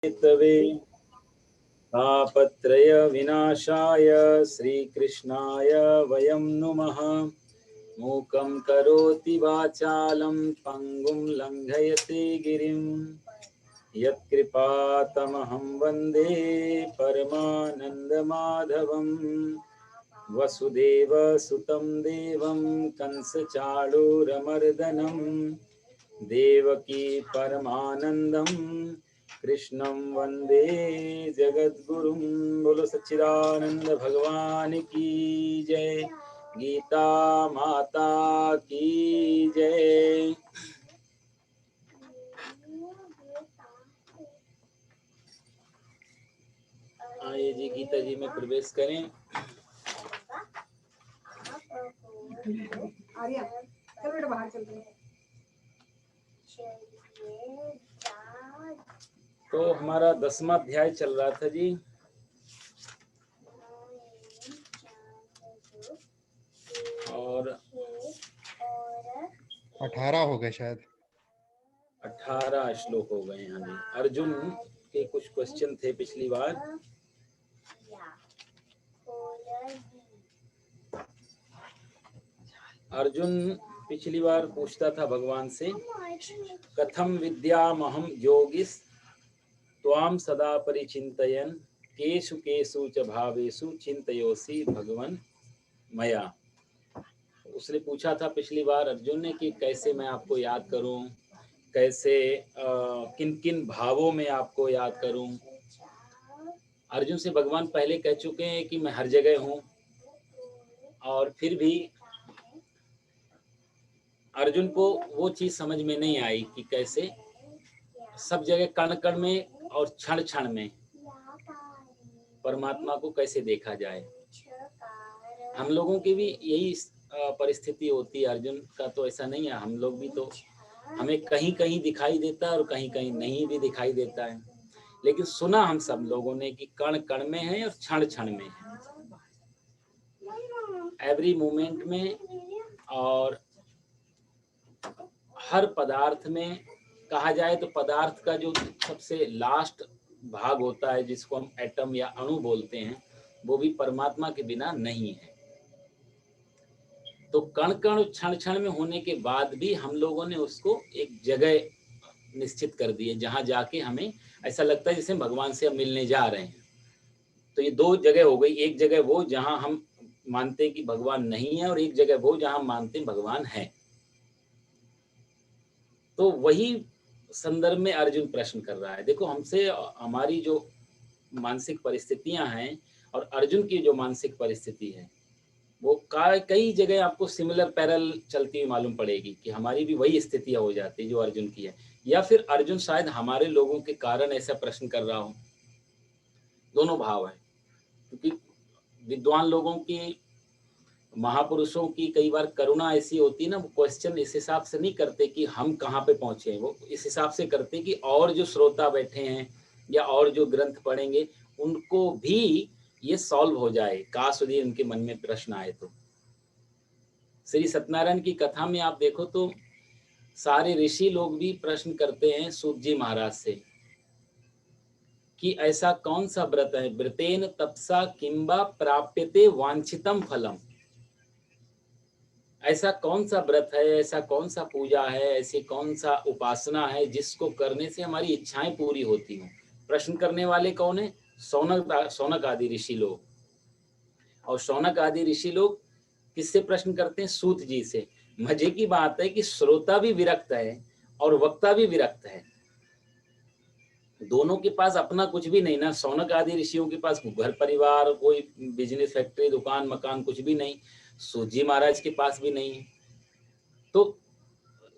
तवे तापत्रय विनाशाय श्रीकृष्णाय वयं नुमः। मूकं करोति वाचालं पंगुं लंघयते गिरिं यत्कृपातमहं वन्दे परमानन्दमाधवम्। वसुदेवसुतं देवं कंसचाणूरमर्दनं देवकी परमानन्दं कृष्णं वन्दे जगद्गुरुं। बोलो सच्चिदानंद भगवान की जय। गीता माता की जय। आइए जी गीता जी में प्रवेश करें। आर्या चलो बेटा बाहर चलते हैं। तो हमारा 10वां अध्याय चल रहा था जी। और 18 हो गए शायद। 18 श्लोक हो गए हैं जी। अर्जुन के कुछ क्वेश्चन थे पिछली बार। अर्जुन पिछली बार पूछता था भगवान से, कथम विद्यामहम योगिस त्वाम सदा परिचिन्तयन् केषु केषु च भावेषु चिन्तयोसि भगवन् मया। उसने पूछा था पिछली बार अर्जुन ने कि कैसे मैं आपको याद करूं, कैसे किन किन भावों में आपको याद करूं। अर्जुन से भगवान पहले कह चुके हैं कि मैं हर जगह हूं, और फिर भी अर्जुन को वो चीज समझ में नहीं आई कि कैसे सब जगह कण कण में और क्षण क्षण में परमात्मा को कैसे देखा जाए। हम लोगों की भी यही परिस्थिति होती है। अर्जुन का तो ऐसा नहीं है, हम लोग भी तो, हमें कहीं कहीं दिखाई देता है और कहीं कहीं नहीं भी दिखाई देता है। लेकिन सुना हम सब लोगों ने कि कण कण में है और क्षण क्षण में है, एवरी मोमेंट में, और हर पदार्थ में। कहा जाए तो पदार्थ का जो सबसे लास्ट भाग होता है जिसको हम एटम या अणु बोलते हैं, वो भी परमात्मा के बिना नहीं है। तो कण कण क्षण क्षण में होने के बाद भी हम लोगों ने उसको एक जगह निश्चित कर दी है जहां जाके हमें ऐसा लगता है जैसे भगवान से हम मिलने जा रहे हैं। तो ये दो जगह हो गई, एक जगह वो जहां हम मानते हैं कि भगवान नहीं है, और एक जगह वो जहां हम मानते हैं भगवान है। तो वही संदर्भ में अर्जुन प्रश्न कर रहा है। देखो, हमसे हमारी जो मानसिक परिस्थितियां हैं और अर्जुन की जो मानसिक परिस्थिति है, वो कई जगह आपको सिमिलर पैरल चलती हुई मालूम पड़ेगी कि हमारी भी वही स्थितियां हो जाती है जो अर्जुन की है, या फिर अर्जुन शायद हमारे लोगों के कारण ऐसा प्रश्न कर रहा हो। दोनों भाव है, क्योंकि विद्वान लोगों की, महापुरुषों की कई बार करुणा ऐसी होती है ना, वो क्वेश्चन इस हिसाब से नहीं करते कि हम कहाँ पे पहुंचे हैं, वो इस हिसाब से करते कि और जो श्रोता बैठे हैं या और जो ग्रंथ पढ़ेंगे उनको भी ये सॉल्व हो जाए, काश यदि उनके मन में प्रश्न आए तो। श्री सत्यनारायण की कथा में आप देखो तो सारे ऋषि लोग भी प्रश्न करते हैं सूत जी महाराज से कि ऐसा कौन सा व्रत है, व्रतेन तपसा किंबा प्राप्यते वांछितम फलम। ऐसा कौन सा व्रत है, ऐसा कौन सा पूजा है, ऐसी कौन सा उपासना है जिसको करने से हमारी इच्छाएं पूरी होती हों। प्रश्न करने वाले कौन है? शौनक आदि ऋषि लोग। और शौनक आदि ऋषि लोग किससे प्रश्न करते हैं? सूत जी से। मजे की बात है कि श्रोता भी विरक्त है और वक्ता भी विरक्त है, दोनों के पास अपना कुछ भी नहीं ना। शौनक आदि ऋषियों के पास घर परिवार, कोई बिजनेस, फैक्ट्री, दुकान, मकान कुछ भी नहीं। सूत जी महाराज के पास भी नहीं है। तो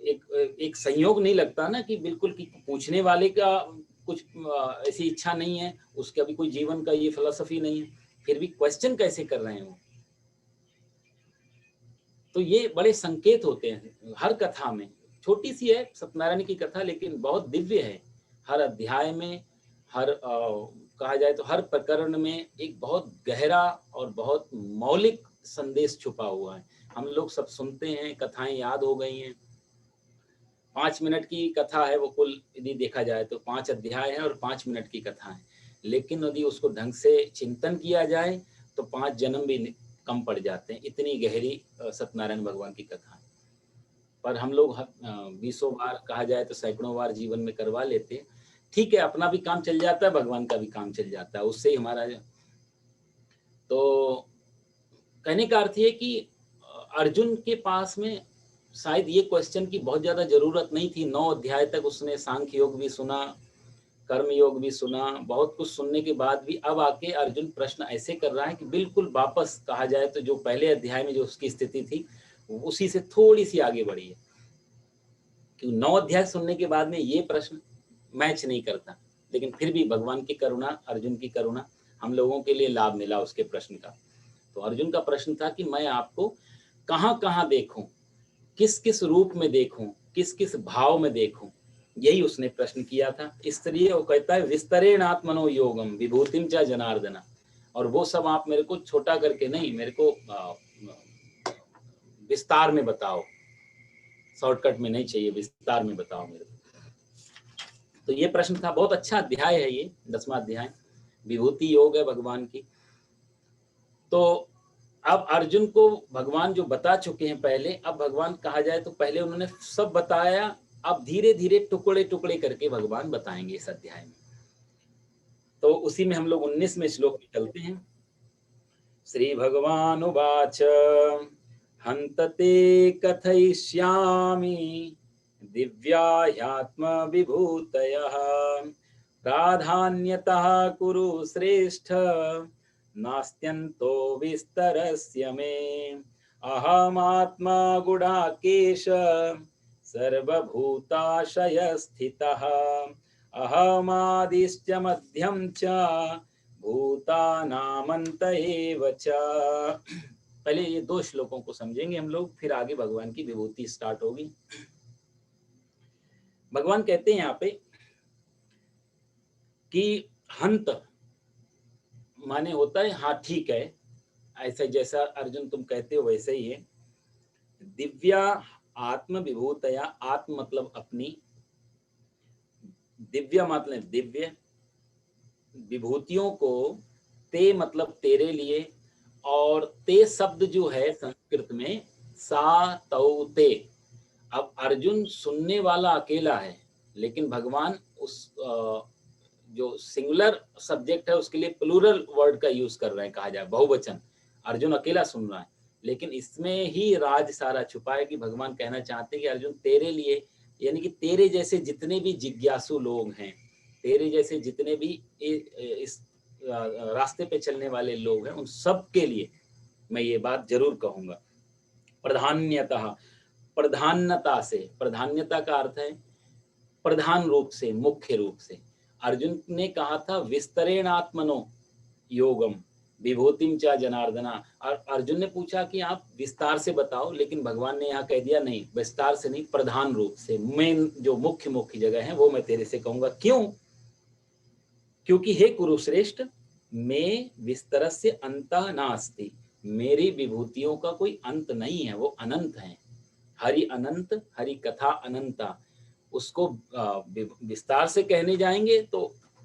एक संयोग नहीं लगता ना कि बिल्कुल कि पूछने वाले का कुछ ऐसी इच्छा नहीं है, उसका भी कोई जीवन का ये फिलॉसफी नहीं है, फिर भी क्वेश्चन कैसे कर रहे हैं वो। तो ये बड़े संकेत होते हैं हर कथा में। छोटी सी है सत्यनारायण की कथा, लेकिन बहुत दिव्य है। हर अध्याय में, हर कहा जाए तो हर प्रकरण में एक बहुत गहरा और बहुत मौलिक संदेश छुपा हुआ है। हम लोग सब सुनते हैं, कथाएं याद हो गई हैं, 5 मिनट की कथा है, वो कुल यदि देखा जाए तो 5 अध्याय है और 5 मिनट की कथा है। लेकिन यदि उसको ढंग से चिंतन किया जाए तो 5 जन्म भी कम पड़ जाते हैं, इतनी गहरी सत्यनारायण भगवान की कथा है। पर हम लोग बीसों बार कहा जाए तो सैकड़ों बार जीवन में करवा लेते हैं। ठीक है, अपना भी काम चल जाता है, भगवान का भी काम चल जाता है, उससे ही हमारा। तो कहने का अर्थ ये कि अर्जुन के पास में शायद ये क्वेश्चन की बहुत ज़्यादा ज़रूरत नहीं थी। 9 अध्याय तक उसने सांख्य योग भी सुना, कर्म योग भी सुना, बहुत कुछ सुनने के बाद भी अब आके अर्जुन प्रश्न ऐसे कर रहा है कि बिल्कुल वापस कहा जाए तो जो पहले अध्याय में जो उसकी स्थिति थी, उसी से थोड़ी सी आगे बढ़ी है। कि 9 अध्याय सुनने के बाद में ये प्रश्न मैच नहीं करता, लेकिन फिर भी भगवान की करुणा, अर्जुन की करुणा, हम लोगों के लिए लाभ मिला उसके प्रश्न का। तो अर्जुन का प्रश्न था कि मैं आपको कहाँ कहाँ देखूं, किस किस रूप में देखूं, किस किस भाव में देखूं, यही उसने प्रश्न किया था। इसलिए वो कहता है विस्तरेण आत्मनो योगम विभूतिम च जनार्दना, और वो सब आप मेरे को छोटा करके नहीं, मेरे को विस्तार में बताओ, शॉर्टकट में नहीं चाहिए, विस्तार में बताओ मेरे को। तो ये प्रश्न था। बहुत अच्छा अध्याय है ये 10वां अध्याय, विभूति योग है भगवान की। तो अब अर्जुन को भगवान जो बता चुके हैं पहले, अब भगवान कहा जाए तो पहले उन्होंने सब बताया, अब धीरे धीरे टुकड़े टुकड़े करके भगवान बताएंगे इस अध्याय में। तो उसी में हम लोग 19वें श्लोक में चलते हैं। श्री भगवान उवाच हन्त ते कथयिष्यामि दिव्याह्यात्म विभूतयः प्राधान्यतः कुरु श्रेष्ठ नास्त्यन्तो विस्तरस्य मे अहमात्मा गुडाकेश सर्वभूताशय स्थितः अहमादिश्च मध्यम च भूतानामन्त एव च। पहले ये 2 श्लोकों को समझेंगे हम लोग, फिर आगे भगवान की विभूति स्टार्ट होगी। भगवान कहते हैं यहाँ पे कि हंत माने होता है हाँ ठीक है, ऐसा जैसा अर्जुन तुम कहते हो वैसे ही है। दिव्या आत्म विभूतया, आत्म मतलब अपनी, दिव्य मतलब दिव्य, विभूतियों को, ते मतलब तेरे लिए, और ते शब्द जो है संस्कृत में सा तौ ते। अब अर्जुन सुनने वाला अकेला है, लेकिन भगवान उस जो सिंगुलर सब्जेक्ट है उसके लिए प्लूरल वर्ड का यूज कर रहे हैं, कहा जाए बहुवचन। अर्जुन अकेला सुन रहा है, लेकिन इसमें ही राज सारा छुपा है कि भगवान कहना चाहते हैं कि अर्जुन तेरे लिए, यानी कि तेरे जैसे जितने भी जिज्ञासु लोग हैं, तेरे जैसे जितने भी इस रास्ते पे चलने वाले लोग हैं, उन सब के लिए मैं ये बात जरूर कहूंगा। प्रधान्यतः, प्रधान्यता से, प्रधान्यता का अर्थ है प्रधान रूप से, मुख्य रूप से। अर्जुन ने कहा था विस्तरेण आत्मनो योगम विभूतिम चा जनार्दना, और अर्जुन ने पूछा कि आप विस्तार से बताओ, लेकिन भगवान ने यहाँ कह दिया नहीं, विस्तार से नहीं, प्रधान रूप से, मेन जो मुख्य मुख्य जगह है वो मैं तेरे से कहूंगा। क्यों? क्योंकि हे कुरुश्रेष्ठ, मैं विस्तरस्य अंतः नास्ति, मेरी विभूतियों का कोई अंत नहीं है, वो अनंत है। हरि अनंत, हरि कथा अनंता, उसको विस्तार से कहने जाएंगे तो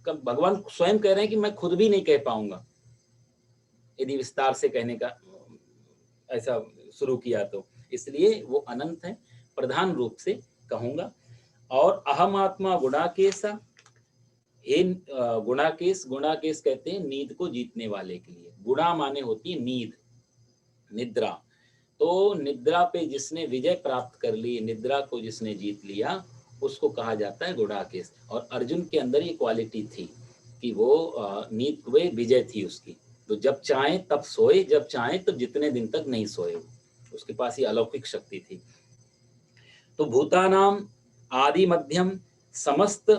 भगवान स्वयं कह रहे हैं कि मैं खुद भी नहीं कह पाऊंगा यदि विस्तार से कहने का ऐसा शुरू किया तो। इसलिए वो अनंत है, प्रधान रूप से कहूंगा। और अहम आत्मा गुणाकेशा, हे गुणाकेश, गुणाकेश कहते हैं नींद को जीतने वाले के लिए। गुणा माने होती है नींद, निद्रा। तो निद्रा पे जिसने विजय प्राप्त कर ली, निद्रा को जिसने जीत लिया, उसको कहा जाता है गुणाकेश। और अर्जुन के अंदर ये क्वालिटी थी कि वो नींद पे विजय थी उसकी। तो जब चाहे तब सोए, जब चाहे तब जितने दिन तक नहीं सोए, उसके पास ये अलौकिक शक्ति थी। तो भूतानाम आदि मध्यम, समस्त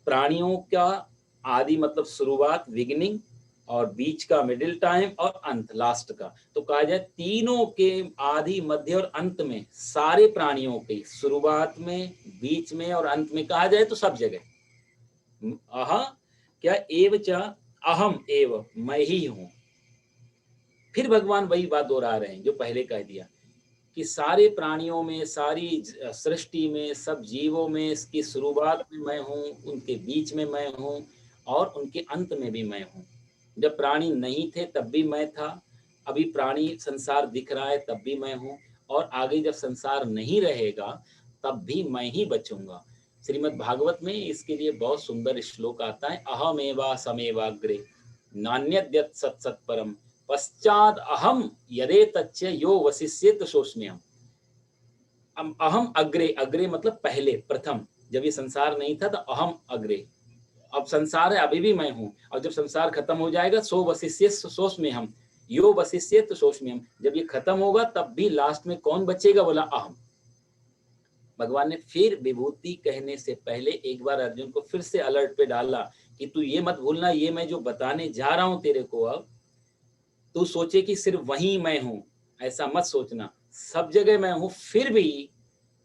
प्राणियों का आदि मतलब शुरुआत, बिगिनिंग, और बीच का मिडिल टाइम, और अंत लास्ट का। तो कहा जाए तीनों के आदि मध्य और अंत में, सारे प्राणियों के शुरुआत में, बीच में और अंत में, कहा जाए तो सब जगह अह क्या एव च अहम एव, मैं ही हूं। फिर भगवान वही बात दोहरा रहे हैं जो पहले कह दिया कि सारे प्राणियों में, सारी सृष्टि में, सब जीवों में इसकी शुरुआत में मैं हूँ, उनके बीच में मैं हूँ और उनके अंत में भी मैं हूँ। जब प्राणी नहीं थे तब भी मैं था, अभी प्राणी संसार दिख रहा है तब भी मैं हूँ और आगे जब संसार नहीं रहेगा तब भी मैं ही बचूँगा। श्रीमद् भागवत में इसके लिए बहुत सुंदर श्लोक आता है, अहमेवा समेवाग्रे नान्यद्यत् सत्सत्परम पश्चाद अहम यदेतच्च यो वसिष्येत सोचम्यहम्। अहम अग्रे, अग्रे मतलब पहले, प्रथम। जब ये संसार नहीं था तो अहम अग्रे, अब संसार है अभी भी मैं हूँ, और जब संसार खत्म हो जाएगा सो वसिष्येत सोचम्यहम्, यो वसिष्येत सोचम्यहम्, जब ये खत्म होगा तब भी लास्ट में कौन बचेगा, बोला अहम। भगवान ने फिर विभूति कहने से पहले एक बार अर्जुन को फिर से अलर्ट पे डाला कि तू ये मत भूलना, ये मैं जो बताने जा रहा हूं तेरे को, अब तू सोचे कि सिर्फ वहीं मैं हूं, ऐसा मत सोचना, सब जगह मैं हूं, फिर भी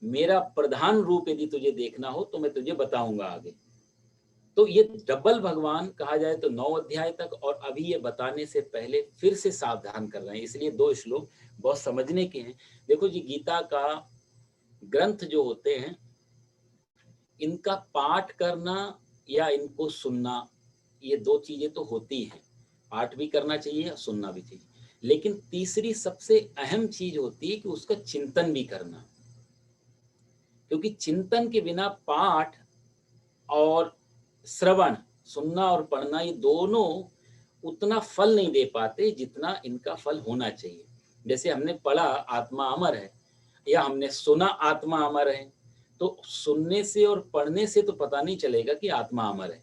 मेरा प्रधान रूप यदि तुझे देखना हो तो मैं तुझे बताऊंगा आगे। तो ये डबल भगवान कहा जाए तो 9 अध्याय तक, और अभी ये बताने से पहले फिर से सावधान कर रहे हैं, इसलिए 2 श्लोक बहुत समझने के हैं। देखो जी, गीता का ग्रंथ जो होते हैं, इनका पाठ करना या इनको सुनना, ये 2 चीजें तो होती हैं, पाठ भी करना चाहिए और सुनना भी चाहिए, लेकिन तीसरी सबसे अहम चीज होती है कि उसका चिंतन भी करना, क्योंकि चिंतन के बिना पाठ और श्रवण, सुनना और पढ़ना, ये दोनों उतना फल नहीं दे पाते जितना इनका फल होना चाहिए। जैसे हमने पढ़ा आत्मा अमर है, या हमने सुना आत्मा अमर है, तो सुनने से और पढ़ने से तो पता नहीं चलेगा कि आत्मा अमर है,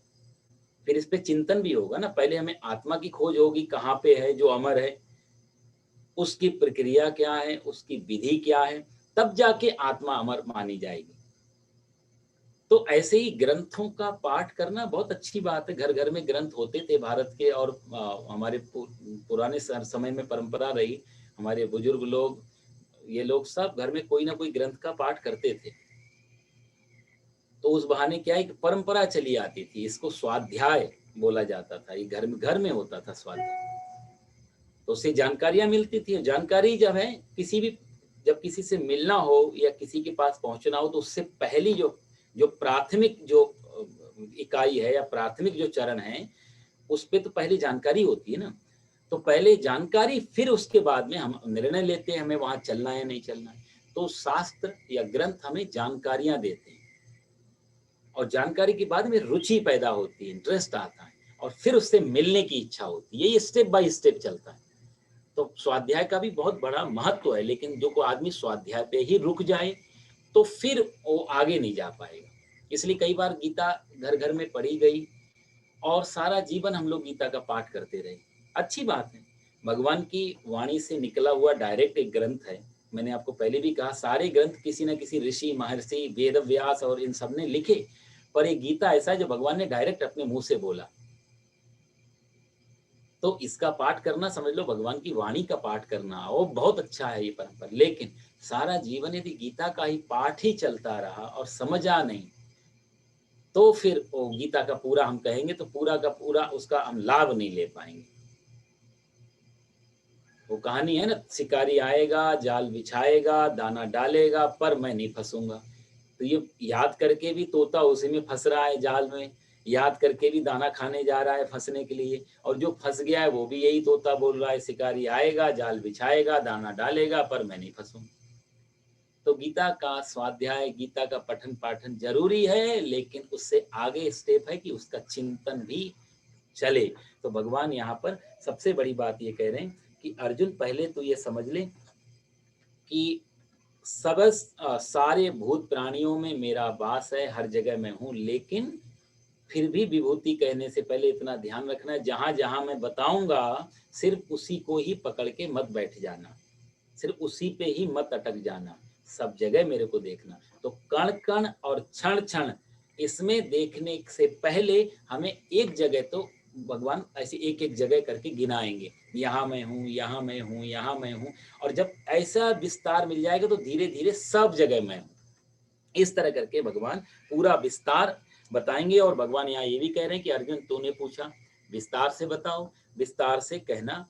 फिर इस पे चिंतन भी होगा ना। पहले हमें आत्मा की खोज होगी, कहाँ पे है जो अमर है, उसकी प्रक्रिया क्या है, उसकी विधि क्या है, तब जाके आत्मा अमर मानी जाएगी। तो ऐसे ही ग्रंथों का पाठ करना बहुत अच्छी बात है। घर घर में ग्रंथ होते थे भारत के, और हमारे पुराने समय में परंपरा रही, हमारे बुजुर्ग लोग, ये लोग सब घर में कोई ना कोई ग्रंथ का पाठ करते थे। तो उस बहाने क्या है कि परंपरा चली आती थी, इसको स्वाध्याय बोला जाता था, ये घर में होता था स्वाध्याय, तो उससे जानकारियां मिलती थी। जानकारी जब है किसी भी, जब किसी से मिलना हो या किसी के पास पहुंचना हो, तो उससे पहली जो जो प्राथमिक जो इकाई है या प्राथमिक जो चरण है, उस पे तो पहले जानकारी होती है ना। तो पहले जानकारी, फिर उसके बाद में हम निर्णय लेते हैं हमें वहां चलना है नहीं चलना है। तो शास्त्र या ग्रंथ हमें जानकारियां देते हैं, और जानकारी के बाद में रुचि पैदा होती है, इंटरेस्ट आता है, और फिर उससे मिलने की इच्छा होती है। ये स्टेप बाय स्टेप चलता है। तो स्वाध्याय का भी बहुत बड़ा महत्व है, लेकिन जो को आदमी स्वाध्याय पे ही रुक जाए तो फिर वो आगे नहीं जा पाएगा। इसलिए कई बार गीता घर घर में पढ़ी गई, और सारा जीवन हम लोग गीता का पाठ करते रहे, अच्छी बात है। भगवान की वाणी से निकला हुआ डायरेक्ट एक ग्रंथ है। मैंने आपको पहले भी कहा, सारे ग्रंथ किसी न किसी ऋषि, महर्षि, वेद व्यास और इन सब ने लिखे, पर एक गीता ऐसा है जो भगवान ने डायरेक्ट अपने मुंह से बोला। तो इसका पाठ करना समझ लो भगवान की वाणी का पाठ करना, वो बहुत अच्छा है ये परंपरा। लेकिन सारा जीवन यदि गीता का ही पाठ ही चलता रहा और समझा नहीं, तो फिर वो गीता का पूरा हम कहेंगे तो पूरा का पूरा उसका हम लाभ नहीं ले पाएंगे। वो कहानी है ना, शिकारी आएगा, जाल बिछाएगा, दाना डालेगा, पर मैं नहीं फंसूंगा। तो ये याद करके भी तोता उसी में फंस रहा है, जाल में, याद करके भी दाना खाने जा रहा है फंसने के लिए, और जो फंस गया है वो भी यही तोता बोल रहा है, शिकारी आएगा, जाल बिछाएगा, दाना डालेगा, पर मैं नहीं फंसूंगा। तो गीता का स्वाध्याय, गीता का पठन पाठन जरूरी है, लेकिन उससे आगे स्टेप है कि उसका चिंतन भी चले। तो भगवान यहाँ पर सबसे बड़ी बात ये कह रहे हैं कि अर्जुन, पहले तो ये समझ ले कि सब सारे भूत प्राणियों में मेरा वास है, हर जगह मैं हूँ, लेकिन फिर भी विभूति कहने से पहले इतना ध्यान रखना है, जहां जहां मैं बताऊंगा सिर्फ उसी को ही पकड़ के मत बैठ जाना, सिर्फ उसी पे ही मत अटक जाना, सब जगह मेरे को देखना। तो कण कण और क्षण क्षण इसमें देखने से पहले हमें एक जगह तो भगवान ऐसी एक एक जगह करके गिनाएंगे, यहाँ मैं हूँ, यहाँ मैं हूँ, यहाँ मैं हूँ, और जब ऐसा विस्तार मिल जाएगा तो धीरे धीरे सब जगह मैं हूँ। इस तरह करके भगवान पूरा विस्तार बताएंगे। और भगवान यहाँ ये भी कह रहे हैं कि अर्जुन, तूने पूछा विस्तार से बताओ, विस्तार से कहना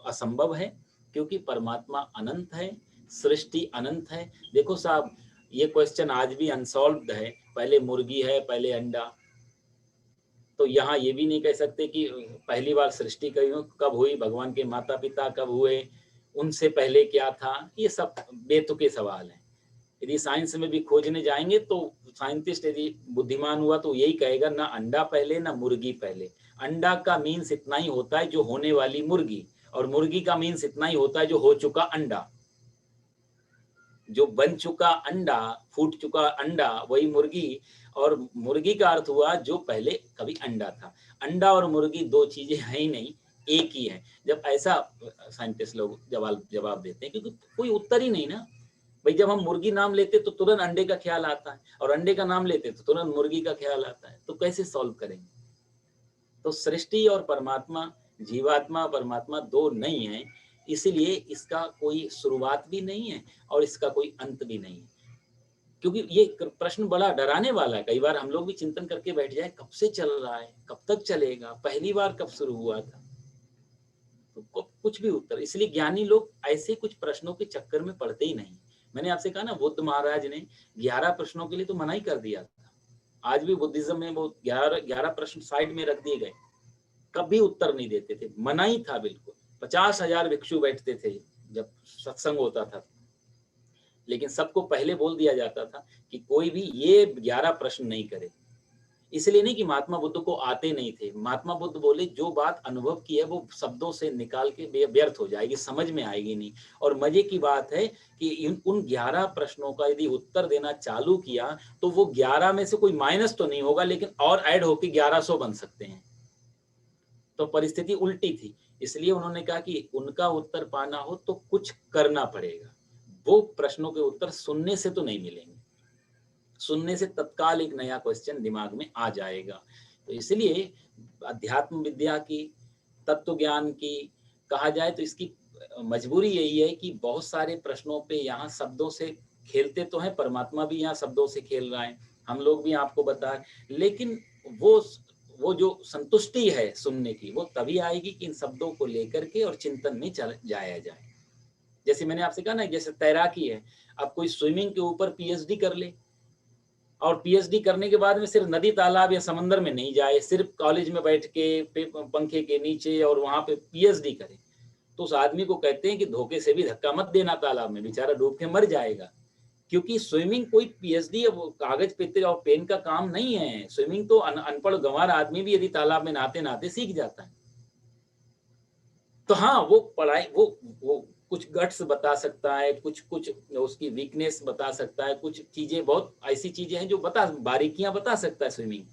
असंभव है, क्योंकि परमात्मा अनंत है, सृष्टि अनंत है। देखो साहब, ये क्वेश्चन आज भी अनसॉल्व्ड है, पहले मुर्गी है पहले अंडा। तो यहाँ ये भी नहीं कह सकते कि पहली बार सृष्टि कब हुई, भगवान के माता पिता कब हुए, उनसे पहले क्या था। ये सब बेतुके सवाल हैं। यदि साइंस में भी खोजने जाएंगे तो साइंटिस्ट यदि बुद्धिमान हुआ तो यही कहेगा ना अंडा पहले ना मुर्गी पहले। अंडा का मीन्स इतना ही होता है जो होने वाली मुर्गी, और मुर्गी का मीन्स इतना ही होता है जो हो चुका अंडा। जो बन चुका अंडा, फूट चुका अंडा, वही मुर्गी। और मुर्गी का अर्थ हुआ जो पहले कभी अंडा था। अंडा और मुर्गी दो चीजें हैं ही नहीं, एक ही है। जब ऐसा साइंटिस्ट लोग जवाब देते हैं, क्योंकि कोई उत्तर ही नहीं ना भाई। जब हम मुर्गी नाम लेते तो तुरंत अंडे का ख्याल आता है, और अंडे का नाम लेते तो तुरंत मुर्गी का ख्याल आता है। तो कैसे सॉल्व करेंगे? तो सृष्टि और परमात्मा, जीवात्मा परमात्मा दो नहीं है, इसलिए इसका कोई शुरुआत भी नहीं है और इसका कोई अंत भी नहीं है। क्योंकि ये प्रश्न बड़ा डराने वाला है। कई बार हम लोग भी चिंतन करके बैठ जाए, कब से चल रहा है, कब तक चलेगा, पहली बार कब शुरू हुआ था, तो कुछ भी उत्तर। इसलिए ज्ञानी लोग ऐसे कुछ प्रश्नों के चक्कर में पड़ते ही नहीं। मैंने आपसे कहा ना, बुद्ध महाराज ने 11 प्रश्नों के लिए तो मना ही कर दिया था। आज भी बुद्धिज्म में वो 11 प्रश्न साइड में रख दिए गए, कभी उत्तर नहीं देते थे, मना ही था बिल्कुल। 50,000 भिक्षु बैठते थे जब सत्संग होता था, लेकिन सबको पहले बोल दिया जाता था कि कोई भी ये 11 प्रश्न नहीं करे। इसलिए नहीं कि महात्मा बुद्ध को आते नहीं थे। महात्मा बुद्ध बोले जो बात अनुभव की है वो शब्दों से निकाल के व्यर्थ हो जाएगी, समझ में आएगी नहीं। और मजे की बात है कि उन 11 प्रश्नों का यदि उत्तर देना चालू किया तो वो 11 में से कोई माइनस तो नहीं होगा, लेकिन और ऐड होकर 1100 बन सकते हैं। तो परिस्थिति उल्टी थी। इसलिए उन्होंने कहा कि उनका उत्तर पाना हो तो कुछ करना पड़ेगा। वो प्रश्नों के उत्तर सुनने से तो नहीं मिलेंगे, सुनने से तत्काल एक नया क्वेश्चन दिमाग में आ जाएगा। तो इसलिए अध्यात्म विद्या की, तत्व ज्ञान की कहा जाए तो इसकी मजबूरी यही है कि बहुत सारे प्रश्नों पे यहाँ शब्दों से खेलते तो हैं, परमात्मा भी यहाँ शब्दों से खेल रहा है, हम लोग भी आपको बताएं, लेकिन वो जो संतुष्टि है सुनने की, वो तभी आएगी कि इन शब्दों को लेकर के और चिंतन में चल जाया जाए। जैसे मैंने आपसे कहा ना, जैसे तैराकी है, अब कोई स्विमिंग के ऊपर पीएचडी कर ले, और पीएचडी करने के बाद में सिर्फ नदी तालाब या समंदर में नहीं जाए, सिर्फ कॉलेज में बैठ के पंखे के नीचे और वहां पे पीएचडी करे, तो उस आदमी को कहते हैं कि धोखे से भी धक्का मत देना तालाब में, बेचारा डूब के मर जाएगा। क्योंकि स्विमिंग कोई पीएचडी कागज पे और पेन का काम नहीं है। स्विमिंग तो अनपढ़ गंवार आदमी भी यदि तालाब में नहाते नहाते सीख जाता है। तो हाँ, वो पढ़ाई, वो कुछ गट्स बता सकता है, कुछ उसकी वीकनेस बता सकता है, कुछ चीजें, बहुत ऐसी चीजें हैं जो बारीकियां बता सकता है स्विमिंग,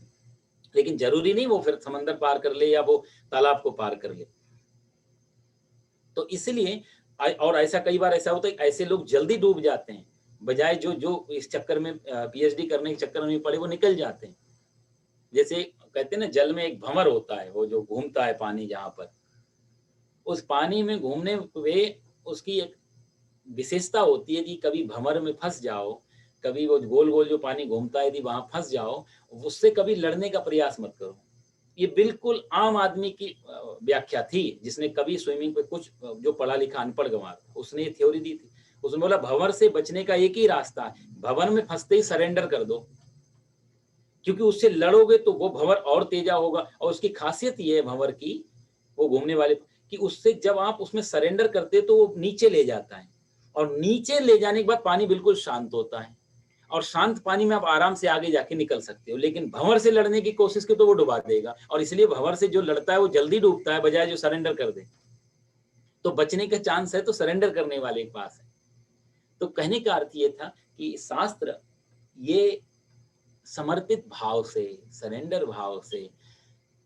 लेकिन जरूरी नहीं वो फिर समंदर पार कर ले या वो तालाब को पार कर ले। तो इसलिए और ऐसा कई बार ऐसा होता है, ऐसे लोग जल्दी डूब जाते हैं, बजाय जो इस चक्कर में पीएचडी करने के चक्कर में पड़े वो निकल जाते हैं। जैसे कहते हैं ना, जल में एक भंवर होता है, वो जो घूमता है पानी, जहां पर उस पानी में घूमने वे उसकी एक विशेषता होती है कि कभी भंवर में फंस जाओ, कभी वो गोल गोल जो पानी घूमता है यदि वहां फंस जाओ, उससे कभी लड़ने का प्रयास मत करो। ये बिल्कुल आम आदमी की व्याख्या थी, जिसने कभी स्विमिंग पे कुछ, जो पढ़ा लिखा अनपढ़ गंवार था, उसने ये थ्योरी दी थी। उसने बोला भंवर से बचने का एक ही रास्ता है, भंवर में फंसते ही सरेंडर कर दो, क्योंकि उससे लड़ोगे तो वो भंवर और तेजा होगा। और उसकी खासियत ये है भंवर की, वो घूमने वाले, कि उससे जब आप उसमें सरेंडर करते तो वो नीचे ले जाता है, और नीचे ले जाने के बाद पानी बिल्कुल शांत होता है, और शांत पानी में आप आराम से आगे जाके निकल सकते हो। लेकिन भंवर से लड़ने की कोशिश की तो वो डुबा देगा, और इसलिए भंवर से जो लड़ता है वो जल्दी डूबता है, बजाय जो सरेंडर कर दे। तो बचने का चांस है तो सरेंडर करने वाले के पास है। तो कहने का अर्थ ये था कि शास्त्र ये समर्पित भाव से, सरेंडर भाव से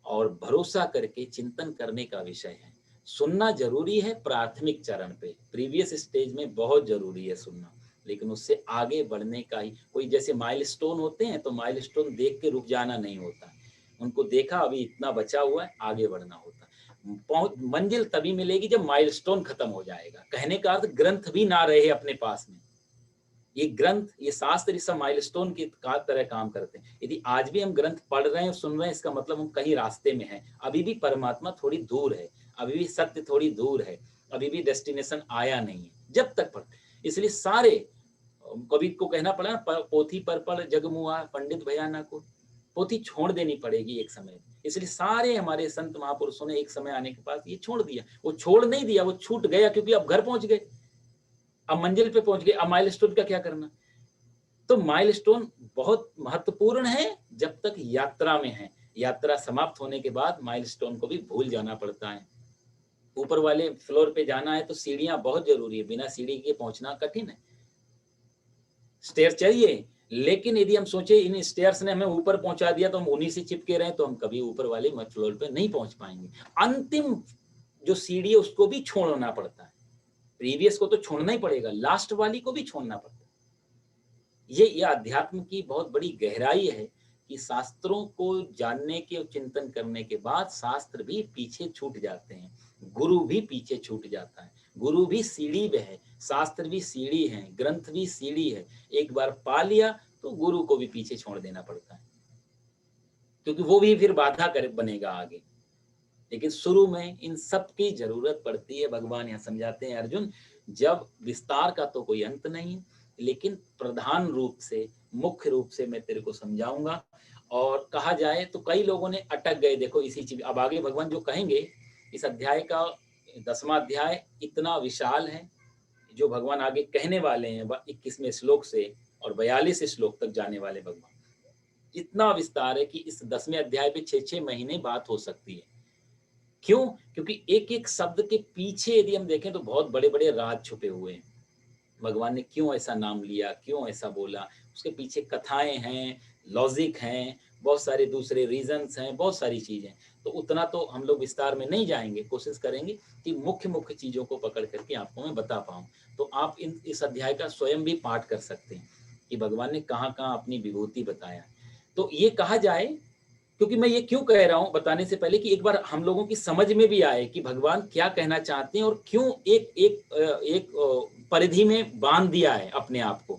और भरोसा करके चिंतन करने का विषय है। सुनना जरूरी है प्राथमिक चरण पे, प्रीवियस स्टेज में बहुत जरूरी है सुनना, लेकिन उससे आगे बढ़ने का ही कोई, जैसे माइलस्टोन होते हैं तो माइलस्टोन देख के रुक जाना नहीं होता, उनको देखा अभी इतना बचा हुआ है, आगे बढ़ना होता। मंजिल तभी मिलेगी जब माइलस्टोन खत्म हो जाएगा। कहने का अर्थ ग्रंथ भी ना रहे अपने पास में, ये ग्रंथ, ये शास्त्र, ये सब माइलस्टोन की तरह काम करते हैं। यदि आज भी हम ग्रंथ पढ़ रहे हैं और सुन रहे हैं, इसका मतलब हम कहीं रास्ते में हैं, अभी भी परमात्मा थोड़ी दूर है, अभी भी सत्य थोड़ी दूर है, अभी भी डेस्टिनेशन आया नहीं है। जब तक पढ़, इसलिए सारे कवि को कहना पड़ा ना, पोथी पर पढ़ जग मुआ पंडित भयाना को, पोथी छोड़ देनी पड़ेगी एक समय। इसलिए सारे हमारे संत महापुरुषों ने एक समय आने के बाद ये छोड़ दिया। वो छोड़ नहीं दिया, वो छूट गया, क्योंकि अब घर पहुंच गए, अब मंजिल पे पहुंच गए, अब माइलस्टोन का क्या करना। तो माइलस्टोन बहुत महत्वपूर्ण है जब तक यात्रा में है, यात्रा समाप्त होने के बाद माइलस्टोन को भी भूल जाना पड़ता है। ऊपर वाले फ्लोर पे जाना है तो सीढ़ियां बहुत जरूरी है, बिना सीढ़ी के पहुंचना कठिन है। स्टेयर चाहिए, लेकिन यदि हम सोचे इन स्टेयर्स ने हमें ऊपर पहुंचा दिया तो हम उन्हीं से चिपके रहे तो हम कभी ऊपर वाले फ्लोर पे नहीं पहुंच पाएंगे। अंतिम जो सीढ़ी है उसको भी छोड़ना पड़ता है, प्रीवियस को तो छोड़ना ही पड़ेगा, लास्ट वाली को भी छोड़ना पड़ता है। ये अध्यात्म की बहुत बड़ी गहराई है कि शास्त्रों को जानने के और चिंतन करने के बाद शास्त्र भी पीछे छूट जाते हैं, गुरु भी पीछे छूट जाता है। गुरु भी सीढ़ी पे है, शास्त्र भी सीढ़ी है, ग्रंथ भी सीढ़ी है। एक बार पा लिया तो गुरु को भी पीछे छोड़ देना पड़ता है, क्योंकि वो भी फिर बाधा कर बनेगा आगे। लेकिन शुरू में इन सब की जरूरत पड़ती है। भगवान यहाँ समझाते हैं, अर्जुन जब विस्तार का तो कोई अंत नहीं, लेकिन प्रधान रूप से, मुख्य रूप से मैं तेरे को समझाऊंगा। और कहा जाए तो कई लोगों ने अटक गए, देखो इसी चीज। अब आगे भगवान जो कहेंगे, इस अध्याय का 10वां अध्याय इतना विशाल है, जो भगवान आगे कहने वाले हैं 21वें श्लोक से और 42 श्लोक तक जाने वाले भगवान, इतना विस्तार है कि इस 10वें अध्याय पे 6-6 महीने बात हो सकती है। क्यों? क्योंकि एक एक शब्द के पीछे यदि हम देखें तो बहुत बड़े बड़े राज छुपे हुए हैं। भगवान ने क्यों ऐसा नाम लिया, क्यों ऐसा बोला, उसके पीछे कथाएं हैं, लॉजिक हैं, बहुत सारे दूसरे रीजंस हैं, बहुत सारी चीजें। तो उतना तो हम लोग विस्तार में नहीं जाएंगे, कोशिश करेंगे कि मुख्य मुख्य चीजों को पकड़ करके आपको मैं बता पाऊं। तो आप इस अध्याय का स्वयं भी पाठ कर सकते हैं कि भगवान ने कहाँ कहाँ अपनी विभूति बताया। तो ये कहा जाए, क्योंकि मैं ये क्यों कह रहा हूं बताने से पहले कि एक बार हम लोगों की समझ में भी आए कि भगवान क्या कहना चाहते हैं और क्यों एक एक एक परिधि में बांध दिया है अपने आप को।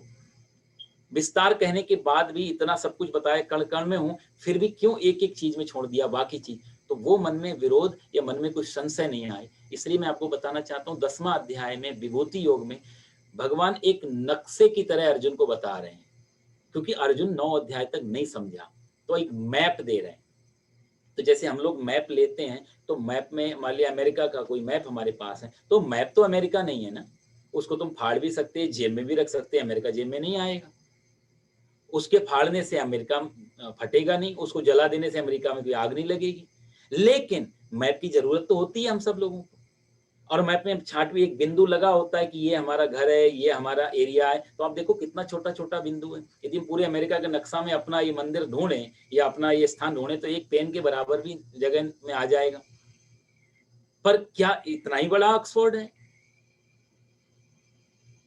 विस्तार कहने के बाद भी इतना सब कुछ बताया, कण कण में हूं, फिर भी क्यों एक एक चीज में छोड़ दिया बाकी चीज। तो वो मन में विरोध या मन में कुछ संशय नहीं आए, इसलिए मैं आपको बताना चाहता हूँ 10वां अध्याय में विभूति योग में भगवान एक नक्शे की तरह अर्जुन को बता रहे हैं, क्योंकि अर्जुन 9 अध्याय तक नहीं समझा, तो एक मैप दे रहे हैं। तो जैसे हम लोग मैप लेते हैं तो मैप में मान लिया अमेरिका का कोई मैप हमारे पास है, तो मैप तो अमेरिका नहीं है ना, उसको तुम फाड़ भी सकते हैं, जेब में भी रख सकते हैं, अमेरिका जेब में नहीं आएगा। उसके फाड़ने से अमेरिका फटेगा नहीं, उसको जला देने से अमेरिका में कोई आग नहीं लगेगी। लेकिन मैप की जरूरत तो होती है हम सब लोगों को, और मैप में छाट भी एक बिंदु लगा होता है कि ये हमारा घर है, ये हमारा एरिया है। तो आप देखो कितना छोटा छोटा बिंदु है। यदि हम पूरे अमेरिका के नक्शा में अपना ये मंदिर ढूंढें या अपना ये स्थान ढूंढें तो एक पेन के बराबर भी जगह में आ जाएगा। पर क्या इतना ही बड़ा ऑक्सफोर्ड है?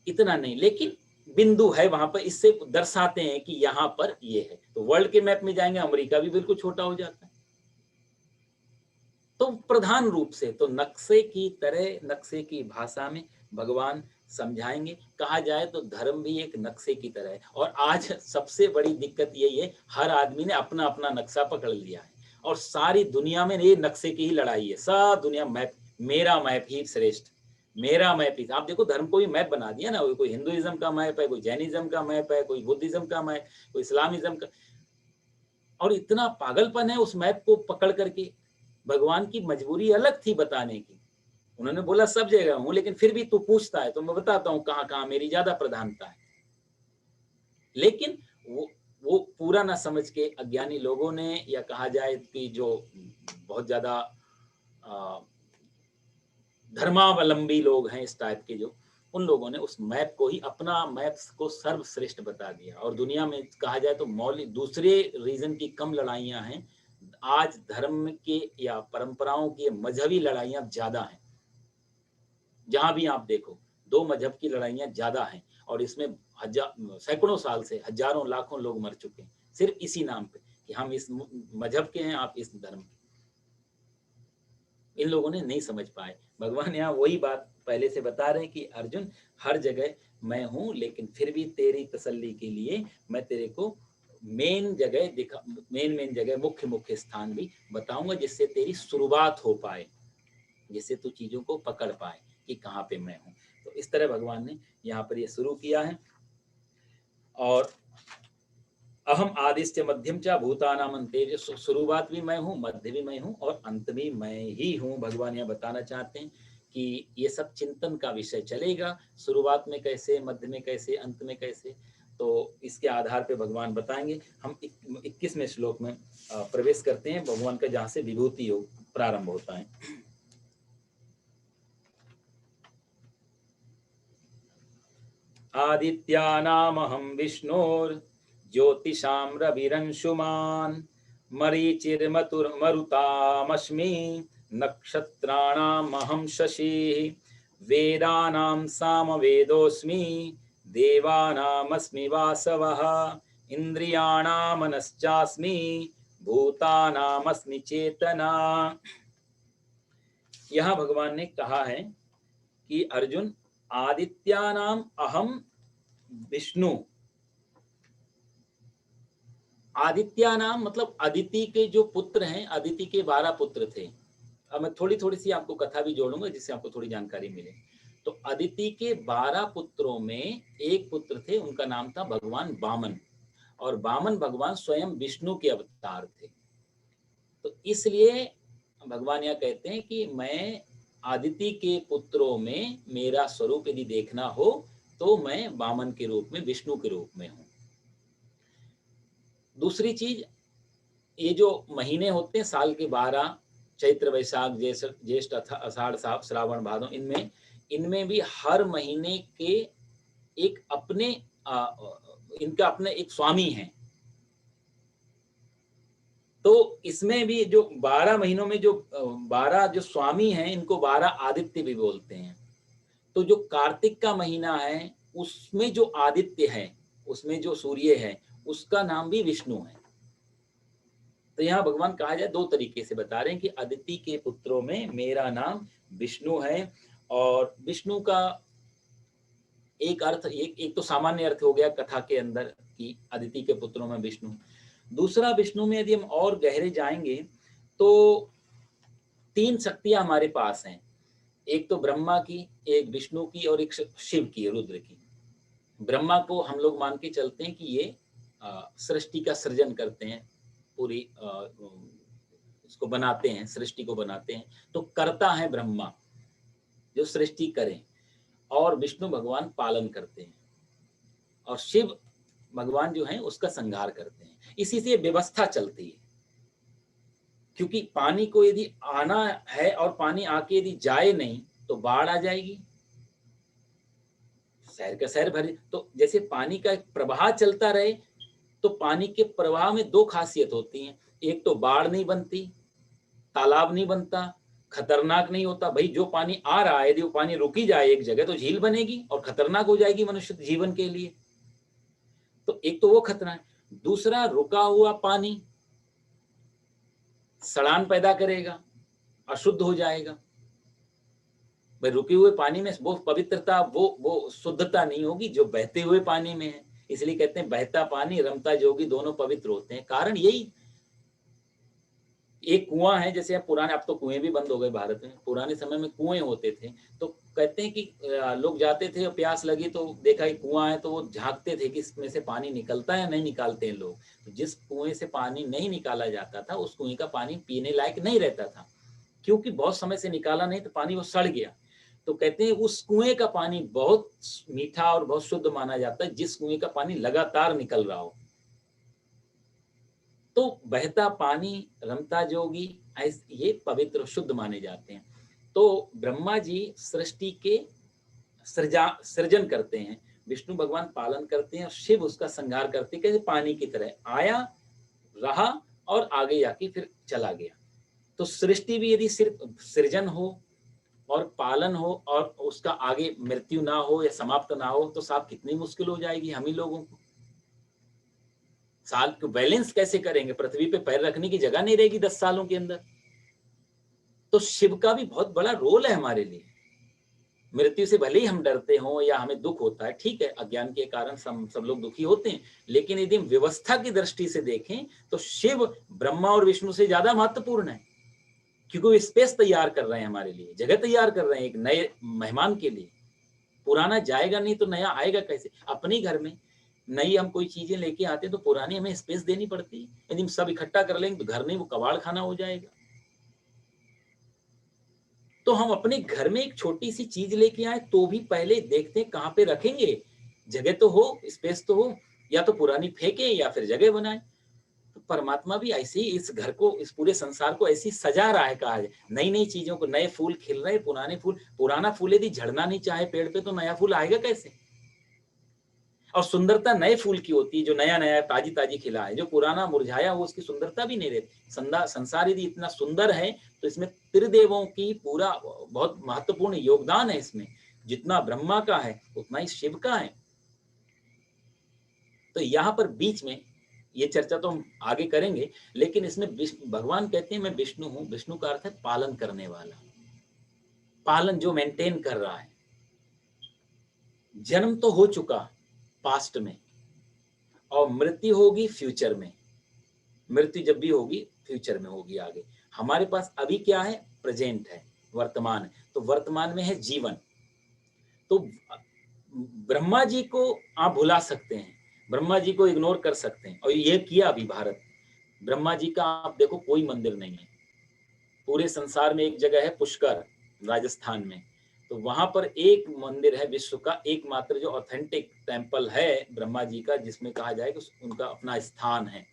इतना नहीं, लेकिन बिंदु है वहां पर, इससे दर्शाते हैं कि यहाँ पर ये है। तो वर्ल्ड के मैप में जाएंगे, अमेरिका भी बिल्कुल छोटा हो जाता है। तो प्रधान रूप से तो नक्शे की तरह, नक्शे की भाषा में भगवान समझाएंगे। कहा जाए तो धर्म भी एक नक्शे की तरह है। और आज सबसे बड़ी दिक्कत यही है, हर आदमी ने अपना अपना नक्शा पकड़ लिया है और सारी दुनिया में ये नक्शे की ही लड़ाई है। सब दुनिया मैप, मेरा मैप ही श्रेष्ठ, मेरा मैप ही। आप देखो धर्म को भी मैप बना दिया ना, कोई हिंदुइज्म का मैप है, कोई जैनिज्म का मैप है, कोई बुद्धिज्म का मैप, कोई इस्लामिज्म का। और इतना पागलपन है उस मैप को पकड़ करके। भगवान की मजबूरी अलग थी बताने की, उन्होंने बोला सब जगह हूं, लेकिन फिर भी तू पूछता है तो मैं बताता हूं कहां कहां मेरी ज्यादा प्रधानता है। लेकिन वो पूरा ना समझ के अज्ञानी लोगों ने, या कहा जाए कि जो बहुत ज्यादा धर्मावलंबी लोग हैं इस टाइप के, जो उन लोगों ने उस मैप को ही, अपना मैप को सर्वश्रेष्ठ बता दिया। और दुनिया में कहा जाए तो मौलिक दूसरे रीजन की कम लड़ाइयां हैं, आज धर्म के या परंपराओं की मजहबी लड़ाइयां ज्यादा हैं। जहां भी आप देखो दो मजहब की लड़ाइयां ज्यादा हैं, और इसमें सैकड़ों साल से हजारों लाखों लोग मर चुके हैं सिर्फ इसी नाम पे कि हम इस मजहब के हैं, आप इस धर्म के। इन लोगों ने नहीं समझ पाए। भगवान यहाँ वही बात पहले से बता रहे हैं कि अर्जुन हर जगह मैं हूं, लेकिन फिर भी तेरी तसल्ली के लिए मैं तेरे को मेन जगह दिखा, मेन जगह, मुख्य मुख्य स्थान भी बताऊंगा, जिससे तेरी शुरुआत हो पाए, जिससे तू चीजों को पकड़ पाए कि कहाँ पे मैं हूँ। तो तो इस तरह भगवान ने यहाँ पर ये शुरू किया है। और अहम आदिश्च मध्यम च भूतानाम अंते, शुरुआत भी मैं हूँ, मध्य भी मैं हूँ और अंत भी मैं ही हूँ। भगवान यह बताना चाहते हैं कि ये सब चिंतन का विषय चलेगा, शुरुआत में कैसे, मध्य में कैसे, अंत में कैसे, तो इसके आधार पे भगवान बताएंगे। हम 21वें श्लोक में प्रवेश करते हैं, भगवान का जहाँ से विभूति योग प्रारंभ होता है। आदित्यानामहं विष्णोर्ज्योतिषां रविरंशुमान् मरीचिर्मरुतामस्मि नक्षत्राणामहं शशिः वेदानां सामवेदोऽस्मि देवानामस्मि वासवः इन्द्रियाणां मनश्चास्मि भूतानामस्मि चेतना। यहाँ भगवान ने कहा है कि अर्जुन, आदित्यानाम अहम विष्णु। आदित्यानाम मतलब अदिति के जो पुत्र हैं, अदिति के 12 पुत्र थे। अब मैं थोड़ी सी आपको कथा भी जोड़ूंगा जिससे आपको थोड़ी जानकारी मिले। तो अदिति के 12 पुत्रों में एक पुत्र थे, उनका नाम था भगवान वामन, और वामन भगवान स्वयं विष्णु के अवतार थे। तो इसलिए भगवान यह कहते हैं कि मैं आदिति के पुत्रों में मेरा स्वरूप यदि देखना हो तो मैं वामन के रूप में, विष्णु के रूप में हूं। दूसरी चीज, ये जो महीने होते हैं साल के 12, चैत्र वैशाख ज्येष्ठ आषाढ़ श्रावण भादो, इनमें भी हर महीने के एक अपने इनका अपने एक स्वामी है। तो इसमें भी जो 12 महीनों में जो 12 जो स्वामी हैं, इनको 12 आदित्य भी बोलते हैं। तो जो कार्तिक का महीना है उसमें जो आदित्य है, उसमें जो सूर्य है, उसका नाम भी विष्णु है। तो यहाँ भगवान कहा जाए 2 तरीके से बता रहे हैं कि अदिति के पुत्रों में मेरा नाम विष्णु है। और विष्णु का एक अर्थ, एक तो सामान्य अर्थ हो गया कथा के अंदर कि अदिति के पुत्रों में विष्णु। दूसरा, विष्णु में यदि हम और गहरे जाएंगे तो 3 शक्तियां हमारे पास हैं, एक तो ब्रह्मा की, एक विष्णु की और एक शिव की, रुद्र की। ब्रह्मा को हम लोग मान के चलते हैं कि ये सृष्टि का सृजन करते हैं, पूरी इसको बनाते हैं, सृष्टि को बनाते हैं। तो कर्ता है ब्रह्मा जो सृष्टि करें, और विष्णु भगवान पालन करते हैं, और शिव भगवान जो है उसका संहार करते हैं। इसी से व्यवस्था चलती है, क्योंकि पानी को यदि आना है और पानी आके यदि जाए नहीं तो बाढ़ आ जाएगी, शहर का शहर भरे। तो जैसे पानी का एक प्रवाह चलता रहे, तो पानी के प्रवाह में 2 खासियत होती हैं, एक तो बाढ़ नहीं बनती, तालाब नहीं बनता, खतरनाक नहीं होता। भाई जो पानी आ रहा है यदि वो पानी रुकी जाए एक जगह तो झील बनेगी और खतरनाक हो जाएगी मनुष्य जीवन के लिए। तो एक तो वो खतरा है। दूसरा, रुका हुआ पानी सड़ान पैदा करेगा, अशुद्ध हो जाएगा। भाई रुके हुए पानी में वो पवित्रता, वो शुद्धता नहीं होगी जो बहते हुए पानी में है। इसलिए कहते हैं बहता पानी रमता जोगी दोनों पवित्र होते हैं। कारण यही, एक कुआं है, जैसे पुराने, अब तो कुएं भी बंद हो गए भारत में, पुराने समय में कुएं होते थे। तो कहते हैं कि लोग जाते थे और प्यास लगी तो देखा कि कुआं है, तो वो झांकते थे कि इसमें से पानी निकलता है, नहीं निकालते हैं लोग। तो जिस कुएं से पानी नहीं निकाला जाता था उस कुएं का पानी पीने लायक नहीं रहता था, क्योंकि बहुत समय से निकाला नहीं तो पानी वो सड़ गया। तो कहते हैं उस कुएं का पानी बहुत मीठा और बहुत शुद्ध माना जाता है जिस कुएं का पानी लगातार निकल रहा हो। तो बहता पानी, रमता जोगी, ये पवित्र शुद्ध माने जाते हैं। तो ब्रह्मा जी सृष्टि के सृजन करते हैं, विष्णु भगवान पालन करते हैं और शिव उसका संहार करते हैं। कैसे पानी की तरह आया, रहा और आगे जाके फिर चला गया। तो सृष्टि भी यदि सिर्फ सृजन हो और पालन हो और उसका आगे मृत्यु ना हो या समाप्त ना हो तो साहब कितनी मुश्किल हो जाएगी हम ही लोगों को। साल को बैलेंस कैसे करेंगे, पृथ्वी पे पैर रखने की जगह नहीं रहेगी 10 सालों के अंदर। तो शिव का भी बहुत बड़ा रोल है हमारे लिए। मृत्यु से भले ही हम डरते हो या हमें दुख होता है, ठीक है, अज्ञान के कारण सब लोग दुखी होते हैं, लेकिन यदि हम व्यवस्था की दृष्टि से देखें तो शिव ब्रह्मा और विष्णु से ज्यादा महत्वपूर्ण है, क्योंकि वो स्पेस तैयार कर रहे हैं हमारे लिए, जगह तैयार कर रहे हैं एक नए मेहमान के लिए। पुराना जाएगा नहीं तो नया आएगा कैसे? अपने ही घर में नई हम कोई चीजें लेके आते हैं तो पुरानी हमें स्पेस देनी पड़ती है। यदि हम सब इकट्ठा कर लेंगे तो घर नहीं, वो कबाड़ खाना हो जाएगा। तो हम अपने घर में एक छोटी सी चीज लेके आए तो भी पहले देखते हैं कहाँ पे रखेंगे, जगह तो हो, स्पेस तो हो, या तो पुरानी फेंके या फिर जगह बनाए। तो परमात्मा भी ऐसे ही इस घर को, इस पूरे संसार को ऐसे ही सजा रहा है। कहा है नई नई चीजों को, नए फूल खिल रहे, पुराने फूल, पुराना फूल यदि झड़ना नहीं चाहे पेड़ पे तो नया फूल आएगा कैसे? और सुंदरता नए फूल की होती है जो नया नया ताजी ताजी खिला है। जो पुराना मुरझाया हो उसकी सुंदरता भी नहीं रहती। संसार यदि इतना सुंदर है तो इसमें त्रिदेवों की पूरा बहुत महत्वपूर्ण योगदान है। इसमें जितना ब्रह्मा का है उतना ही शिव का है। तो यहाँ पर बीच में ये चर्चा तो हम आगे करेंगे, लेकिन इसमें भगवान कहते हैं मैं विष्णु हूं। विष्णु का अर्थ है पालन करने वाला, पालन जो मेंटेन कर रहा है। जन्म तो हो चुका पास्ट में और मृत्यु होगी फ्यूचर में। मृत्यु जब भी होगी फ्यूचर में होगी आगे। हमारे पास अभी क्या है? प्रेजेंट है, वर्तमान है। तो वर्तमान में है जीवन। तो ब्रह्मा जी को आप भुला सकते हैं, ब्रह्मा जी को इग्नोर कर सकते हैं, और ये किया अभी भारत। ब्रह्मा जी का आप देखो कोई मंदिर नहीं है पूरे संसार में। एक जगह है पुष्कर राजस्थान में, तो वहां पर एक मंदिर है विश्व का एकमात्र जो ऑथेंटिक टेम्पल है ब्रह्मा जी का, जिसमें कहा जाए कि उनका अपना स्थान है।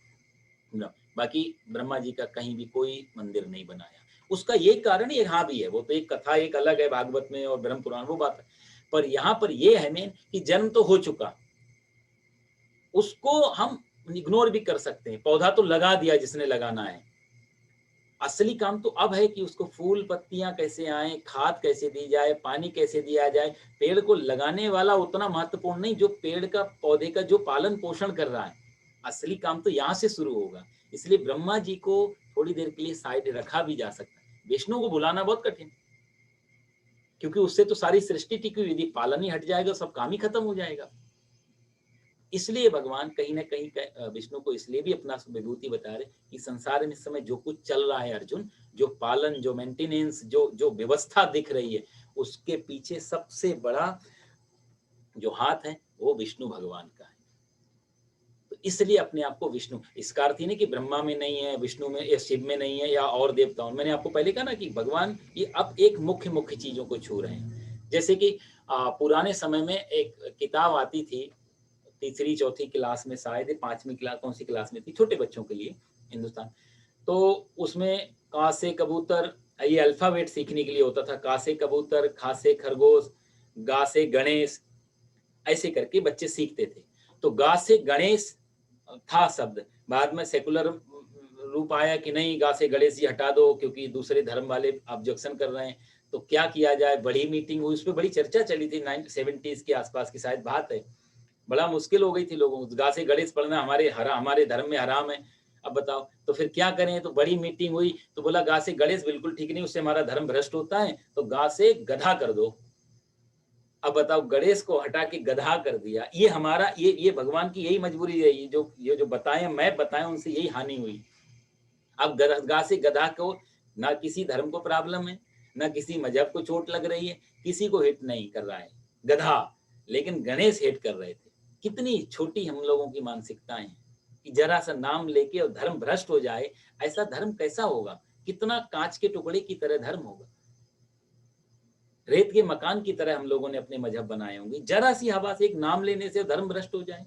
बाकी ब्रह्मा जी का कहीं भी कोई मंदिर नहीं बनाया। उसका ये कारण यहाँ भी है, वो तो एक कथा एक अलग है भागवत में और ब्रह्म पुराण, वो बात है। पर यहाँ पर ये है मेन कि जन्म तो हो चुका, उसको हम इग्नोर भी कर सकते हैं। पौधा तो लगा दिया जिसने लगाना है, असली काम तो अब है कि उसको फूल पत्तियां कैसे आए, खाद कैसे दी जाए, पानी कैसे दिया जाए। पेड़ को लगाने वाला उतना महत्वपूर्ण नहीं जो पेड़ का, पौधे का जो पालन पोषण कर रहा है। असली काम तो यहाँ से शुरू होगा। इसलिए ब्रह्मा जी को थोड़ी देर के लिए साइड रखा भी जा सकता है। विष्णु को भुलाना बहुत कठिन, क्योंकि उससे तो सारी सृष्टि टिकी हुई। यदि पालन ही हट जाएगा सब काम ही खत्म हो जाएगा। इसलिए भगवान कहीं ना कहीं विष्णु को इसलिए भी अपना विभूति बता रहे कि संसार में इस समय जो कुछ चल रहा है अर्जुन, जो पालन, जो मेंटेनेंस, जो जो व्यवस्था दिख रही है, उसके पीछे सबसे बड़ा जो हाथ है वो विष्णु भगवान का है। तो इसलिए अपने आप को विष्णु, इसका अर्थ ही नहीं कि ब्रह्मा में नहीं है, विष्णु में या शिव में नहीं है या और देवताओं। मैंने आपको पहले कहा ना कि भगवान ये अब एक मुख्य मुख्य चीजों को छू रहे हैं। जैसे कि पुराने समय में एक किताब आती थी, तीसरी चौथी क्लास में, शायद पांचवी क्लास, कौन सी क्लास में थी, छोटे बच्चों के लिए, हिंदुस्तान। तो उसमें का से कबूतर, ये अल्फाबेट सीखने के लिए होता था। का से कबूतर, खा से खरगोश, गा से गणेश, ऐसे करके बच्चे सीखते थे। तो गा से गणेश था शब्द, बाद में सेकुलर रूप आया कि नहीं, गा से गणेश जी हटा दो क्योंकि दूसरे धर्म वाले ऑब्जेक्शन कर रहे हैं। तो क्या किया जाए, बड़ी मीटिंग हुई, उस पर बड़ी चर्चा चली थी। 1970s के आसपास की शायद बात है। बड़ा मुश्किल हो गई थी लोगों को, गा से गणेश पढ़ना हमारे धर्म में हराम है। अब बताओ तो फिर क्या करें? तो बड़ी मीटिंग हुई तो बोला गा से गणेश बिल्कुल ठीक नहीं, उससे हमारा धर्म भ्रष्ट होता है, तो गा से गधा कर दो। अब बताओ, गणेश को हटा के गधा कर दिया। ये हमारा, ये भगवान की यही मजबूरी है। ये जो बताए, मैं बताए, उनसे यही हानि हुई। अब गा से गधा को, ना किसी धर्म को प्रॉब्लम है, ना किसी मजहब को चोट लग रही है, किसी को हिट नहीं कर रहा है गधा, लेकिन गणेश हिट कर रहे थे। कितनी छोटी हम लोगों की मानसिकताएं हैं कि जरा सा नाम लेके और धर्म भ्रष्ट हो जाए। ऐसा धर्म कैसा होगा? कितना कांच के टुकड़े की तरह धर्म होगा, रेत के मकान की तरह हम लोगों ने अपने मजहब बनाए होंगे। जरा सी हवा से, एक नाम लेने से धर्म भ्रष्ट हो जाए।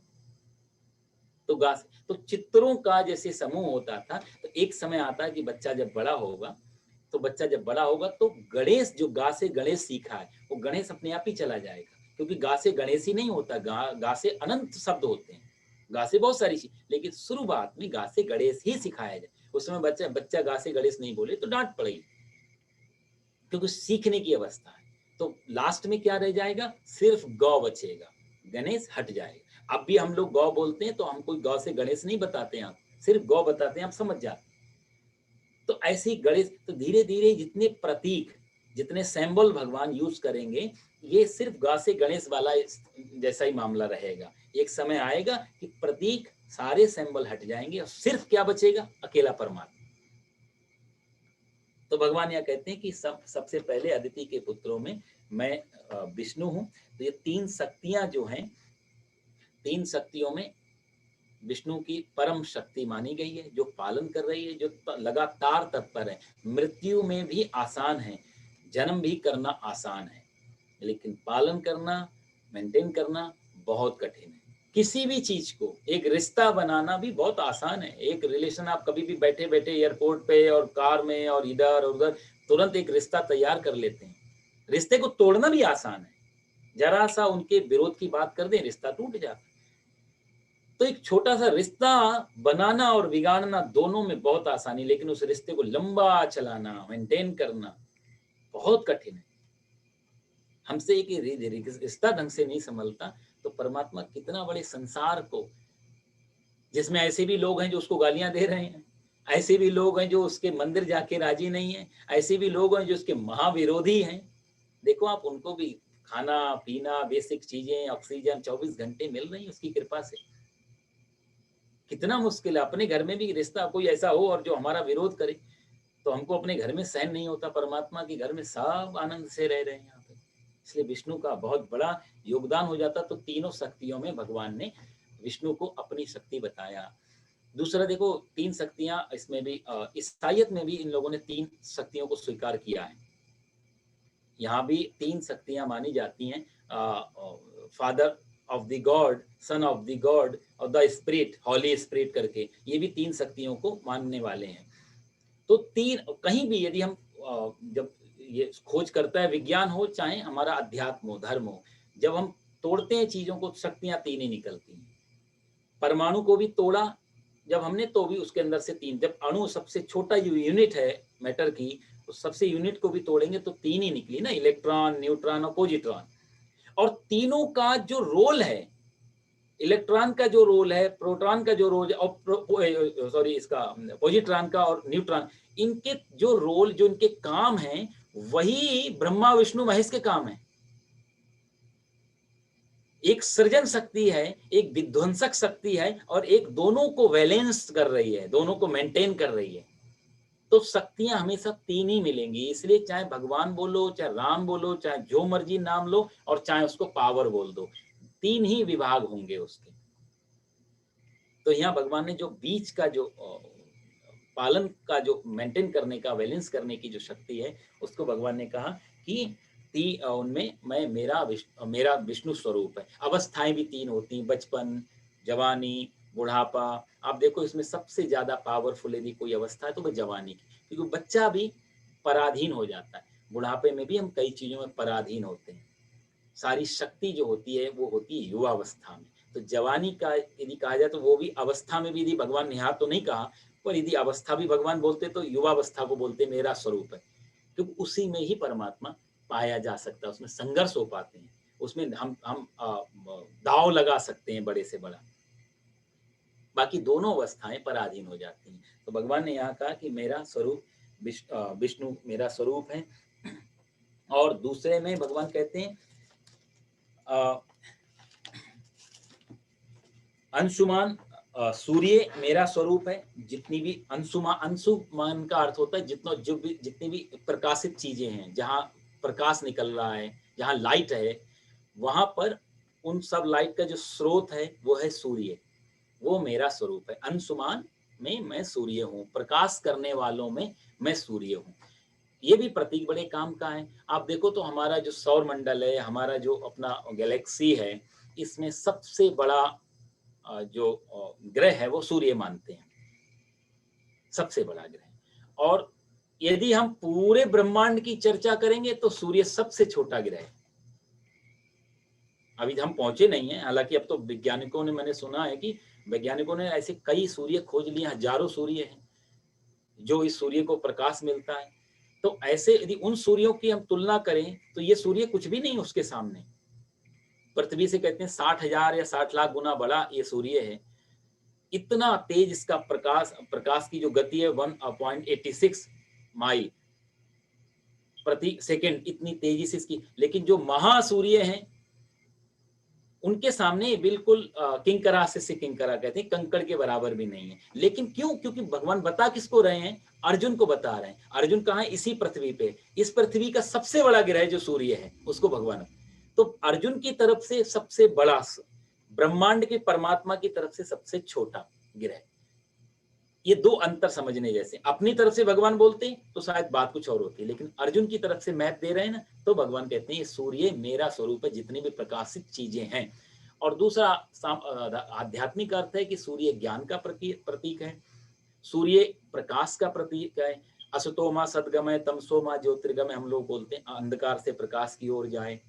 तो गा से, तो चित्रों का जैसे समूह होता था, तो एक समय आता है कि बच्चा जब बड़ा होगा, तो बच्चा जब बड़ा होगा तो गणेश, जो गा से गणेश सीखा है, वो गणेश अपने आप ही चला जाएगा। क्योंकि गा से गणेश ही नहीं होता, गा से अनंत शब्द होते हैं, गा से बहुत सारी चीज, लेकिन शुरुआत में गा से गणेश ही सिखाया जाए। उस समय बच्चा गा से गणेश नहीं बोले तो डांट पड़ेगी, क्योंकि सीखने की अवस्था है। तो लास्ट में क्या रह जाएगा? सिर्फ गौ बचेगा, गणेश हट जाएगा। अब भी हम लोग गौ बोलते हैं तो हम कोई गौ से गणेश नहीं बताते हैं, आप सिर्फ गौ बताते हैं, आप समझ जाते। तो ऐसे ही गणेश, तो धीरे धीरे जितने प्रतीक, जितने सिंबल भगवान यूज करेंगे, ये सिर्फ गा से गणेश वाला जैसा ही मामला रहेगा। एक समय आएगा कि प्रतीक सारे सिंबल हट जाएंगे और सिर्फ क्या बचेगा? अकेला परमात्मा। तो भगवान यहाँ कहते हैं कि सबसे पहले अदिति के पुत्रों में मैं विष्णु हूँ। तो ये तीन शक्तियां जो हैं, तीन शक्तियों में विष्णु की परम शक्ति मानी गई है, जो पालन कर रही है, जो लगातार तत्पर है। मृत्यु में भी आसान है, जन्म भी करना आसान है, लेकिन पालन करना, मेंटेन करना बहुत कठिन है। किसी भी चीज को, एक रिश्ता बनाना भी बहुत आसान है। एक रिलेशन आप कभी भी बैठे बैठे एयरपोर्ट पे और कार में और इधर और उधर तुरंत एक रिश्ता तैयार कर लेते हैं। रिश्ते को तोड़ना भी आसान है, जरा सा उनके विरोध की बात कर दें, रिश्ता टूट जाता है। तो एक छोटा सा रिश्ता बनाना और बिगाड़ना दोनों में बहुत आसानी, लेकिन उस रिश्ते को लंबा चलाना, मेंटेन करना बहुत कठिन है। हमसे एक रिश्ता ढंग से नहीं संभलता तो परमात्मा कितना बड़े संसार को, जिसमें ऐसे भी लोग हैं जो उसको गालियां दे रहे हैं, ऐसे भी लोग हैं जो उसके मंदिर जाके राजी नहीं है, ऐसे भी लोग हैं जो उसके महाविरोधी हैं। देखो आप उनको भी खाना पीना, बेसिक चीजें, ऑक्सीजन 24 घंटे मिल रही है उसकी कृपा से। कितना मुश्किल है। अपने घर में भी रिश्ता कोई ऐसा हो और जो हमारा विरोध करे तो हमको अपने घर में सहन नहीं होता। परमात्मा के घर में सब आनंद से रह रहे हैं यहाँ पे। इसलिए विष्णु का बहुत बड़ा योगदान हो जाता। तो तीनों शक्तियों में भगवान ने विष्णु को अपनी शक्ति बताया। दूसरा देखो, तीन शक्तियां इसमें भी, ईसाइयत में भी इन लोगों ने तीन शक्तियों को स्वीकार किया है। यहाँ भी तीन शक्तियां मानी जाती हैं, father of the God, son of the God और द स्पिरिट, हॉली स्पिरिट करके, ये भी तीन शक्तियों को मानने वाले हैं। तो तीन, कहीं भी यदि हम जब ये खोज करता है, विज्ञान हो चाहे हमारा अध्यात्म हो, धर्म हो, जब हम तोड़ते हैं चीजों को, शक्तियां तीन ही निकलती हैं। परमाणु को भी तोड़ा जब हमने, तो भी उसके अंदर से तीन, जब अणु सबसे छोटा जो यूनिट है मैटर की, उस सबसे यूनिट को भी तोड़ेंगे तो तीन ही निकली ना, इलेक्ट्रॉन, न्यूट्रॉन और पॉजिट्रॉन। और तीनों का जो रोल है, इलेक्ट्रॉन का जो रोल है, प्रोटॉन का जो रोल है, और सॉरी इसका पॉजिट्रॉन का और न्यूट्रॉन, इनके जो रोल, जो इनके काम हैं, वही ब्रह्मा विष्णु महेश के काम है। एक सृजन शक्ति है, एक विध्वंसक शक्ति है, और एक दोनों को बैलेंस कर रही है, दोनों को मेंटेन कर रही है। तो शक्तियां हमेशा तीन ही मिलेंगी। इसलिए चाहे भगवान बोलो, चाहे राम बोलो, चाहे जो मर्जी नाम लो, और चाहे उसको पावर बोल दो, तीन ही विभाग होंगे उसके। तो यहाँ भगवान ने जो बीच का जो पालन का, जो मेंटेन करने का, बैलेंस करने की जो शक्ति है, उसको भगवान ने कहा कि उनमें मैं, मेरा विष्णु स्वरूप है। अवस्थाएं भी तीन होती हैं, बचपन, जवानी, बुढ़ापा। आप देखो इसमें सबसे ज्यादा पावरफुल यदि कोई अवस्था है तो वह जवानी की, क्योंकि बच्चा भी पराधीन हो जाता है। बुढ़ापे में भी हम कई चीजों में पराधीन होते हैं। सारी शक्ति जो होती है वो होती है युवावस्था में। तो जवानी का यदि कहा जाए तो वो भी अवस्था में भी, यदि भगवान ने यहाँ तो नहीं कहा, पर यदि अवस्था भी भगवान बोलते तो युवावस्था को बोलते मेरा स्वरूप है, क्योंकि उसी में ही परमात्मा पाया जा सकता है। उसमें संघर्ष हो पाते हैं, उसमें हम दाव लगा सकते हैं बड़े से बड़ा। बाकी दोनों अवस्थाएं पराधीन हो जाती हैं। तो भगवान ने यहाँ कहा कि मेरा स्वरूप विष्णु मेरा स्वरूप है। और दूसरे में भगवान कहते हैं अंशुमान, सूर्य मेरा स्वरूप है। जितनी भी अंशुमान का अर्थ होता है जितनी भी प्रकाशित चीजें हैं, जहाँ प्रकाश निकल रहा है, जहाँ लाइट है, वहां पर उन सब लाइट का जो स्रोत है वो है सूर्य। वो मेरा स्वरूप है। अंशुमान में मैं सूर्य हूँ, प्रकाश करने वालों में मैं सूर्य हूँ। ये भी प्रतीक बड़े काम का है। आप देखो तो हमारा जो सौर मंडल है, हमारा जो अपना गैलेक्सी है, इसमें सबसे बड़ा जो ग्रह है वो सूर्य मानते हैं, सबसे बड़ा ग्रह। और यदि हम पूरे ब्रह्मांड की चर्चा करेंगे तो सूर्य सबसे छोटा ग्रह है। अभी हम पहुंचे नहीं है, हालांकि अब तो वैज्ञानिकों ने, मैंने सुना है कि वैज्ञानिकों ने ऐसे कई सूर्य खोज लिए, हजारों सूर्य हैं जो इस सूर्य को प्रकाश मिलता है। तो ऐसे यदि उन सूर्यों की हम तुलना करें तो ये सूर्य कुछ भी नहीं उसके सामने। पृथ्वी से कहते हैं 60,000 या 60 लाख गुना बड़ा ये सूर्य है। इतना तेज इसका प्रकाश की जो गति है 1.86 माइल प्रति सेकंड, इतनी तेजी से इसकी। लेकिन जो महासूर्य हैं उनके सामने बिल्कुल किंकरा से किंकरा कहते हैं, कंकड़ के बराबर भी नहीं है। लेकिन क्यों? क्योंकि भगवान बता किसको रहे हैं? अर्जुन को बता रहे हैं। अर्जुन कहाँ है? इसी पृथ्वी पे। इस पृथ्वी का सबसे बड़ा ग्रह जो सूर्य है उसको भगवान, तो अर्जुन की तरफ से सबसे बड़ा, ब्रह्मांड के परमात्मा की तरफ से सबसे छोटा ग्रह। ये दो अंतर समझने जैसे। अपनी तरफ से भगवान बोलते हैं तो शायद बात कुछ और होती है, लेकिन अर्जुन की तरफ से मैप दे रहे हैं ना, तो भगवान कहते हैं ये सूर्य मेरा स्वरूप है, जितनी भी प्रकाशित चीजें हैं। और दूसरा आध्यात्मिक अर्थ है कि सूर्य ज्ञान का प्रतीक है, सूर्य प्रकाश का प्रतीक है। असतोमा सदगमय तमसोमा ज्योतिर्गमय, हम लोग बोलते हैं अंधकार से प्रकाश की ओर जाए,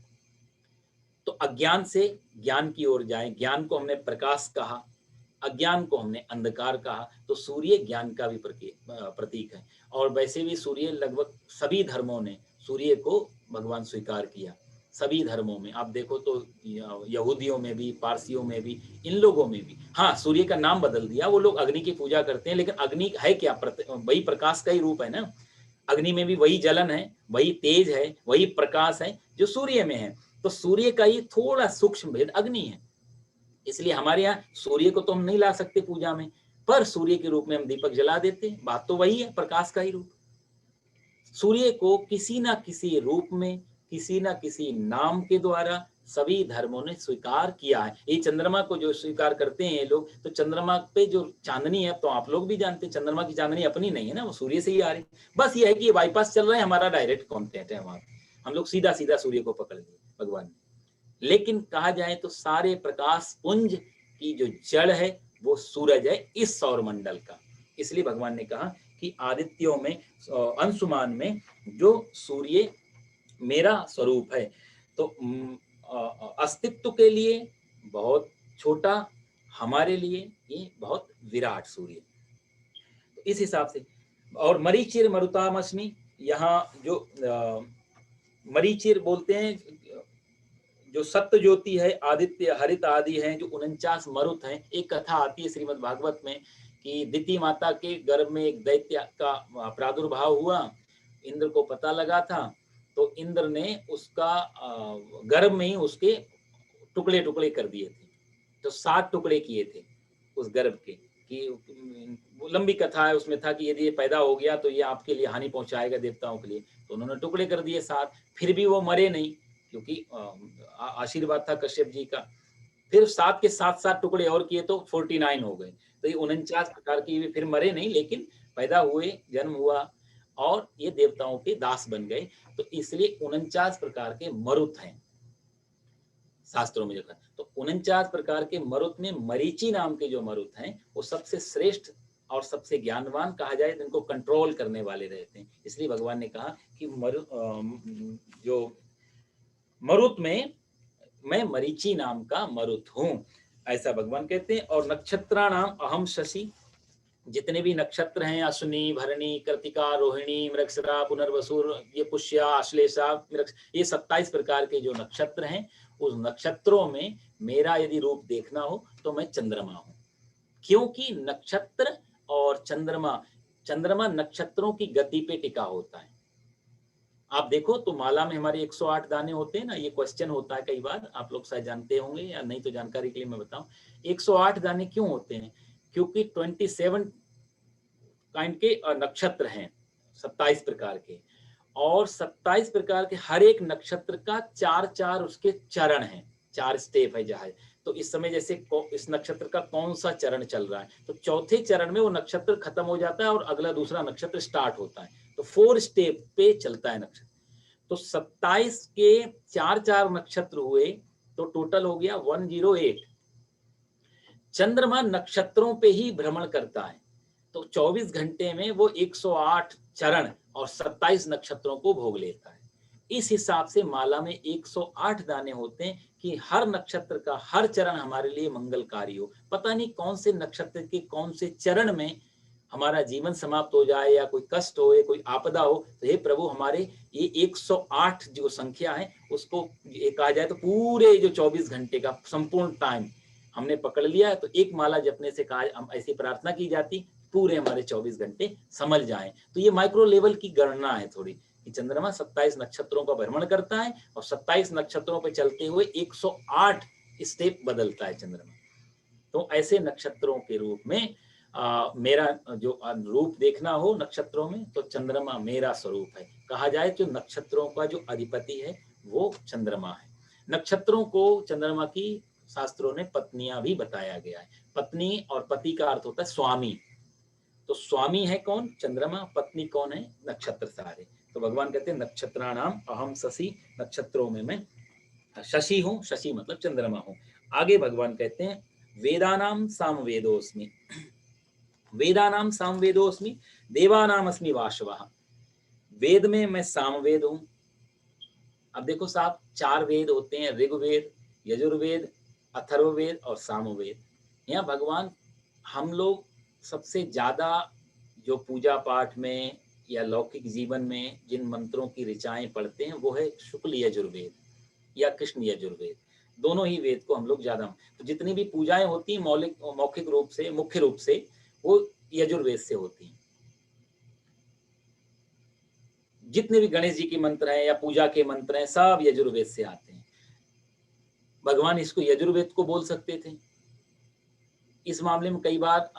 तो अज्ञान से ज्ञान की ओर जाए। ज्ञान को हमने प्रकाश कहा, अज्ञान को हमने अंधकार कहा, तो सूर्य ज्ञान का भी प्रतीक है। और वैसे भी सूर्य लगभग सभी धर्मों ने सूर्य को भगवान स्वीकार किया, सभी धर्मों में आप देखो तो यहूदियों में भी, पारसियों में भी, इन लोगों में भी। हाँ, सूर्य का नाम बदल दिया, वो लोग अग्नि की पूजा करते हैं, लेकिन अग्नि है क्या? वही प्रकाश का ही रूप है ना। अग्नि में भी वही जलन है, वही तेज है, वही प्रकाश है जो सूर्य में है। तो सूर्य का ही थोड़ा सूक्ष्म भेद अग्नि है। इसलिए हमारे यहाँ सूर्य को तो हम नहीं ला सकते पूजा में, पर सूर्य के रूप में हम दीपक जला देते हैं। बात तो वही है, प्रकाश का ही रूप। सूर्य को किसी ना किसी रूप में, किसी ना किसी नाम के द्वारा सभी धर्मों ने स्वीकार किया है। ये चंद्रमा को जो स्वीकार करते हैं ये लोग, तो चंद्रमा पे जो चांदनी है, तो आप लोग भी जानते हैं चंद्रमा की चांदनी अपनी नहीं है ना, वो सूर्य से ही आ रही। बस ये है कि ये बाईपास चल रहा है, हमारा डायरेक्ट कॉन्टेक्ट है वहां, हम लोग सीधा सीधा सूर्य को पकड़ लिए भगवान ने। लेकिन कहा जाए तो सारे प्रकाश पुंज की जो जड़ है वो सूरज है इस सौर मंडल का। इसलिए भगवान ने कहा कि आदित्यों में, अंशुमान में जो सूर्य मेरा स्वरूप है, तो अस्तित्व के लिए बहुत छोटा, हमारे लिए ये बहुत विराट सूर्य। तो इस हिसाब से, और मरीचिर मरुतामस्मि, यहाँ जो मरीचिर बोलते हैं, जो सत्य ज्योति है, आदित्य हरित आदि हैं, जो 49 मरुत हैं। एक कथा आती है श्रीमद् भागवत में कि दिति माता के गर्भ में एक दैत्य का प्रादुर्भाव हुआ, इंद्र को पता लगा था, तो इंद्र ने उसका गर्भ में ही उसके टुकड़े टुकड़े कर दिए थे। तो 7 टुकड़े किए थे उस गर्भ के, कि लंबी कथा है, उसमें था कि यदि ये पैदा हो गया तो ये आपके लिए हानि पहुंचाएगा देवताओं के लिए। तो उन्होंने टुकड़े कर दिए 7, फिर भी वो मरे नहीं, क्योंकि आशीर्वाद था कश्यप जी का। फिर 7 के 7 टुकड़े और किए तो 49 हो गए। तो ये 49 प्रकार की भी फिर मरे नहीं, लेकिन पैदा हुए, जन्म हुआ और ये देवताओं के दास बन गए। तो इसलिए 49 प्रकार के मरुत हैं शास्त्रों में लिखा। तो 49 प्रकार के मरुत में मरीचि नाम के जो मरुत हैं वो सबसे श्रेष्ठ और सबसे ज्ञानवान कहा जाए, जिनको कंट्रोल करने वाले रहते हैं। इसलिए भगवान ने कहा कि जो मरुत में मैं मरीचि नाम का मरुत हूं, ऐसा भगवान कहते हैं। और नक्षत्राणाम अहम शशि, जितने भी नक्षत्र हैं, अश्विनी, भरणी, कृतिका, रोहिणी, मृगशिरा, पुनर्वसु, ये पुष्या, आश्लेषा, ये 27 प्रकार के जो नक्षत्र हैं, उस नक्षत्रों में मेरा यदि रूप देखना हो तो मैं चंद्रमा हूं। क्योंकि नक्षत्र और चंद्रमा नक्षत्रों की गति पे टिका होता है। आप देखो तो माला में हमारे 108 दाने होते हैं ना, ये क्वेश्चन होता है कई बार, आप लोग शायद जानते होंगे या नहीं, तो जानकारी के लिए मैं बताऊं 108 दाने क्यों होते हैं। क्योंकि 27 काइंड के नक्षत्र हैं, 27 प्रकार के, और 27 प्रकार के हर एक नक्षत्र का 4 उसके चरण हैं, 4 स्टेप है जहां। तो इस समय जैसे इस नक्षत्र का कौन सा चरण चल रहा है, तो चौथे चरण में वो नक्षत्र खत्म हो जाता है और अगला दूसरा नक्षत्र स्टार्ट होता है। तो 4 स्टेप पे चलता है नक्षत्र। तो 27 के 4 नक्षत्र हुए तो टोटल हो गया 108। चंद्रमा नक्षत्रों पे ही भ्रमण करता है, तो 24 घंटे में वो 108 चरण और 27 नक्षत्रों को भोग लेता है। इस हिसाब से माला में 108 दाने होते हैं कि हर नक्षत्र का हर चरण हमारे लिए मंगलकारी हो। पता नहीं कौन से नक्षत्र के कौन से चरण में हमारा जीवन समाप्त हो जाए, या कोई कष्ट हो, या कोई आपदा हो, तो हे प्रभु हमारे ये 108 जो संख्या है उसको कहा जाए तो पूरे जो 24 घंटे का संपूर्ण टाइम हमने पकड़ लिया है। तो एक माला जपने से कहा, हम ऐसी प्रार्थना की जाती पूरे हमारे 24 घंटे समझ जाएं। तो ये माइक्रो लेवल की गणना है थोड़ी, कि चंद्रमा 27 नक्षत्रों का भ्रमण करता है और 27 नक्षत्रों पर चलते हुए 108 स्टेप बदलता है चंद्रमा। तो ऐसे नक्षत्रों के रूप में मेरा जो रूप देखना हो नक्षत्रों में तो चंद्रमा मेरा स्वरूप है। कहा जाए तो नक्षत्रों का जो अधिपति है वो चंद्रमा है। नक्षत्रों को चंद्रमा की शास्त्रों ने पत्नियां भी बताया गया है। पत्नी और पति का अर्थ होता है स्वामी। तो स्वामी है कौन? चंद्रमा। पत्नी कौन है? नक्षत्र सारे। तो भगवान कहते हैं नक्षत्राणाम अहम शशि, नक्षत्रों में मैं शशि हूँ। शशि मतलब चंद्रमा हूँ। आगे भगवान कहते हैं वेदानाम सामवेदोस्मि, वेदानाम सामवेदोस्मि देवानाम अस्मि वाशवः। वेद में मैं सामवेद हूँ। अब देखो साहब, 4 वेद होते हैं, ऋग्वेद, यजुर्वेद, अथर्ववेद और सामवेद। यहाँ भगवान हम लोग सबसे ज़्यादा जो पूजा पाठ में या लौकिक जीवन में जिन मंत्रों की ऋचाएं पढ़ते हैं वो है शुक्ल यजुर्वेद या कृष्ण यजुर्वेद। दोनों ही वेद को हम लोग ज़्यादा, तो जितनी भी पूजाएं होती हैं मौखिक रूप से, मुख्य रूप से वो यजुर्वेद से होती हैं। जितने भी गणेश जी के मंत्र हैं या पूजा के मंत्र हैं सब यजुर्वेद से आते हैं। भगवान इसको यजुर्वेद को बोल सकते थे। इस मामले में कई बार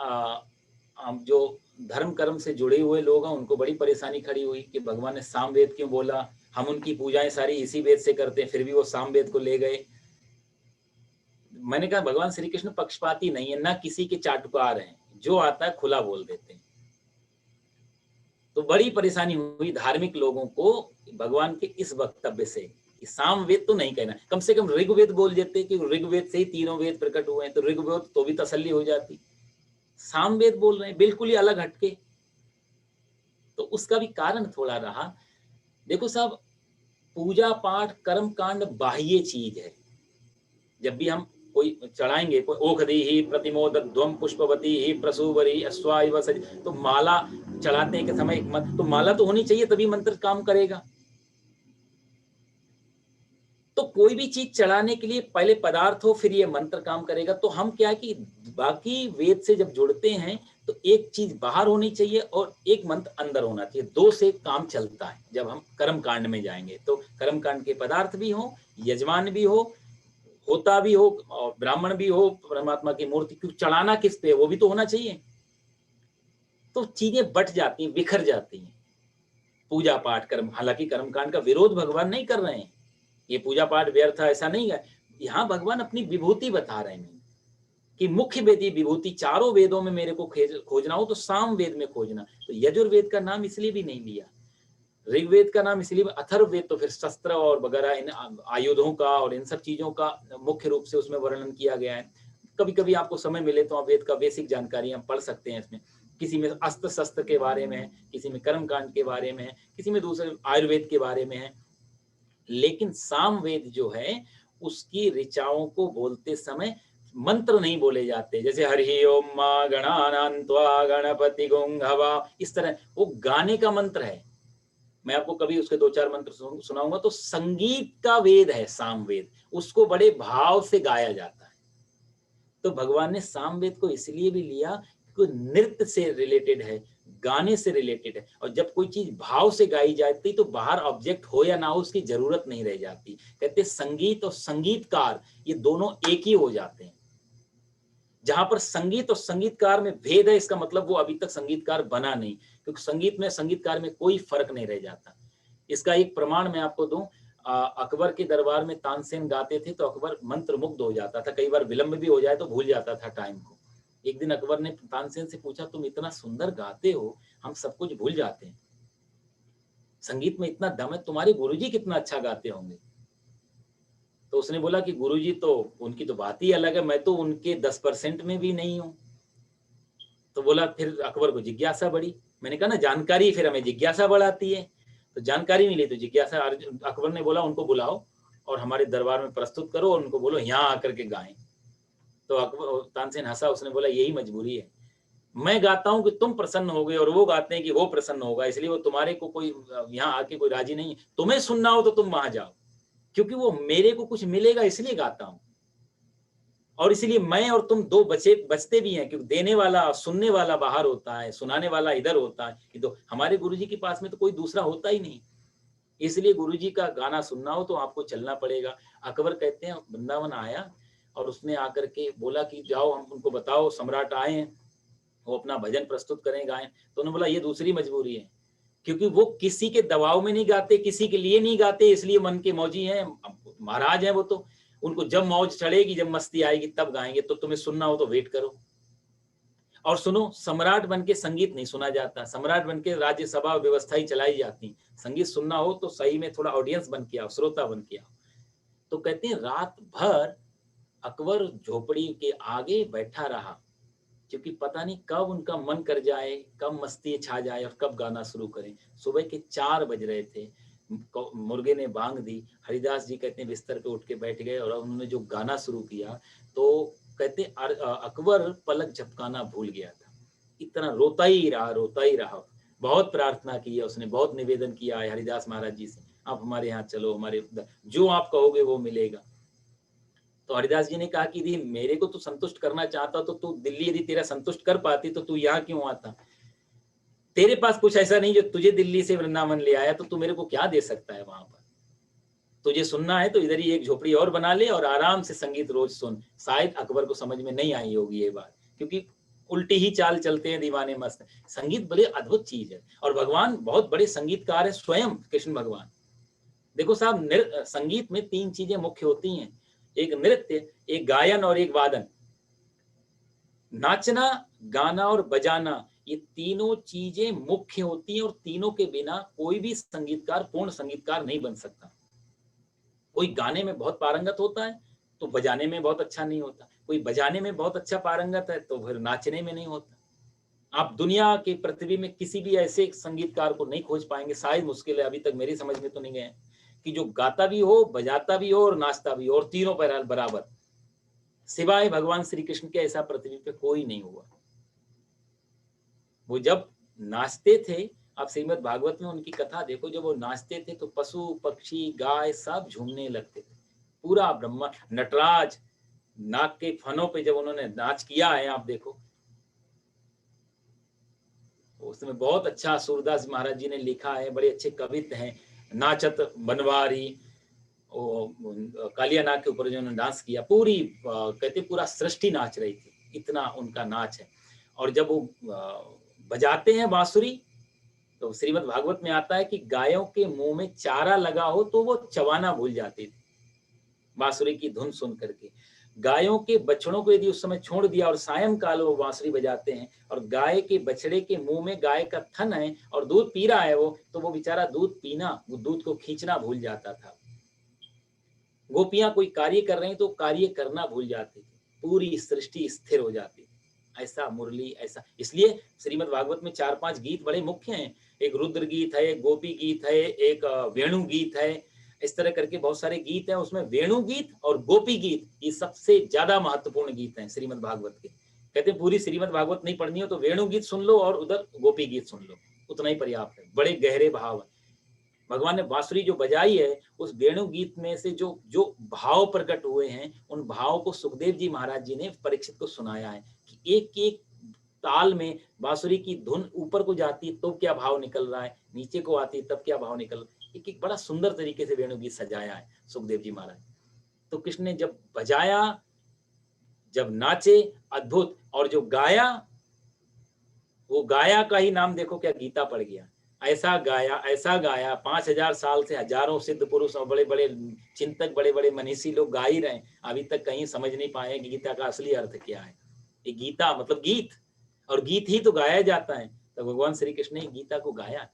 जो धर्म कर्म से जुड़े हुए लोग हैं उनको बड़ी परेशानी खड़ी हुई कि भगवान ने सामवेद क्यों बोला, हम उनकी पूजाएं सारी इसी वेद से करते हैं, फिर भी वो सामवेद को ले गए। मैंने कहा भगवान श्री कृष्ण पक्षपाती नहीं है, ना किसी के चाटुकार हैं, जो आता है खुला बोल देते हैं। तो बड़ी परेशानी हुई धार्मिक लोगों को भगवान के इस वक्तव्य से कि सामवेद तो नहीं कहना, कम से कम ऋग्वेद बोल देते कि ऋग्वेद से ही तीनों वेद प्रकट हुए हैं, तो ऋग्वेद तो भी तसल्ली हो जाती। सामवेद बोल रहे हैं बिल्कुल ही अलग हटके। तो उसका भी कारण थोड़ा रहा। देखो साहब, पूजा पाठ कर्म कांड बाह्य चीज है। जब भी हम कोई चढ़ाएंगे, कोई ओखदी ही प्रतिमोदध्वम पुष्पवती ही प्रसूवरी अश्वाइव सज, तो माला चढ़ाते के समय तो माला तो होनी चाहिए तभी मंत्र काम करेगा। तो कोई भी चीज चढ़ाने के लिए पहले पदार्थ हो फिर ये मंत्र काम करेगा। तो हम क्या है कि बाकी वेद से जब जुड़ते हैं तो एक चीज बाहर होनी चाहिए और एक मंत्र अंदर होना चाहिए, दो से काम चलता है। जब हम कर्म कांड में जाएंगे तो कर्म कांड के पदार्थ भी हो, यजमान भी हो, होता भी हो और ब्राह्मण भी हो, परमात्मा की मूर्ति क्योंकि चढ़ाना किस पे वो भी तो होना चाहिए। तो चीजें बट जाती हैं, बिखर जाती हैं। पूजा पाठ कर्म, हालांकि कर्मकांड का विरोध भगवान नहीं कर रहे हैं, ये पूजा पाठ व्यर्थ है ऐसा नहीं है। यहाँ भगवान अपनी विभूति बता रहे हैं कि मुख्य वेदी विभूति चारों वेदों में मेरे को खोजना हो तो साम वेद में खोजना। तो यजुर्वेद का नाम इसलिए भी नहीं लिया, ऋग्वेद का नाम इसलिए, अथर्ववेद तो फिर शस्त्र और वगैरह इन आयुधों का और इन सब चीजों का मुख्य रूप से उसमें वर्णन किया गया है। कभी कभी आपको समय मिले तो आप वेद का बेसिक जानकारी हम पढ़ सकते हैं। इसमें किसी में अस्त्र शस्त्र के बारे में है, किसी में कर्म कांड के बारे में है, किसी में दूसरे आयुर्वेद के बारे में है। लेकिन सामवेद जो है उसकी ऋचाओं को बोलते समय मंत्र नहीं बोले जाते, जैसे हरि ओम मा गणानान्त्वा गणपति गुंहवा, इस तरह वो गाने का मंत्र है। मैं आपको कभी उसके 2-4 मंत्र सुनाऊंगा। तो संगीत का वेद है सामवेद, उसको बड़े भाव से गाया जाता है। तो भगवान ने सामवेद को इसलिए भी लिया कि नृत्य से रिलेटेड है, गाने से रिलेटेड है। और जब कोई चीज भाव से गाई जाती तो बाहर ऑब्जेक्ट हो या ना हो उसकी जरूरत नहीं रह जाती। कहते संगीत और संगीतकार ये दोनों एक ही हो जाते हैं। जहां पर संगीत और संगीतकार में भेद है इसका मतलब वो अभी तक संगीतकार बना नहीं, क्योंकि संगीत में संगीतकार में कोई फर्क नहीं रह जाता। इसका एक प्रमाण मैं आपको दूं, अकबर के दरबार में तानसेन गाते थे तो अकबर मंत्र मुग्ध हो जाता था, कई बार विलंब भी हो जाए तो भूल जाता था टाइम को। एक दिन अकबर ने तानसेन से पूछा तुम इतना सुंदर गाते हो, हम सब कुछ भूल जाते हैं, संगीत में इतना दम है, तुम्हारे गुरुजी कितना अच्छा गाते होंगे। तो उसने बोला कि गुरुजी तो उनकी तो बात ही अलग है, मैं तो उनके 10% में भी नहीं हूं। तो बोला, फिर अकबर को जिज्ञासा बढ़ी। मैंने कहा ना जानकारी फिर हमें जिज्ञासा बढ़ाती है। तो जानकारी मिली तो जिज्ञासा, अकबर ने बोला उनको बुलाओ और हमारे दरबार में प्रस्तुत करो और उनको बोलो यहाँ आकर के गाएं। तो अकबर, तानसेन हंसा, उसने बोला यही मजबूरी है, मैं गाता हूं कि तुम प्रसन्न हो गए और वो गाते हैं कि वो प्रसन्न होगा, इसलिए वो तुम्हारे को कोई यहाँ आके कोई राजी नहीं है। तुम्हें सुनना हो तो तुम वहां जाओ, क्योंकि वो मेरे को कुछ मिलेगा इसलिए गाता हूं। और इसलिए मैं और तुम दो बचते भी हैं, क्योंकि देने वाला सुनने वाला बाहर होता है, सुनाने वाला इधर होता है। कि तो हमारे गुरुजी के पास में तो कोई दूसरा होता ही नहीं, इसलिए गुरुजी का गाना सुनना हो तो आपको चलना पड़ेगा। अकबर कहते हैं वृंदावन आया और उसने आकर के बोला कि जाओ हम उनको बताओ सम्राट आए हैं, वो अपना भजन प्रस्तुत करें, गाएँ। तो उन्होंने बोला ये दूसरी मजबूरी है, क्योंकि वो किसी के दबाव में नहीं गाते, किसी के लिए नहीं गाते, इसलिए मन के मौजी हैं। अब महाराज हैं वो तो, उनको जब मौज चढ़ेगी, जब मस्ती आएगी तब गाएँगे, तो तुम्हें सुनना हो तो वेट करो। और सुनो, सम्राट बन के संगीत नहीं सुना जाता, सम्राट बन के राज्यसभा व्यवस्था ही चलाई जाती। संगीत सुनना हो तो सही में थोड़ा ऑडियंस बन के आओ, श्रोता बन के आओ। तो कहते हैं रात भर अकबर झोपड़ी के आगे बैठा रहा, क्योंकि पता नहीं कब उनका मन कर जाए, कब मस्ती छा जाए और कब गाना शुरू करें। सुबह के 4 बज रहे थे, मुर्गे ने बांग दी, हरिदास जी कहते हैं बिस्तर पे उठ के बैठ गए और उन्होंने जो गाना शुरू किया, तो कहते हैं अकबर पलक झपकाना भूल गया था, इतना रोता ही रहा, रोता ही रहा। बहुत प्रार्थना की है उसने, बहुत निवेदन किया है हरिदास महाराज जी से, आप हमारे यहाँ चलो, हमारे जो आप कहोगे वो मिलेगा। तो हरिदास जी ने कहा कि यदि मेरे को तू संतुष्ट करना चाहता तो तू दिल्ली यदि तेरा संतुष्ट कर पाती तो तू यहाँ क्यों आता? तेरे पास कुछ ऐसा नहीं जो तुझे दिल्ली से वृंदावन ले आया, तो तू मेरे को क्या दे सकता है वहां पर? तुझे सुनना है तो इधर ही एक झोपड़ी और बना ले और आराम से संगीत रोज सुन। शायद अकबर को समझ में नहीं आई होगी ये बात, क्योंकि उल्टी ही चाल चलते हैं दीवाने मस्त। संगीत बड़ी अद्भुत चीज है और भगवान बहुत बड़े संगीतकार है स्वयं कृष्ण भगवान। देखो साहब, संगीत में 3 चीजें मुख्य होती हैं, एक नृत्य, एक गायन और एक वादन। नाचना, गाना और बजाना, ये तीनों चीजें मुख्य होती हैं और तीनों के बिना कोई भी संगीतकार पूर्ण संगीतकार नहीं बन सकता। कोई गाने में बहुत पारंगत होता है तो बजाने में बहुत अच्छा नहीं होता, कोई बजाने में बहुत अच्छा पारंगत है तो फिर नाचने में नहीं होता। आप दुनिया के पृथ्वी में किसी भी ऐसे संगीतकार को नहीं खोज पाएंगे, शायद मुश्किल है, अभी तक मेरी समझ में तो नहीं गए, कि जो गाता भी हो, बजाता भी हो और नाचता भी हो और तीनों पर बराबर। सिवाय भगवान श्री कृष्ण के ऐसा पृथ्वी पे कोई नहीं हुआ। वो जब नाचते थे, आप श्रीमद् भागवत में उनकी कथा देखो, जब वो नाचते थे तो पशु पक्षी गाय सब झूमने लगते थे। पूरा ब्रह्मा, नटराज नाग के फनों पे जब उन्होंने नाच किया है, आप देखो उसमें बहुत अच्छा सूरदास महाराज जी ने लिखा है, बड़े अच्छे कवित हैं। नाचत बनवारी, कालिया नाग के ऊपर जो उन्होंने डांस किया, पूरी कहते पूरा सृष्टि नाच रही थी, इतना उनका नाच है। और जब वो बजाते हैं बांसुरी, तो श्रीमद् भागवत में आता है कि गायों के मुंह में चारा लगा हो तो वो चबाना भूल जाती थी बांसुरी की धुन सुन करके। गायों के बछड़ों को यदि उस समय छोड़ दिया और सायंकाल वो बांसुरी बजाते हैं और गाय के बछड़े के मुंह में गाय का थन है और दूध पी रहा है वो, तो वो बेचारा दूध पीना, वो दूध को खींचना भूल जाता था। गोपियां कोई कार्य कर रही तो कार्य करना भूल जाती थी, पूरी सृष्टि स्थिर हो जाती थी। ऐसा मुरली, ऐसा, इसलिए श्रीमद् भागवत में 4-5 गीत बड़े मुख्य हैं। एक रुद्र गीत है, एक गोपी गीत है, एक वेणु गीत है, इस तरह करके बहुत सारे गीत हैं। उसमें वेणु गीत और गोपी गीत ये सबसे ज्यादा महत्वपूर्ण गीत हैं श्रीमद् भागवत के। कहते हैं पूरी श्रीमद् भागवत नहीं पढ़नी हो तो वेणु गीत सुन लो और उधर गोपी गीत सुन लो, उतना ही पर्याप्त है। बड़े गहरे भाव है। भगवान ने बांसुरी जो बजाई है, उस वेणु गीत में से जो जो भाव प्रकट हुए हैं, उन भाव को सुखदेव जी महाराज जी ने परीक्षित को सुनाया है कि एक एक ताल में बांसुरी की धुन ऊपर को जाती है तो क्या भाव निकल रहा है, नीचे को आती है तब क्या भाव निकल रहा है। एक एक बड़ा सुंदर तरीके से वेणु गीत सजाया है सुखदेव जी महाराज। तो कृष्ण ने जब बजाया, जब नाचे, अद्भुत। और जो गाया, वो गाया का ही नाम देखो क्या गीता पड़ गया। ऐसा गाया, ऐसा गाया, 5000 साल से हजारों सिद्ध पुरुष और बड़े बड़े चिंतक, बड़े बड़े मनीषी लोग गा ही रहे, अभी तक कहीं समझ नहीं पाए कि गीता का असली अर्थ क्या है। ये गीता मतलब गीत, और गीत ही तो गाया जाता है। तो भगवान श्री कृष्ण ने गीता को गाया,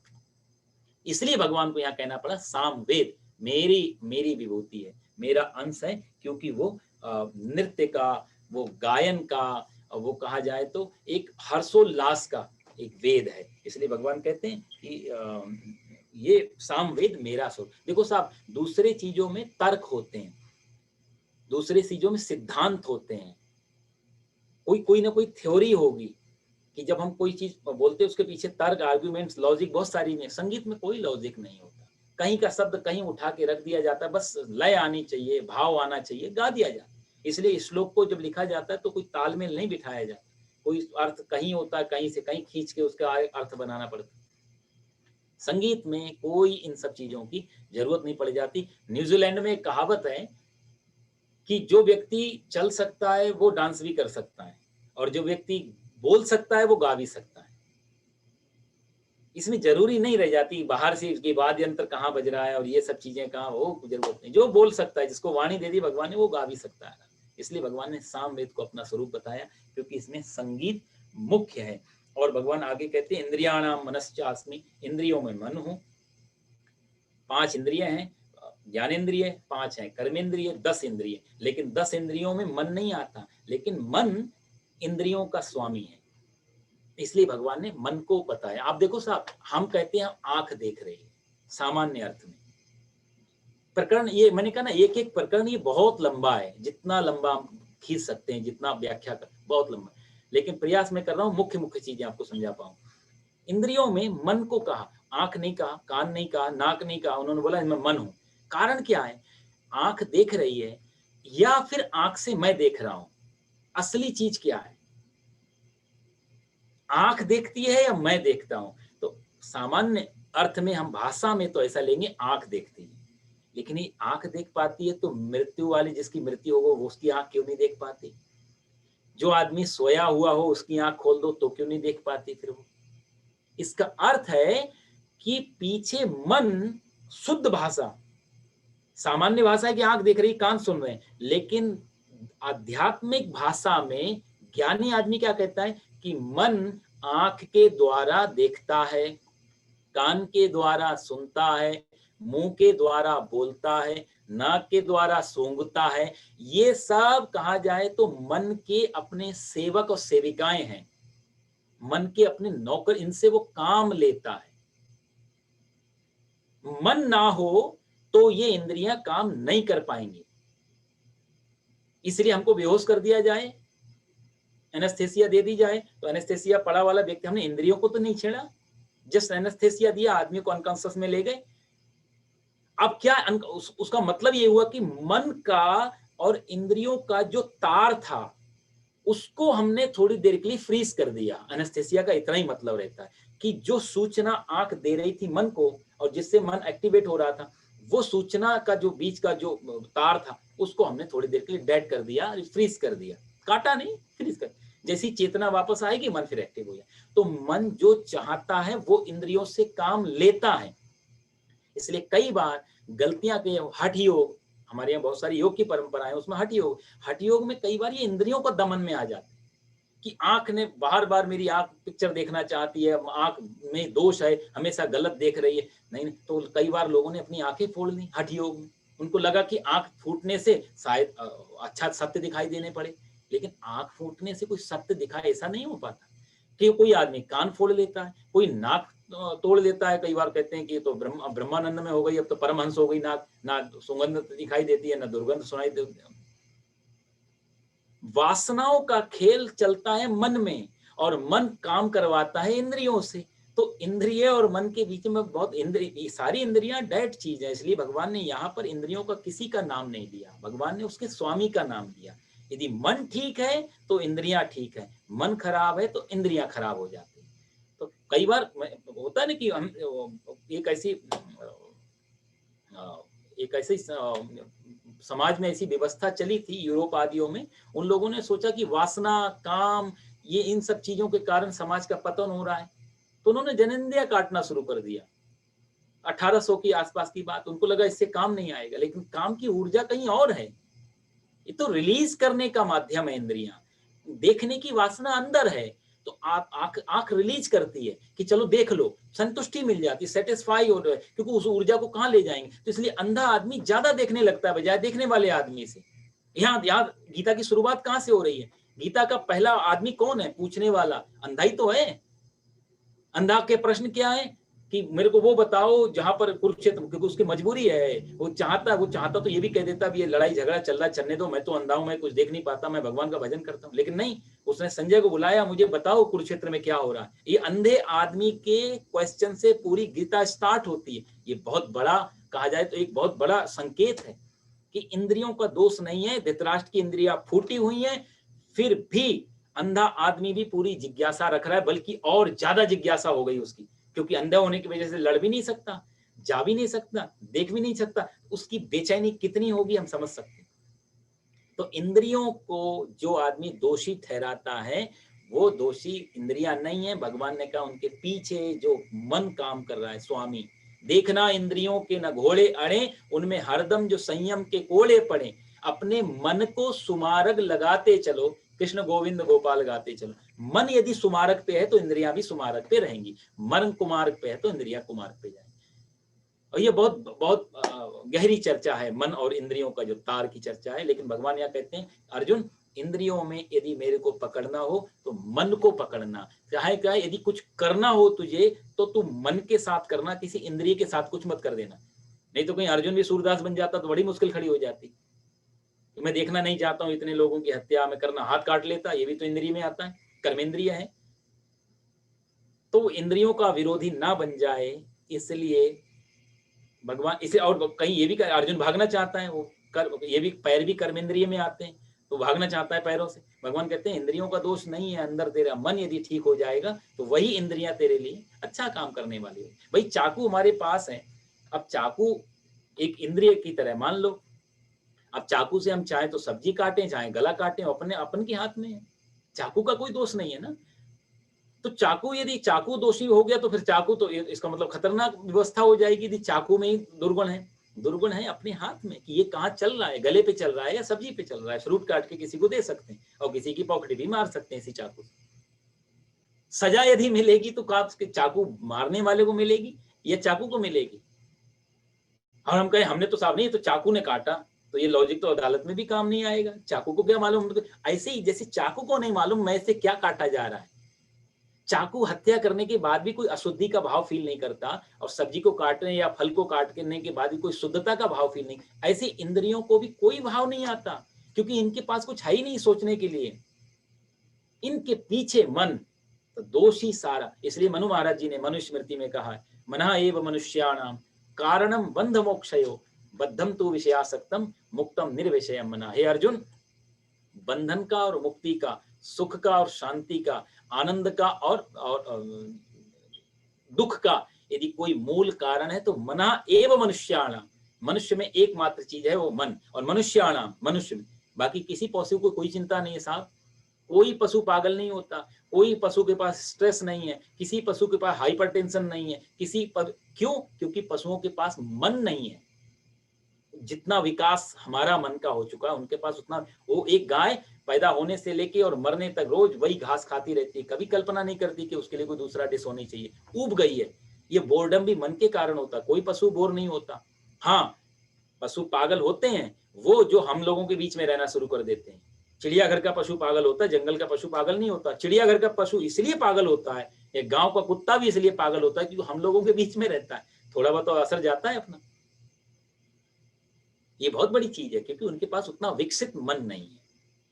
इसलिए भगवान को यहाँ कहना पड़ा सामवेद मेरी मेरी विभूति है, मेरा अंश है, क्योंकि वो नृत्य का, वो गायन का, वो कहा जाए तो एक हर्षोल्लास का एक वेद है। इसलिए भगवान कहते हैं कि ये सामवेद मेरा स्वरूप। देखो साहब, दूसरे चीजों में तर्क होते हैं, दूसरे चीजों में सिद्धांत होते हैं, कोई ना कोई थ्योरी होगी कि जब हम कोई चीज बोलते हैं उसके पीछे तर्क, आर्ग्यूमेंट्स, लॉजिक बहुत सारी में। संगीत में कोई लॉजिक नहीं होता, कहीं का शब्द कहीं उठा के रख दिया जाता है, बस लय आनी चाहिए, भाव आना चाहिए, गा दिया जाता है। इसलिए श्लोक को जब लिखा जाता है तो कोई तालमेल नहीं बिठाया जाता, कोई अर्थ कहीं होता है, कहीं से कहीं खींच के उसका अर्थ बनाना पड़ता है। संगीत में कोई इन सब चीजों की जरूरत नहीं पड़ जाती। न्यूजीलैंड में एक कहावत है कि जो व्यक्ति चल सकता है वो डांस भी कर सकता है, और जो व्यक्ति बोल सकता है वो गा भी सकता है। इसमें ज़रूरी नहीं रह जाती बाहर से कि वाद्य यंत्र कहाँ बज रहा है और ये सब चीज़ें कहाँ, वो ज़रूरत नहीं। जो बोल सकता है, जिसको वाणी दे दी भगवान ने, वो गा भी सकता है। इसलिए भगवान ने सामवेद को अपना स्वरूप बताया, क्योंकि इसमें संगीत मुख्य है। और भगवान आगे कहते हैं इंद्रियाणाम मनश्चास्मि, इंद्रियों में मन हूँ। 5 इंद्रिय हैं, ज्ञानेंद्रिय 5 हैं, कर्मेंद्रिय 10 इंद्रिय, लेकिन 10 इंद्रियों में मन नहीं आता, लेकिन मन इंद्रियों का स्वामी है। इसलिए भगवान ने मन को बताया। आप देखो साहब, हम कहते हैं आंख देख रही है सामान्य अर्थ में। प्रकरण ये मैंने कहा ना, एक एक प्रकरण ये बहुत लंबा है, जितना लंबा हम खींच सकते हैं, जितना व्याख्या कर, बहुत लंबा, लेकिन प्रयास मैं कर रहा हूँ मुख्य मुख्य चीजें आपको समझा पाऊं। इंद्रियों में मन को कहा, आंख नहीं कहा, कान नहीं कहा, नाक नहीं कहा, उन्होंने बोला मैं मन हूं। कारण क्या है? आंख देख रही है या फिर आंख से मैं देख रहा हूं? असली चीज क्या है? आंख देखती है या मैं देखता हूं? तो सामान्य अर्थ में हम भाषा में तो ऐसा लेंगे, आंख देखती है। लेकिन ये आंख देख पाती है तो मृत्यु वाली जिसकी मृत्यु हो वो उसकी आंख क्यों नहीं देख पाती? जो आदमी सोया हुआ हो उसकी आंख खोल दो तो क्यों नहीं देख पाती फिर वो? इसका अर्थ है कि पीछे मन, शुद्ध भाषा, सामान्य भाषा है कि आंख देख रही, कान सुन रहे हैं, लेकिन आध्यात्मिक भाषा में ज्ञानी आदमी क्या कहता है कि मन आंख के द्वारा देखता है, कान के द्वारा सुनता है, मुंह के द्वारा बोलता है, नाक के द्वारा सूंघता है। ये सब कहा जाए तो मन के अपने सेवक और सेविकाएं हैं, मन के अपने नौकर, इनसे वो काम लेता है। मन ना हो तो ये इंद्रियां काम नहीं कर पाएंगी। इसलिए हमको बेहोश कर दिया जाए, एनेस्थेसिया दे दी जाए, तो एनेस्थेसिया पड़ा वाला व्यक्ति, हमने इंद्रियों को तो नहीं छेड़ा, जस्ट एनेस्थेसिया दिया, आदमी को अनकॉन्शियस में ले गए। अब क्या उसका मतलब ये हुआ कि मन का और इंद्रियों का जो तार था उसको हमने थोड़ी देर के लिए फ्रीज कर दिया। एनेस्थेसिया का इतना ही मतलब रहता है कि जो सूचना आंख दे रही थी मन को और जिससे मन एक्टिवेट हो रहा था, वो सूचना का जो बीच का जो तार था उसको हमने थोड़ी देर के लिए डेड कर दिया, फ्रीज कर दिया, काटा नहीं, फ्रीज कर। जैसी चेतना वापस आएगी मन फिर एक्टिव हो जाए। तो मन जो चाहता है वो इंद्रियों से काम लेता है। इसलिए कई बार गलतियां के हठ योग, हमारे यहाँ बहुत सारी योग की परंपरा है, उसमें हठ योग में कई बार ये इंद्रियों का दमन में आ जाता है कि आंख ने बार बार, मेरी आंख पिक्चर देखना चाहती है, आंख में दोष है, हमेशा गलत देख रही है, नहीं तो कई बार लोगों ने अपनी आंखें फोड़ ली हठ योग में। उनको लगा कि आंख फूटने से शायद अच्छा सत्य दिखाई देने पड़े, लेकिन आंख फूटने से कोई सत्य दिखाई ऐसा नहीं हो पाता। कि कोई आदमी कान फोड़ लेता है, कोई नाक तोड़ लेता है। कई बार कहते हैं कि तो ब्रह्मानंद में हो गई, अब तो परमहंस हो गई नाक, ना सुगंध दिखाई देती है ना दुर्गंध सुनाई देती है। वासनाओं का खेल चलता है मन में और मन काम करवाता है इंद्रियों से। तो इंद्रिय और मन के बीच में बहुत, इंद्रिय, सारी इंद्रियां डेड चीज है। इसलिए भगवान ने यहाँ पर इंद्रियों का किसी का नाम नहीं लिया, भगवान ने उसके स्वामी का नाम लिया। यदि मन ठीक है तो इंद्रियां ठीक है, मन खराब है तो इंद्रियां खराब हो जाती है। तो कई बार होता है ना कि हम एक ऐसी समाज में ऐसी व्यवस्था चली थी यूरोप आदियों में, उन लोगों ने सोचा कि वासना, काम, ये इन सब चीजों के कारण समाज का पतन हो रहा है, तो उन्होंने जनिंद्रियां काटना शुरू कर दिया। 1800 की आसपास की बात, उनको लगा इससे काम नहीं आएगा, लेकिन काम की ऊर्जा कहीं और है। ये तो रिलीज करने का माध्यम है इंद्रियां, देखने की वासना अंदर है, तो आप आंख आंख रिलीज करती है कि चलो देख लो, संतुष्टि मिल जाती है, सेटिस्फाई हो रहा है, क्योंकि उस ऊर्जा को कहाँ ले जाएंगे। तो इसलिए अंधा आदमी ज्यादा देखने लगता है बजाय देखने वाले आदमी से। यहाँ यहाँ गीता की शुरुआत कहाँ से हो रही है? गीता का पहला आदमी कौन है पूछने वाला? अंधा ही तो है। अंधा के प्रश्न क्या है कि मेरे को वो बताओ जहां पर कुरुक्षेत्र, क्योंकि उसकी मजबूरी है, वो चाहता तो ये भी कह देता भी ये लड़ाई झगड़ा चल रहा है चलने दो, मैं तो अंधा हूं, मैं कुछ देख नहीं पाता, मैं भगवान का भजन करता हूँ। लेकिन नहीं, उसने संजय को बुलाया, मुझे बताओ कुरुक्षेत्र में क्या हो रहा है। ये अंधे आदमी के क्वेश्चन से पूरी गीता स्टार्ट होती है। ये बहुत बड़ा, कहा जाए तो एक बहुत बड़ा संकेत है कि इंद्रियों का दोष नहीं है। धृतराष्ट्र की इंद्रियां फूटी हुई हैं, फिर भी अंधा आदमी भी पूरी जिज्ञासा रख रहा है, बल्कि और ज्यादा जिज्ञासा हो गई उसकी, क्योंकि अंधा होने की वजह से लड़ भी नहीं सकता, जा भी नहीं सकता, देख भी नहीं सकता, उसकी बेचैनी कितनी होगी हम समझ सकते हैं। तो इंद्रियों को जो आदमी दोषी ठहराता है वो दोषी इंद्रियां नहीं है। भगवान ने कहा उनके पीछे जो मन काम कर रहा है स्वामी। देखना इंद्रियों के न घोड़े अड़े, उनमें हरदम जो संयम के कोड़े पड़े। अपने मन को सुमारग लगाते चलो, कृष्ण गोविंद गोपाल गाते चलो। मन यदि सुमारक पे है तो इंद्रियां भी सुमारक पे रहेंगी, मन कुमारक पे है तो इंद्रियां कुमारक पे जाएंगी। और ये बहुत बहुत गहरी चर्चा है, मन और इंद्रियों का जो तार की चर्चा है। लेकिन भगवान यहाँ कहते हैं अर्जुन, इंद्रियों में यदि मेरे को पकड़ना हो तो मन को पकड़ना। चाहे क्या, यदि कुछ करना हो तुझे तो तू मन के साथ करना, किसी इंद्रिय के साथ कुछ मत कर देना। नहीं तो कहीं अर्जुन भी सूरदास बन जाता तो बड़ी मुश्किल खड़ी हो जाती। मैं देखना नहीं चाहता हूं इतने लोगों की हत्या, मैं करना हाथ काट लेता, ये भी तो इंद्रिय में आता है, कर्मेंद्रिय है। तो इंद्रियों का विरोधी ना बन जाए इसलिए भगवान इसे, और कहीं ये भी अर्जुन भागना चाहता है, वो ये भी पैर भी कर्मेंद्रिय में आते हैं तो भागना चाहता है पैरों से। भगवान कहते हैं इंद्रियों का दोष नहीं है, अंदर तेरा मन यदि ठीक हो जाएगा तो वही इंद्रियां तेरे लिए अच्छा काम करने वाली है। भाई चाकू हमारे पास है, अब चाकू एक इंद्रिय की तरह मान लो। अब चाकू से हम चाहे तो सब्जी काटें, चाहे गला काटें, अपने अपन के हाथ में है, चाकू का कोई दोष नहीं है ना। तो चाकू, यदि चाकू दोषी हो गया तो फिर चाकू तो इसका मतलब खतरनाक व्यवस्था हो जाएगी यदि चाकू में ही दुर्गुण है। दुर्गुण है अपने हाथ में कि ये कहाँ चल रहा है, गले पे चल रहा है या सब्जी पे चल रहा है। फ्रूट काट के किसी को दे सकते हैं और किसी की पॉकेट भी मार सकते हैं इसी चाकू से। सजा यदि मिलेगी तो चाकू मारने वाले को मिलेगी या चाकू को मिलेगी। और हम कहें हमने तो साफ नहीं, तो चाकू ने काटा, तो ये लॉजिक तो अदालत में भी काम नहीं आएगा। चाकू को क्या मालूम, ऐसे ही जैसे चाकू को नहीं मालूम मैं से क्या काटा जा रहा है। चाकू हत्या करने के बाद भी कोई अशुद्धि का भाव फील नहीं करता, और सब्जी को काटने या फल को काटने के बाद भी कोई शुद्धता का भाव फील नहीं। ऐसे इंद्रियों को भी कोई भाव नहीं आता, क्योंकि इनके पास कुछ है ही नहीं सोचने के लिए। इनके पीछे मन तो दोषी सारा। इसलिए मनु महाराज जी ने मनुस्मृति में कहा है, मना एव मनुष्याणाम कारणम बंध मोक्षयो बद्धम तु विषयासक्तम मुक्तम निर्विषयम मना। हे अर्जुन, बंधन का और मुक्ति का, सुख का और शांति का, आनंद का और दुख का यदि कोई मूल कारण है तो मना एव मनुष्याणाम, मनुष्य में एकमात्र चीज है वो मन। और मनुष्याणाम, मनुष्य में, बाकी किसी पशु को कोई चिंता नहीं है साहब। कोई पशु पागल नहीं होता, कोई पशु के पास स्ट्रेस नहीं है, किसी पशु के पास हाइपरटेंशन नहीं है, क्यों? क्योंकि पशुओं के पास मन नहीं है। जितना विकास हमारा मन का हो चुका है उनके पास उतना। वो एक गाय पैदा होने से लेके और मरने तक रोज वही घास खाती रहती है, कभी कल्पना नहीं करती कि उसके लिए कोई दूसरा डिश होनी चाहिए। ऊब गई है। ये बोर्डम भी मन के कारण होता, कोई पशु बोर नहीं होता। हाँ, पशु पागल होते हैं वो जो हम लोगों के बीच में रहना शुरू कर देते हैं। चिड़ियाघर का पशु पागल होता है, जंगल का पशु पागल नहीं होता। चिड़ियाघर का पशु इसलिए पागल होता है, एक गांव का कुत्ता भी इसलिए पागल होता है क्योंकि हम लोगों के बीच में रहता है, थोड़ा बहुत असर जाता है अपना। ये बहुत बड़ी चीज है, क्योंकि उनके पास उतना विकसित मन नहीं है।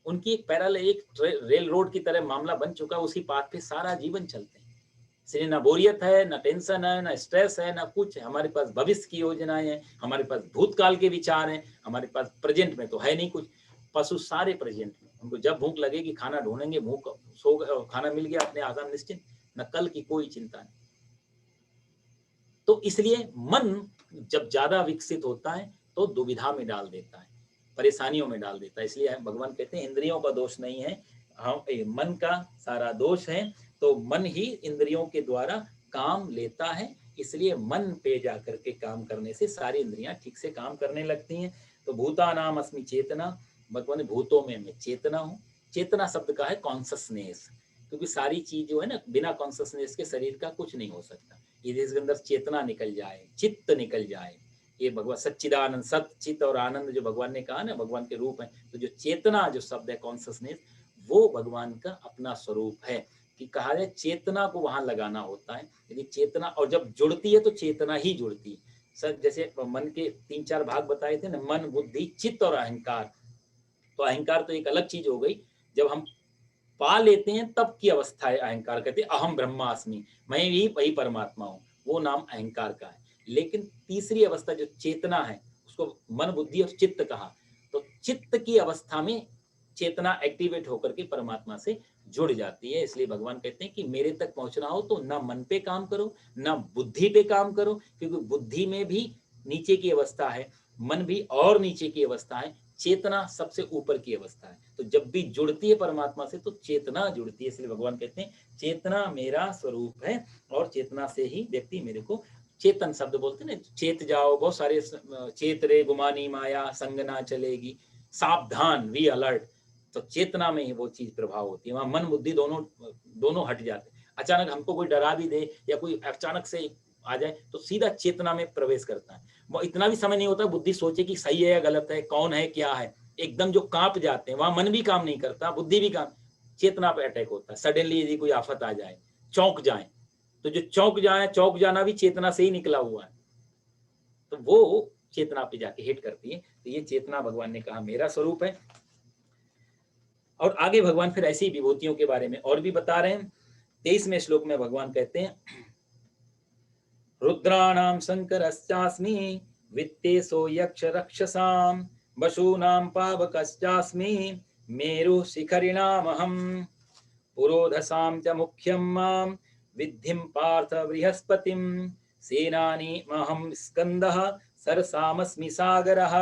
उनकी एक पैरेलल, एक रेल रोड की तरह मामला बन चुका, उसी पाथ पे सारा जीवन चलते हैं। इसलिए ना बोरियत है, ना टेंशन है, ना स्ट्रेस है, ना कुछ है। हमारे पास भविष्य की योजनाएं हैं, हमारे पास भूतकाल के विचार हैं, हमारे पास प्रेजेंट में तो है नहीं कुछ। पशु सारे प्रेजेंट में, उनको जब भूख लगेगी खाना ढूंढेंगे, भूख सो खाना मिल गया अपने आसान निश्चिंत, न कल की कोई चिंता नहीं। तो इसलिए मन जब ज्यादा विकसित होता है तो दुविधा में डाल देता है, परेशानियों में डाल देता है। इसलिए भगवान कहते हैं इंद्रियों का दोष नहीं है, हम मन का सारा दोष है। तो मन ही इंद्रियों के द्वारा काम लेता है, इसलिए मन पे जाकर के काम करने से सारी इंद्रियां ठीक से काम करने लगती हैं। तो भूता नाम अस्मि चेतना, भगवान भूतों में मैं चेतना हूँ। चेतना शब्द का है कॉन्शसनेस, क्योंकि सारी चीज जो है ना, बिना कॉन्शसनेस के शरीर का कुछ नहीं हो सकता। यदि इसके अंदर चेतना निकल जाए, चित्त निकल जाए, ये भगवान सच्चिदानंद, सत चित्त और आनंद जो भगवान ने कहा ना भगवान के रूप है, तो जो चेतना जो शब्द है कॉन्शसनेस, वो भगवान का अपना स्वरूप है। कि कहा जाए चेतना को वहां लगाना होता है। यदि चेतना, और जब जुड़ती है तो चेतना ही जुड़ती है। सर जैसे मन के 3-4 भाग बताए थे ना, मन, बुद्धि, चित्त और अहंकार। तो अहंकार तो एक अलग चीज हो गई, जब हम पा लेते हैं तब की अवस्था है अहंकार। कहते अहम ब्रह्मास्मि, मैं भी वही परमात्मा हूँ, वो नाम अहंकार का है। लेकिन तीसरी अवस्था जो चेतना है, उसको मन, बुद्धि और चित्त कहा। तो चित्त की अवस्था में चेतना एक्टिवेट होकर के परमात्मा से जुड़ जाती है। इसलिए भगवान कहते हैं कि मेरे तक पहुंचना हो तो ना मन पे काम करो, ना बुद्धि पे काम करो, क्योंकि बुद्धि में भी नीचे की अवस्था है, मन भी और नीचे की अवस्था है, चेतना सबसे ऊपर की अवस्था है। तो जब भी जुड़ती है परमात्मा से तो चेतना जुड़ती है, इसलिए भगवान कहते हैं चेतना मेरा स्वरूप है और चेतना से ही व्यक्ति मेरे को चेतन शब्द बोलते हैं ना, चेत जाओ, बहुत सारे चेत रे गुमानी माया संग ना चलेगी, सावधान वी अलर्ट। तो चेतना में ही वो चीज प्रभाव होती है, वहां मन बुद्धि दोनों दोनों हट जाते हैं। अचानक हमको कोई डरा भी दे या कोई अचानक से आ जाए तो सीधा चेतना में प्रवेश करता है। वो इतना भी समय नहीं होता बुद्धि सोचे कि सही है या गलत है, कौन है क्या है, एकदम जो कांप जाते हैं वहां मन भी काम नहीं करता, बुद्धि भी काम, चेतना पे अटैक होता है। सडनली यदि कोई आफत आ जाए, चौंक जाए, तो जो चौंक जाना भी चेतना से ही निकला हुआ है, तो वो चेतना पे जाके हिट करती है। तो ये चेतना भगवान ने कहा मेरा स्वरूप है। और आगे भगवान फिर ऐसी विभूतियों के बारे में और भी बता रहे हैं। 23वें श्लोक में भगवान कहते हैं रुद्राणां शंकरश्चास्मि वित्तेशो यक्ष रक्षसां वशूनां पावकश्चास्मि मेरु शिखरिणामहं पुरोधसां च मुख्यं मां विद्धिं पार्थ बृहस्पतिं सेनानीमहं स्कन्दः सरसामस्मि सागरः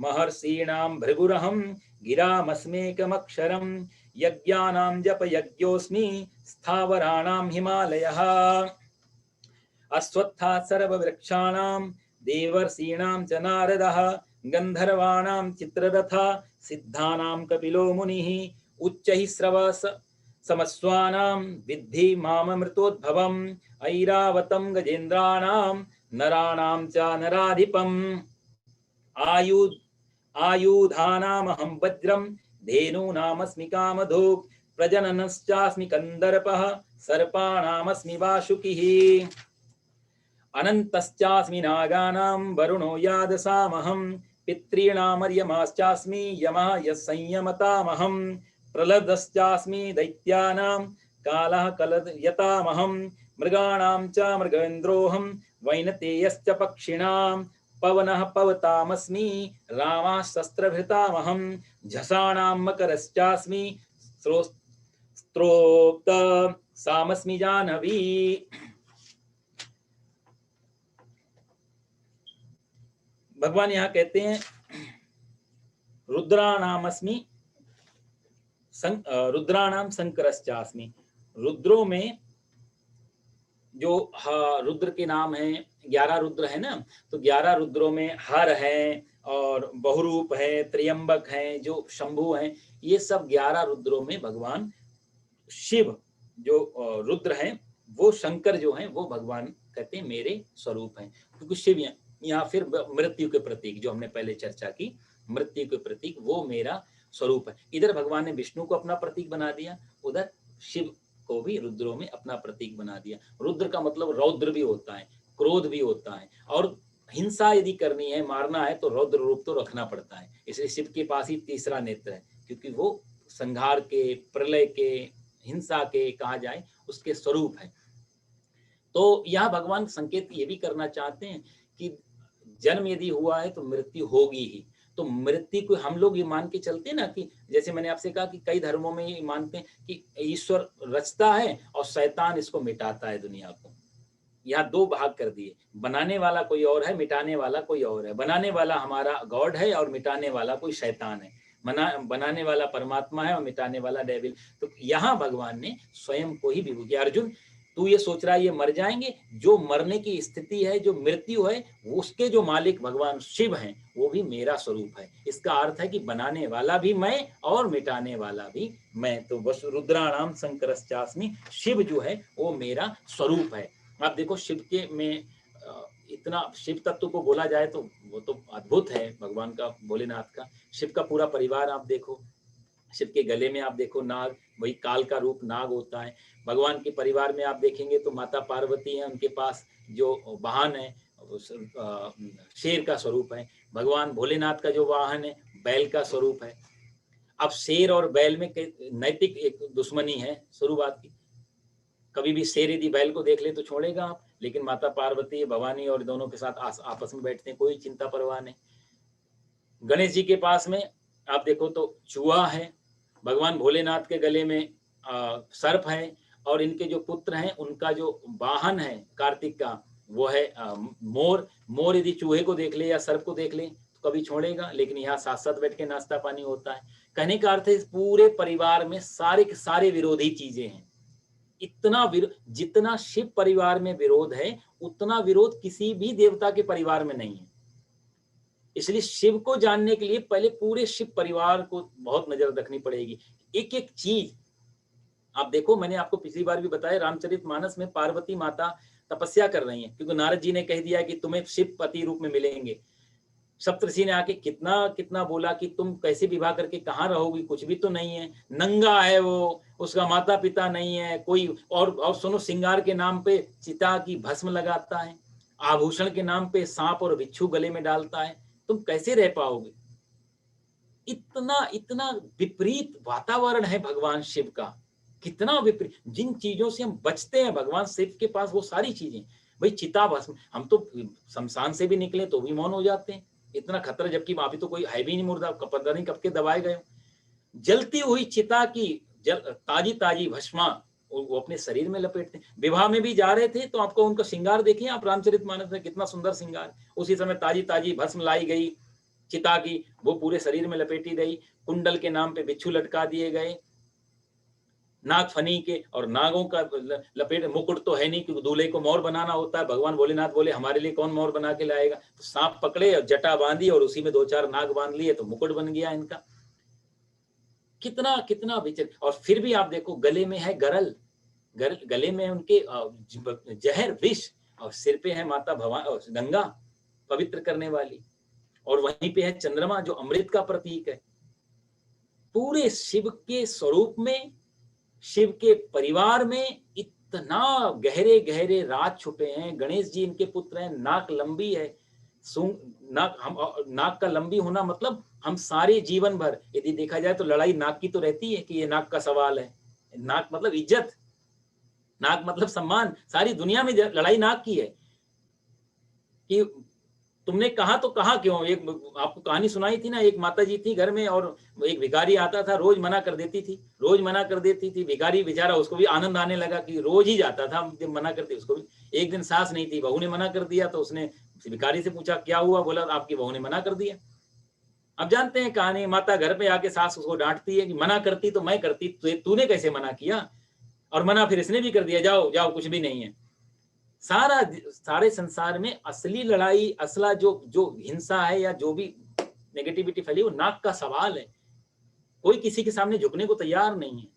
महर्षीणां भृगुरहं गिरामस्मेकमक्षरं यज्ञानां जपयज्ञोऽस्मि स्थावराणां हिमालयः अश्वत्था सर्ववृक्षाणां देवर्षीणां च नारदः गन्धर्वाणां चित्ररथा सिद्धानां कपिलो मुनिः उच्चैः श्रवस समस्वानां विद्धि माममृतोद्भवम् ऐरावतं गजेन्द्राणां नराणां च नराधिपम् आयुधानामहं वज्रं धेनूनामस्मि कामधुक् प्रजननश्चास्मि कन्दर्पः सर्पाणामस्मि वासुकिः अनन्तश्चास्मि नागानां वरुणो यादसामहं पितॄणामर्यमाश्चास्मि यमः यस्संयमतामहं प्रह्लादश्चास्मि दैत्यानां कालः कलयतामहं मृगाणां च मृगेन्द्रोऽहं वैनतेयश्च पक्षिणां पवनः पवतामस्मि रामः शस्त्रभृतामहं झषाणां मकरश्चास्मि स्त्रोक्तसामस्मि जाह्नवी। भगवान यहाँ कहते हैं रुद्राणाम शंकरश्चास्मि, रुद्रों में जो रुद्र के नाम है 11 रुद्र है ना, तो 11 रुद्रों में हर है और बहुरूप है, त्र्यंबक है, जो शंभु है, ये सब 11 रुद्रों में भगवान शिव जो रुद्र हैं वो शंकर जो हैं वो भगवान कहते हैं मेरे स्वरूप हैं। क्योंकि शिव यहाँ फिर मृत्यु के प्रतीक जो हमने पहले चर्चा की, मृत्यु के प्रतीक वो मेरा स्वरूप है। इधर भगवान ने विष्णु को अपना प्रतीक बना दिया, उधर शिव को भी रुद्रों में अपना प्रतीक बना दिया। रुद्र का मतलब रौद्र भी होता है, क्रोध भी होता है, और हिंसा यदि करनी है, मारना है, तो रौद्र रूप तो रखना पड़ता है। इसलिए शिव के पास ही तीसरा नेत्र है, क्योंकि वो संहार के, प्रलय के, हिंसा के कहा जाए उसके स्वरूप है। तो यह भगवान संकेत ये भी करना चाहते हैं कि जन्म यदि हुआ है तो मृत्यु होगी ही। तो मृत्यु को हम लोग ये मान के चलते हैं ना, कि जैसे मैंने आपसे कहा कि कई धर्मों में ये मानते हैं कि ईश्वर रचता है और शैतान इसको मिटाता है दुनिया को। यहाँ दो भाग कर दिए, बनाने वाला कोई और है, मिटाने वाला कोई और है। बनाने वाला हमारा गॉड है और मिटाने वाला कोई शैतान है। बनाने वाला परमात्मा है और मिटाने वाला डेविल। तो यहाँ भगवान ने स्वयं को ही विभू किया। अर्जुन तू ये सोच रहा है ये मर जाएंगे, जो मरने की स्थिति है, जो मृत्यु है, उसके जो मालिक भगवान शिव हैं वो भी मेरा स्वरूप है। इसका अर्थ है कि बनाने वाला भी मैं और मिटाने वाला भी मैं। तो बस रुद्राणाम शंकरश्चास्मि, शिव जो है वो मेरा स्वरूप है। आप देखो शिव के में इतना शिव तत्व को बोला जाए तो वो तो अद्भुत है भगवान का, भोलेनाथ का। शिव का पूरा परिवार आप देखो, शिव के गले में आप देखो नाग, वही काल का रूप नाग होता है। भगवान के परिवार में आप देखेंगे तो माता पार्वती है, उनके पास जो वाहन है शेर का स्वरूप है। भगवान भोलेनाथ का जो वाहन है बैल का स्वरूप है। अब शेर और बैल में नैतिक एक दुश्मनी है शुरुआत की। कभी भी शेर यदि बैल को देख ले तो छोड़ेगा आप, लेकिन माता पार्वती भवानी और दोनों के साथ आपस में बैठते हैं, कोई चिंता परवाह नहीं। गणेश जी के पास में आप देखो तो चूहा है, भगवान भोलेनाथ के गले में सर्प है, और इनके जो पुत्र हैं उनका जो वाहन है कार्तिक का वो है मोर। मोर यदि चूहे को देख ले या सर्प को देख ले कभी छोड़ेगा, लेकिन यहाँ साथ साथ बैठ के नाश्ता पानी होता है। कहने का अर्थ है इस पूरे परिवार में सारे के सारे विरोधी चीजें हैं। इतना जितना शिव परिवार में विरोध है, उतना विरोध किसी भी देवता के परिवार में नहीं है। इसलिए शिव को जानने के लिए पहले पूरे शिव परिवार को बहुत नजर रखनी पड़ेगी। एक एक चीज आप देखो, मैंने आपको पिछली बार भी बताया, रामचरितमानस में पार्वती माता तपस्या कर रही हैं, क्योंकि नारद जी ने कह दिया कि तुम्हें शिव पति रूप में मिलेंगे। सप्तऋषि ने आके कितना कितना बोला कि तुम कैसे विवाह करके कहाँ रहोगी, कुछ भी तो नहीं है, नंगा है वो, उसका माता पिता नहीं है कोई, और सुनो, श्रृंगार के नाम पे चिता की भस्म लगाता है, आभूषण के नाम पे सांप और बिच्छू गले में डालता है, तुम कैसे रह पाओगे। इतना इतना विपरीत वातावरण है भगवान शिव का, कितना विपरीत। जिन चीजों से हम बचते हैं, भगवान शिव के पास वो सारी चीजें। भाई चिता भस्म, हम तो शमशान से भी निकले तो भी मौन हो जाते हैं, इतना खतरा, जबकि अभी तो कोई है भी नहीं मुर्दा, पता नहीं कब के दबाए गए। जलती हुई चिता की ताजी ताजी भस्मा वो अपने शरीर में लपेटते हैं। विवाह में भी जा रहे थे तो आपको उनका श्रृंगार देखिए आप, रामचरितमानस में कितना सुंदर श्रृंगार। उसी समय ताजी ताजी भस्म लाई गई चिता की, वो पूरे शरीर में लपेटी गई, कुंडल के नाम पे बिच्छू लटका दिए गए, नाग फनी के और नागों का लपेट, मुकुट तो है नहीं क्योंकि दूल्हे को मोर बनाना होता है। भगवान भोलेनाथ बोले हमारे लिए कौन मोर बना के लाएगा, तो सांप पकड़े और जटा बांधी और उसी में 2-4 नाग बांध लिए तो मुकुट बन गया इनका। कितना कितना विचित्र। और फिर भी आप देखो, गले में है गरल, गले में उनके जहर विष, और सिर पे है माता भवानी गंगा पवित्र करने वाली, और वहीं पे है चंद्रमा जो अमृत का प्रतीक है। पूरे शिव के स्वरूप में, शिव के परिवार में इतना गहरे गहरे राज छुपे हैं। गणेश जी इनके पुत्र हैं, नाक लंबी है, नाक का लंबी होना मतलब हम सारे जीवन भर यदि देखा जाए तो लड़ाई नाक की तो रहती है कि ये नाक का सवाल है। नाक मतलब इज्जत, नाक मतलब सम्मान, सारी दुनिया में लड़ाई नाक की है कि तुमने कहा तो कहा क्यों। एक आपको कहानी सुनाई थी ना, एक माता जी थी घर में और एक भिखारी आता था, रोज मना कर देती थी, रोज मना कर देती थी। भिखारी बेचारा, उसको भी आनंद आने लगा कि रोज ही जाता था, जब मना करती उसको भी। एक दिन सास नहीं थी, बहू ने मना कर दिया, तो उसने भिखारी से पूछा क्या हुआ, बोला आपकी बहू ने मना कर दिया। अब जानते हैं कहानी, माता घर पे आके सास उसको डांटती है कि मना करती तो मैं करती, तूने कैसे मना किया, और मना फिर इसने भी कर दिया, जाओ जाओ कुछ भी नहीं है। सारे संसार में असली लड़ाई, असला जो हिंसा है या जो भी नेगेटिविटी फैली, वो नाक का सवाल है। कोई किसी के सामने झुकने को तैयार नहीं है।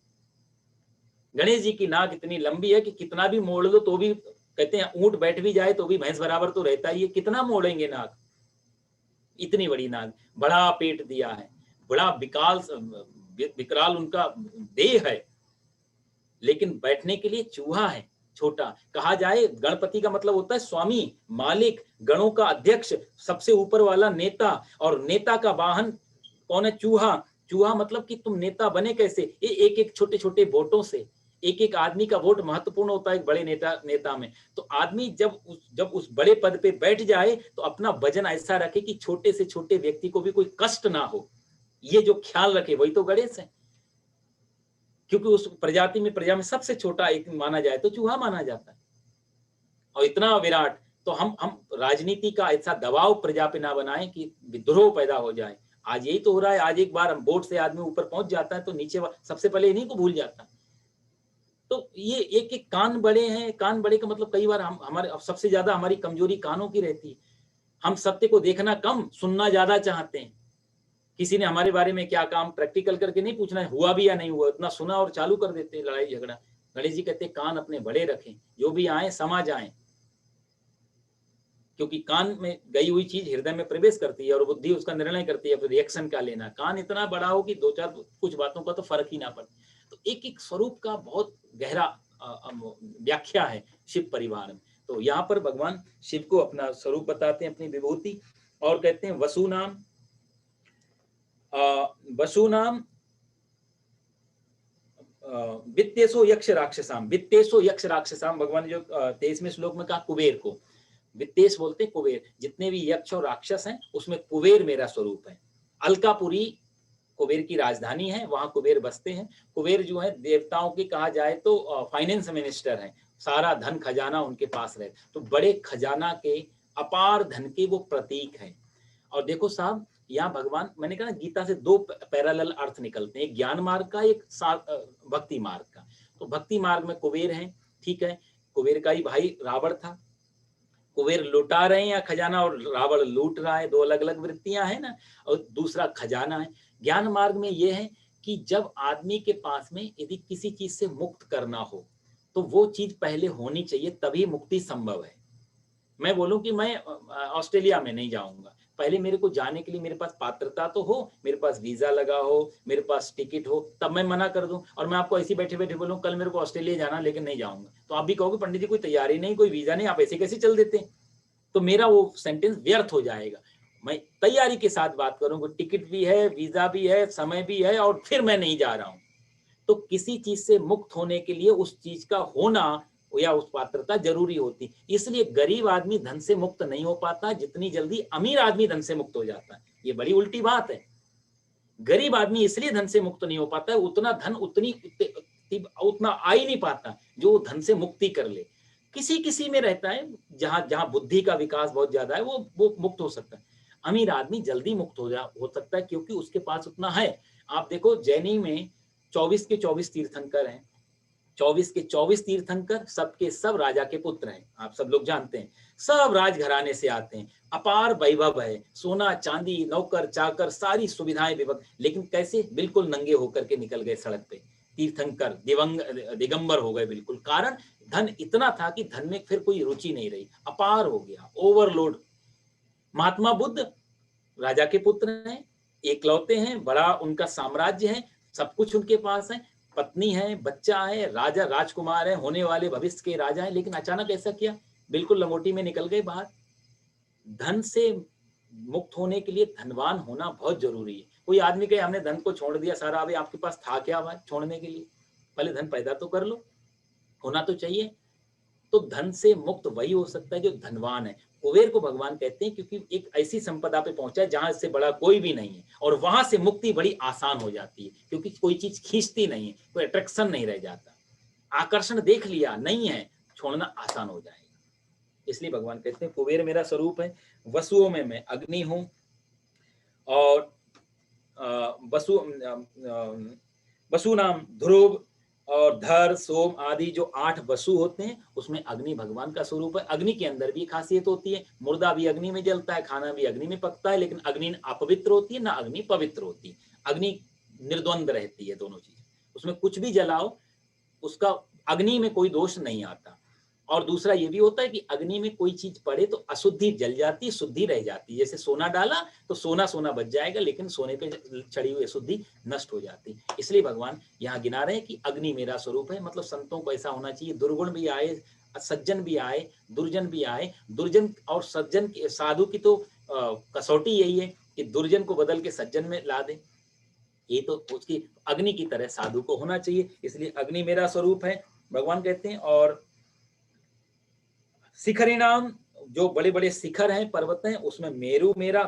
गणेश जी की नाक इतनी लंबी है कि कितना भी मोड़ लो तो भी, कहते हैं ऊंट बैठ भी जाए तो भी भैंस बराबर तो रहता ही है, कितना मोड़ेंगे नाक। इतनी बड़ी नाक, बड़ा पेट दिया है, बड़ा विकराल उनका देह है, लेकिन बैठने के लिए चूहा है छोटा। कहा जाए गणपति का मतलब होता है स्वामी, मालिक, गणों का अध्यक्ष, सबसे ऊपर वाला नेता, और नेता का वाहन कौन है, चूहा। चूहा मतलब कि तुम नेता बने कैसे, एक एक छोटे छोटे वोटों से। एक एक आदमी का वोट महत्वपूर्ण होता है एक बड़े नेता में। तो आदमी जब उस बड़े पद पे बैठ जाए तो अपना वजन ऐसा रखे कि छोटे से छोटे व्यक्ति को भी कोई कष्ट ना हो, ये जो ख्याल रखे, वही तो गणेश है। क्योंकि उस प्रजा में सबसे छोटा एक माना जाए तो चूहा माना जाता है, और इतना विराट। तो हम राजनीति का ऐसा दबाव प्रजा पे ना बनाएं कि विद्रोह पैदा हो जाए। आज यही तो हो रहा है। आज एक बार हम वोट से आदमी ऊपर पहुंच जाता है तो नीचे सबसे पहले इन्हीं को भूल जाता। तो ये एक एक कान बड़े हैं। कान बड़े का मतलब कई बार हमारे सबसे ज्यादा हमारी कमजोरी कानों की रहती है। हम सत्य को देखना कम, सुनना ज्यादा चाहते हैं। किसी ने हमारे बारे में क्या काम, प्रैक्टिकल करके नहीं पूछना है हुआ भी या नहीं हुआ, इतना सुना और चालू कर देते हैं लड़ाई झगड़ा। गणेश जी कहते हैं कान अपने बड़े रखें, जो भी आए समझ आए, क्योंकि कान में गई हुई चीज हृदय में प्रवेश करती है और बुद्धि उसका निर्णय करती है फिर रिएक्शन क्या लेना। कान इतना बड़ा हो कि 2-4 कुछ बातों का तो फर्क ही ना पड़े। तो एक एक स्वरूप का बहुत गहरा व्याख्या है शिव परिवार में। तो यहाँ पर भगवान शिव को अपना स्वरूप बताते हैं, अपनी विभूति, और कहते हैं वसुनाम वित्तेशो यक्ष राक्षसाम। वित्तेशो यक्ष राक्षसाम, भगवान ने जो 23वें श्लोक में कहा कुबेर को वित्तेश बोलते हैं। कुबेर, जितने भी यक्ष और राक्षस हैं उसमें कुबेर मेरा स्वरूप है। अलकापुरी कुबेर की राजधानी है, वहां कुबेर बसते हैं। कुबेर जो है देवताओं की कहा जाए तो फाइनेंस मिनिस्टर है, सारा धन खजाना उनके पास रहे। तो बड़े खजाना के, अपार धन के वो प्रतीक है। और देखो साहब, यहाँ भगवान, मैंने कहा ना गीता से दो पैरेलल अर्थ निकलते हैं, एक ज्ञान मार्ग का, एक भक्ति मार्ग का। तो भक्ति मार्ग में कुबेर हैं, ठीक है, कुबेर का ही भाई रावण था, कुबेर लुटा रहे हैं या खजाना, और रावण लूट रहा है, दो अलग अलग वृत्तियां हैं ना, और दूसरा खजाना है। ज्ञान मार्ग में ये है कि जब आदमी के पास में यदि किसी चीज से मुक्त करना हो तो वो चीज पहले होनी चाहिए, तभी मुक्ति संभव है। मैं बोलूं कि मैं ऑस्ट्रेलिया में नहीं जाऊंगा, पहले मेरे को जाने के लिए मेरे पास पात्रता तो हो, मेरे पास वीजा लगा हो, मेरे पास टिकट हो, तब मैं मना कर दूं। और मैं आपको ऐसे बैठे बैठे बोलूं कल मेरे को ऑस्ट्रेलिया जाना लेकिन नहीं जाऊंगा, तो आप भी कहोगे पंडित जी कोई तैयारी नहीं, कोई वीजा नहीं, आप ऐसे कैसे चल देते हैं? तो मेरा वो सेंटेंस व्यर्थ हो जाएगा। मैं तैयारी के साथ बात करूंगा, टिकट भी है, वीजा भी है, समय भी है, और फिर मैं नहीं जा रहा हूं। तो किसी चीज से मुक्त होने के लिए उस चीज का होना या उस पात्रता जरूरी होती। इसलिए गरीब आदमी धन से मुक्त नहीं हो पाता जितनी जल्दी अमीर आदमी धन से मुक्त हो जाता है। ये बड़ी उल्टी बात है। गरीब आदमी इसलिए धन से मुक्त नहीं हो पाता है, उतना धन उतना आ ही नहीं पाता जो धन से मुक्ति कर ले। किसी किसी में रहता है, जहां जहां बुद्धि का विकास बहुत ज्यादा है, वो मुक्त हो सकता है। अमीर आदमी जल्दी मुक्त हो सकता है क्योंकि उसके पास उतना है। आप देखो जैनी में 24 के 24 तीर्थंकर हैं, 24 के 24 तीर्थंकर सबके सब राजा के पुत्र हैं, आप सब लोग जानते हैं। सब राजघराने से आते हैं, अपार वैभव है, सोना चांदी नौकर चाकर सारी सुविधाएं विभक्त, लेकिन कैसे? बिल्कुल नंगे होकर के निकल गए सड़क पे। तीर्थंकर दिगंबर हो गए बिल्कुल। कारण धन इतना था कि धन में फिर कोई रुचि नहीं रही, अपार हो गया, ओवरलोड। महात्मा बुद्ध राजा के पुत्र हैं, एकलौते हैं, बड़ा उनका साम्राज्य है, सब कुछ उनके पास है, पत्नी है, बच्चा है, राजा राजकुमार है, होने वाले भविष्य के राजा है, लेकिन अचानक ऐसा किया, बिल्कुल लंगोटी में निकल गए बाहर। धन से मुक्त होने के लिए धनवान होना बहुत जरूरी है। कोई आदमी कहे हमने धन को छोड़ दिया सारा, अभी आपके पास था क्या भाई छोड़ने के लिए? पहले धन पैदा तो कर लो, होना तो चाहिए। तो धन से मुक्त वही हो सकता है जो धनवान है। कुबेर को भगवान कहते हैं क्योंकि एक ऐसी संपदा पे पहुंचा है जहां इससे बड़ा कोई भी नहीं है, और वहां से मुक्ति बड़ी आसान हो जाती है क्योंकि कोई चीज खींचती नहीं है, कोई अट्रैक्शन नहीं रह जाता। आकर्षण देख लिया नहीं है, छोड़ना आसान हो जाएगा। इसलिए भगवान कहते हैं कुबेर मेरा स्वरूप है, वसुओं में मैं अग्नि हूं, और वसु नाम ध्रुव और धर सोम आदि जो 8 वसु होते हैं उसमें अग्नि भगवान का स्वरूप है। अग्नि के अंदर भी खासियत होती है, मुर्दा भी अग्नि में जलता है, खाना भी अग्नि में पकता है, लेकिन अग्नि अपवित्र होती है ना अग्नि पवित्र होती है। अग्नि निर्द्वंद रहती है, दोनों चीज, उसमें कुछ भी जलाओ उसका अग्नि में कोई दोष नहीं आता। और दूसरा ये भी होता है कि अग्नि में कोई चीज पड़े तो अशुद्धि जल जाती, शुद्धि रह जाती। जैसे सोना डाला तो सोना सोना बच जाएगा, लेकिन सोने पे चढ़ी हुई अशुद्धि नष्ट हो जाती। इसलिए भगवान यहाँ गिना रहे हैं कि अग्नि मेरा स्वरूप है। मतलब संतों को ऐसा होना चाहिए, दुर्गुण भी आए, सज्जन भी आए, दुर्जन भी आए। दुर्जन और सज्जन साधु की तो कसौटी यही है कि दुर्जन को बदल के सज्जन में ला दे। ये तो उसकी अग्नि की तरह साधु को होना चाहिए, इसलिए अग्नि मेरा स्वरूप है भगवान कहते हैं। और शिखरी नाम, जो बड़े बड़े शिखर हैं, पर्वत हैं, उसमें मेरु मेरा,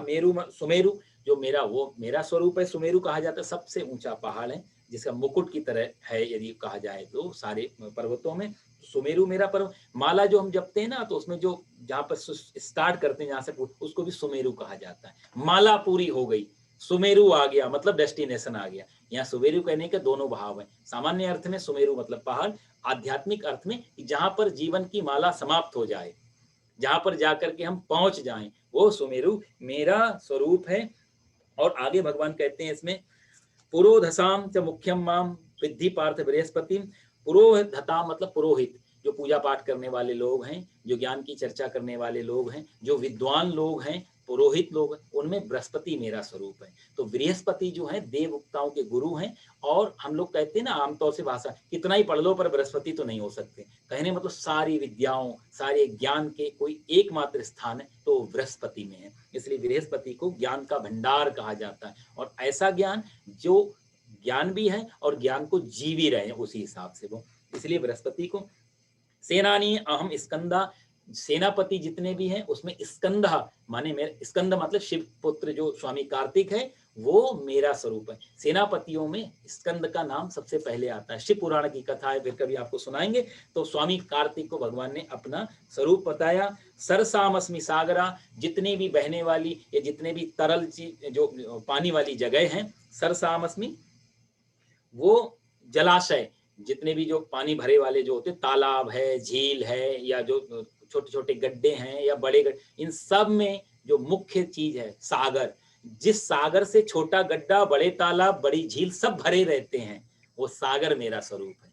सुमेरु जो मेरा, वो मेरा स्वरूप है। सुमेरु कहा जाता है सबसे ऊंचा पहाड़ है जिसका मुकुट की तरह है यदि कहा जाए तो सारे पर्वतों में। सुमेरु मेरा पर्वत। माला जो हम जपते हैं ना, तो उसमें जो जहाँ पर स्टार्ट करते हैं जहाँ से, उसको भी सुमेरु कहा जाता है। माला पूरी हो गई, सुमेरु आ गया, मतलब डेस्टिनेशन आ गया। यहाँ सुमेरु कहने के दोनों भाव है। सामान्य अर्थ में सुमेरु मतलब पहाड़, आध्यात्मिक अर्थ में जहां पर जीवन की माला समाप्त हो जाए, जहां पर जाकर के हम पहुंच जाएं, वो सुमेरु मेरा स्वरूप है। और आगे भगवान कहते हैं इसमें, पुरोधसाम च मुख्यम माम विद्धि पार्थ बृहस्पति। पुरोधता मतलब पुरोहित, जो पूजा पाठ करने वाले लोग हैं, जो ज्ञान की चर्चा करने वाले लोग हैं, जो विद्वान लोग हैं, पुरोहित लोग हैं, उनमें बृहस्पति मेरा स्वरूप है। तो बृहस्पति जो है देवताओं के गुरु हैं। और हम लोग कहते हैं ना आमतौर से भाषा, कितना ही पढ़ लो पर बृहस्पति तो नहीं हो सकते। कहने मतलब सारी विद्याओं, सारे ज्ञान के कोई एकमात्र स्थान है तो बृहस्पति में है। इसलिए बृहस्पति को ज्ञान का भंडार कहा जाता है। और ऐसा ज्ञान जो ज्ञान भी है और ज्ञान को जी भी रहे हैं उसी हिसाब से वो, इसलिए बृहस्पति को। सेनानी अहम स्कंदा, सेनापति जितने भी हैं उसमें स्कंद माने मेरे स्कंद मतलब शिव पुत्र जो स्वामी कार्तिक है वो मेरा स्वरूप है। सेनापतियों में स्कंद का नाम सबसे पहले आता है। शिव पुराण की कथा है, फिर कभी आपको सुनाएंगे। तो स्वामी कार्तिक को भगवान ने अपना स्वरूप बताया। सरसामस्मि सागरा, जितने भी बहने वाली या जितने भी तरल चीज जो पानी वाली जगह हैं, सरसामस्मि वो जलाशय, जितने भी जो पानी भरे वाले जो होते, तालाब है, झील है, या जो छोटे छोटे गड्ढे हैं या बड़े गड्ढे, इन सब में जो मुख्य चीज है सागर। जिस सागर से छोटा गड्ढा, बड़े तालाब, बड़ी झील सब भरे रहते हैं, वो सागर मेरा स्वरूप है।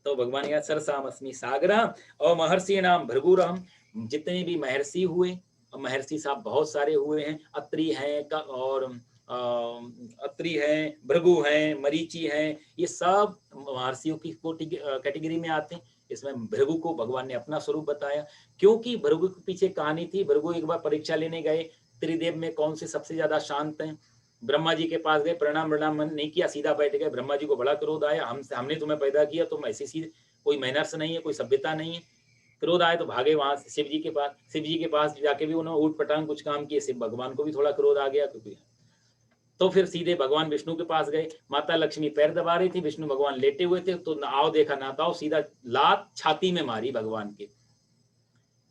तो भगवान का सरसामस्मि सागरा। और महर्षि नाम भृगुरहम, जितने भी महर्षि हुए, महर्षि साहब बहुत सारे हुए हैं, अत्रि हैं और अत्रि हैं, भृगु हैं, मरीचि हैं, ये सब महर्षियों की कैटेगरी में आते हैं। इसमें भृगु को भगवान ने अपना स्वरूप बताया, क्योंकि भृगु के पीछे कहानी थी। भृगु एक बार परीक्षा लेने गए, त्रिदेव में कौन से सबसे ज्यादा शांत हैं। ब्रह्मा जी के पास गए, प्रणाम प्रणाम नहीं किया, सीधा बैठ गए। ब्रह्मा जी को बड़ा क्रोध आया, हमने तुम्हें पैदा किया, तुम ऐसी सीधे, कोई मैनर्स नहीं है, कोई सभ्यता नहीं है। क्रोध आए तो भागे वहां से शिव जी के पास। शिव जी के पास जाके भी उन्होंने ऊट पटांग कुछ काम किए, शिव भगवान को भी थोड़ा क्रोध आ गया। तो फिर सीधे भगवान विष्णु के पास गए। माता लक्ष्मी पैर दबा रही थी, विष्णु भगवान लेटे हुए थे, तो आओ देखा ना ताओ, सीधा लात छाती में मारी भगवान के,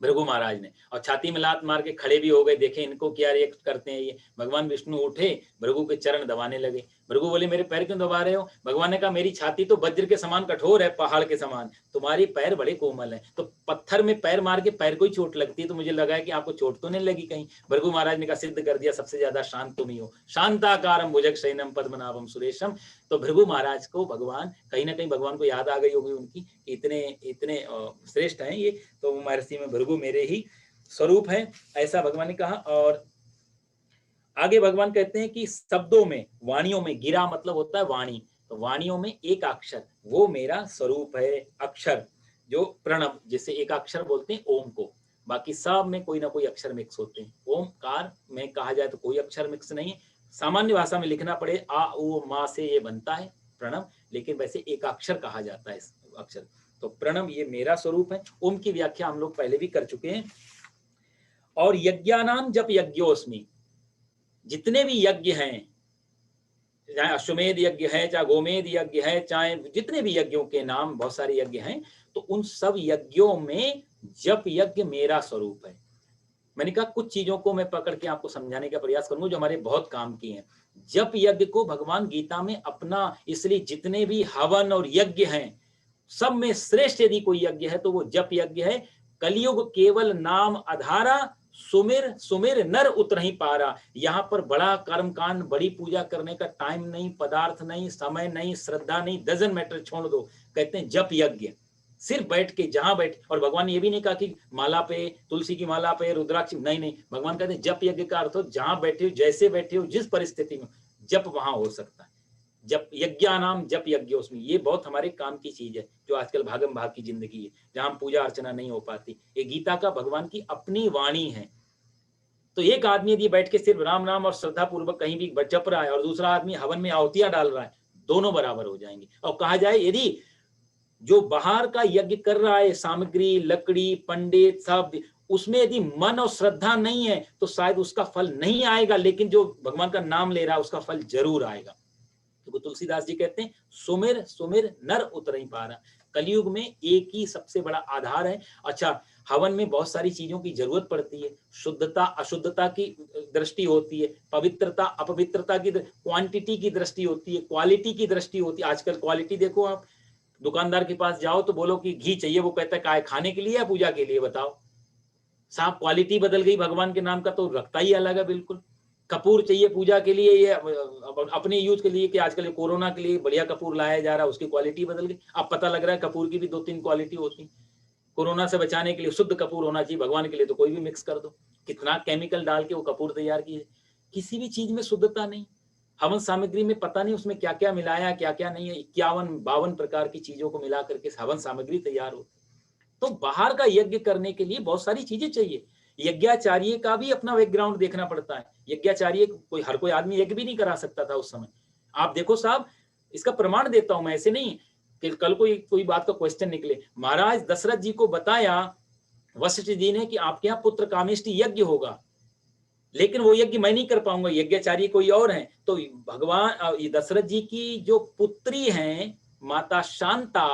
भृगु महाराज ने। और छाती में लात मार के खड़े भी हो गए, देखे इनको क्या रिएक्ट करते हैं ये। भगवान विष्णु उठे, भृगु के चरण दबाने लगे। भृगु बोले मेरे पैर क्यों दबा रहे हो? भगवान ने कहा मेरी छाती तो वज्र के समान कठोर है, पहाड़ के समान, तुम्हारे पैर बड़े कोमल हैं। तो पत्थर में पैर मार के पैर को ही चोट लगती है, तो मुझे लगा है कि आपको चोट तो नहीं लगी कहीं। भृगु महाराज ने कहा सिद्ध कर दिया, सबसे ज्यादा शांत तुम ही हो, शांताकारम भुजगशयनम पद्मनाभम सुरेशम। तो भृगु महाराज को भगवान, कहीं ना कहीं भगवान को याद आ गई होगी उनकी, इतने इतने श्रेष्ठ हैं ये, तो महर्षि में भृगु मेरे ही स्वरूप है, ऐसा भगवान ने कहा। और आगे भगवान कहते हैं कि शब्दों में, वाणियों में, गिरा मतलब होता है वाणी, तो वाणियों में एक अक्षर वो मेरा स्वरूप है। अक्षर जो प्रणव, जिसे एक अक्षर बोलते हैं ओम को, बाकी सब में कोई ना कोई अक्षर मिक्स होते हैं। ओमकार में कहा जाए तो कोई अक्षर मिक्स नहीं है। सामान्य भाषा में लिखना पड़े आ उ मा से ये बनता है प्रणव, लेकिन वैसे एक अक्षर कहा जाता है इस अक्षर। तो प्रणव ये मेरा स्वरूप है। ओम की व्याख्या हम लोग पहले भी कर चुके हैं। और यज्ञानाम जप यज्ञोस्मि, जितने भी यज्ञ हैं, चाहे अश्वमेध यज्ञ है, चाहे गोमेध यज्ञ है, चाहे जितने भी यज्ञों के नाम, बहुत सारे यज्ञ हैं, तो उन सब यज्ञों में जप यज्ञ मेरा स्वरूप है। मैंने कहा कुछ चीजों को मैं पकड़ के आपको समझाने का प्रयास करूंगा जो हमारे बहुत काम की हैं। जप यज्ञ को भगवान गीता में अपना, इसलिए जितने भी हवन और यज्ञ हैं सब में श्रेष्ठ यदि कोई यज्ञ है तो वो जप यज्ञ है। कलयुग केवल नाम आधारा, सुमिर सुमिर नर उतरहि पारा। यहाँ पर बड़ा कर्म कांड, बड़ी पूजा करने का टाइम नहीं, पदार्थ नहीं, समय नहीं, श्रद्धा नहीं, डजंट मैटर, छोड़ दो। कहते हैं जप यज्ञ, सिर्फ बैठ के जहां बैठ। और भगवान ने ये भी नहीं कहा कि माला पे, तुलसी की माला पे, रुद्राक्ष, नहीं नहीं, भगवान कहते हैं जप यज्ञ का अर्थ हो जहां बैठे हो, जैसे बैठे हो, जिस परिस्थिति में जप वहां हो सकता है। जप यज्ञानाम जप यज्ञोस्मि, ये बहुत हमारे काम की चीज है जो आजकल भागम भाग की जिंदगी है, जहां पूजा अर्चना नहीं हो पाती। ये गीता का भगवान की अपनी वाणी है। तो एक आदमी यदि बैठ के सिर्फ राम नाम और श्रद्धा पूर्वक कहीं भी जप रहा है और दूसरा आदमी हवन में आहुतियां डाल रहा है, दोनों बराबर हो जाएंगे। और कहा जाए यदि जो बाहर का यज्ञ कर रहा है, सामग्री, लकड़ी, पंडित सब, उसमें यदि मन और श्रद्धा नहीं है तो शायद उसका फल नहीं आएगा, लेकिन जो भगवान का नाम ले रहा है उसका फल जरूर आएगा। तो तुलसीदास जी कहते हैं सुमिर सुमिर नर उतरहि पारा। कलयुग में एक ही सबसे बड़ा आधार है। अच्छा, हवन में बहुत सारी चीजों की जरूरत पड़ती है। शुद्धता अशुद्धता की दृष्टि होती है, पवित्रता अपवित्रता की, क्वांटिटी की दृष्टि होती है, क्वालिटी की दृष्टि होती है। आजकल क्वालिटी देखो, आप दुकानदार के पास जाओ तो बोलो कि घी चाहिए, वो कहता है काय खाने के लिए या पूजा के लिए, बताओ। साहब क्वालिटी बदल गई, भगवान के नाम का तो रखता ही अलग है बिल्कुल। कपूर चाहिए पूजा के लिए, ये अपने यूज के लिए, कि आजकल कोरोना के लिए बढ़िया कपूर लाया जा रहा है, उसकी क्वालिटी बदल गई। अब पता लग रहा है कपूर की भी 2-3 क्वालिटी होती है। कोरोना से बचाने के लिए शुद्ध कपूर होना चाहिए, भगवान के लिए तो कोई भी मिक्स कर दो। कितना केमिकल डाल के वो कपूर तैयार किए, किसी भी चीज में शुद्धता नहीं। हवन सामग्री में पता नहीं उसमें क्या क्या मिलाया, क्या क्या नहीं है। 51-52 प्रकार की चीजों को मिला करके हवन सामग्री तैयार होती। तो बाहर का यज्ञ करने के लिए बहुत सारी चीजें चाहिए। यज्ञाचार्य का भी अपना बैकग्राउंड देखना पड़ता है। यज्ञाचार्य कोई, हर कोई आदमी यज्ञ भी नहीं करा सकता था उस समय। आप देखो साहब, इसका प्रमाण देता हूं मैं, ऐसे नहीं कि कल कोई बात का क्वेश्चन निकले। महाराज दशरथ जी को बताया, वशिष्ठ जी ने कि आपके यहाँ पुत्र कामेष्टि यज्ञ होगा, लेकिन वो यज्ञ मैं नहीं कर पाऊंगा, यज्ञाचार्य कोई और हैं। तो भगवान दशरथ जी की जो पुत्री हैं माता शांता,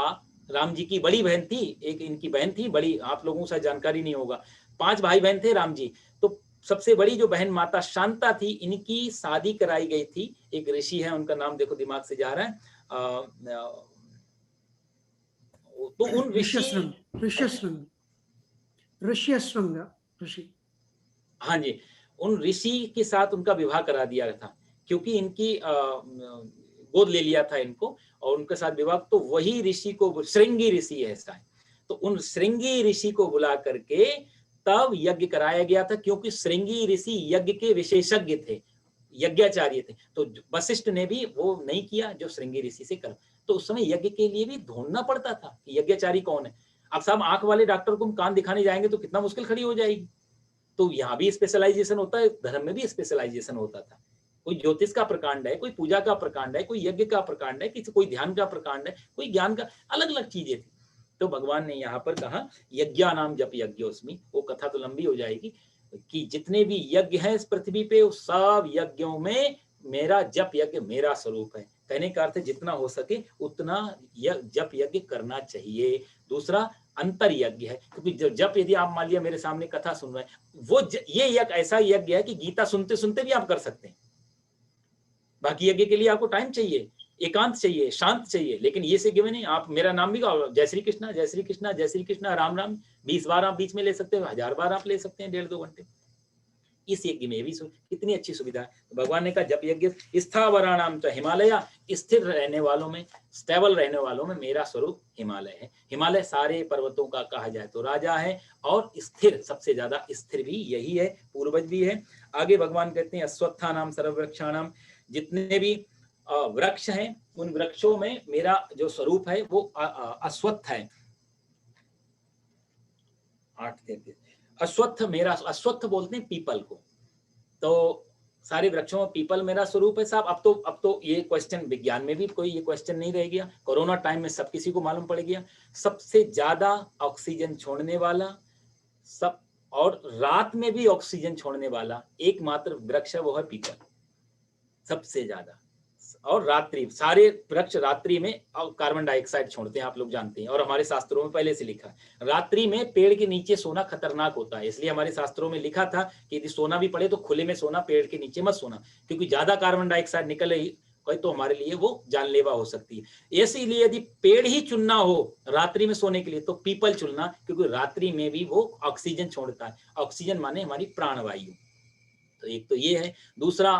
राम जी की बड़ी बहन थी, एक इनकी बहन थी बड़ी, आप लोगों को शायद जानकारी नहीं होगा, 5 भाई बहन थे राम जी। तो सबसे बड़ी जो बहन माता शांता थी, इनकी शादी कराई गई थी। एक ऋषि है, उनका नाम देखो दिमाग से जा रहा है, तो उन ऋषि, हाँ जी, उन ऋषि के साथ उनका विवाह करा दिया था, क्योंकि इनकी गोद ले लिया था इनको और उनके साथ विवाह। तो वही ऋषि को, श्रृंगी ऋषि ऐसा है, तो उन श्रृंगी ऋषि को बुला करके तब यज्ञ कराया गया था, क्योंकि श्रृंगी ऋषि यज्ञ के विशेषज्ञ थे, यज्ञाचार्य थे। तो वशिष्ठ ने भी वो नहीं किया जो श्रृंगी ऋषि से कर। तो उस समय यज्ञ के लिए भी ढूंढना पड़ता था कि यज्ञाचार्य कौन है। अब साहब आंख वाले डॉक्टर को हम कान दिखाने जाएंगे तो कितना मुश्किल खड़ी हो जाएगी। तो यहाँ भी स्पेशलाइजेशन होता है, धर्म में भी स्पेशलाइजेशन होता था। कोई ज्योतिष का प्रकांड है, कोई पूजा का प्रकांड है, कोई यज्ञ का प्रकांड है, किसी कोई ध्यान का प्रकांड है, कोई ज्ञान का, अलग अलग चीजें थी। तो भगवान ने यहाँ पर कहा यज्ञा नाम जप यज्ञोस्मि, वो कथा तो लंबी हो जाएगी, कि जितने भी यज्ञ हैं इस पृथ्वी पे, उस सब यज्ञों में मेरा जप यज्ञ मेरा स्वरूप है। कहने का अर्थ जितना हो सके उतना जप यज्ञ करना चाहिए। दूसरा अंतर यज्ञ है, क्योंकि जब यदि आप मान लिया मेरे सामने कथा सुन रहे हैं, वो ये यज्ञ ऐसा यज्ञ है कि गीता सुनते सुनते भी आप कर सकते हैं। बाकी यज्ञ के लिए आपको टाइम चाहिए, एकांत चाहिए, शांत चाहिए, लेकिन ये से गिवे नहीं। आप मेरा नाम भी गाओ, जय श्री कृष्णा जय श्री कृष्णा जय श्री कृष्णा राम राम, 20 बार आप बीच में ले सकते हैं, 1000 बार आप ले सकते हैं, 1.5-2 घंटे। इस यज्ञ में भी कितनी अच्छी सुविधा है। तो भगवान ने कहा जप यज्ञ स्थावराणाम तो हिमालय, स्थिर रहने वालों में, स्टेबल रहने वालों में मेरा स्वरूप हिमालय है। हिमालय सारे पर्वतों का कहा जाए तो राजा है, और स्थिर, सबसे ज्यादा स्थिर भी यही है, पूर्वज भी है। आगे भगवान कहते हैं अश्वत्थानाम सर्ववृक्षाणाम, जितने भी वृक्ष हैं उन वृक्षों में मेरा जो स्वरूप है वो अश्वत्थ है। 8:33 अश्वत्थ मेरा, अश्वत्थ बोलते हैं पीपल को। तो सारे वृक्षों में पीपल मेरा स्वरूप है साहब। अब तो ये क्वेश्चन विज्ञान में भी कोई ये क्वेश्चन नहीं रह गया, कोरोना टाइम में सब किसी को मालूम पड़ गया। सबसे ज्यादा ऑक्सीजन छोड़ने वाला, सब, और रात में भी ऑक्सीजन छोड़ने वाला एकमात्र वृक्ष है, वो है पीपल, सबसे ज्यादा। और रात्रि, सारे वृक्ष रात्रि में कार्बन डाइऑक्साइड छोड़ते हैं, आप लोग जानते हैं, और हमारे शास्त्रों में पहले से लिखा है रात्रि में पेड़ के नीचे सोना खतरनाक होता है। इसलिए हमारे शास्त्रों में लिखा था कि यदि सोना भी पड़े तो खुले में सोना, पेड़ के नीचे मत सोना, क्योंकि ज्यादा कार्बन डाइऑक्साइड निकले तो हमारे लिए वो जानलेवा हो सकती है। इसीलिए यदि पेड़ ही चुनना हो रात्रि में सोने के लिए तो पीपल चुनना, क्योंकि रात्रि में भी वो ऑक्सीजन छोड़ता है। ऑक्सीजन माने हमारी प्राणवायु। तो एक तो ये है। दूसरा,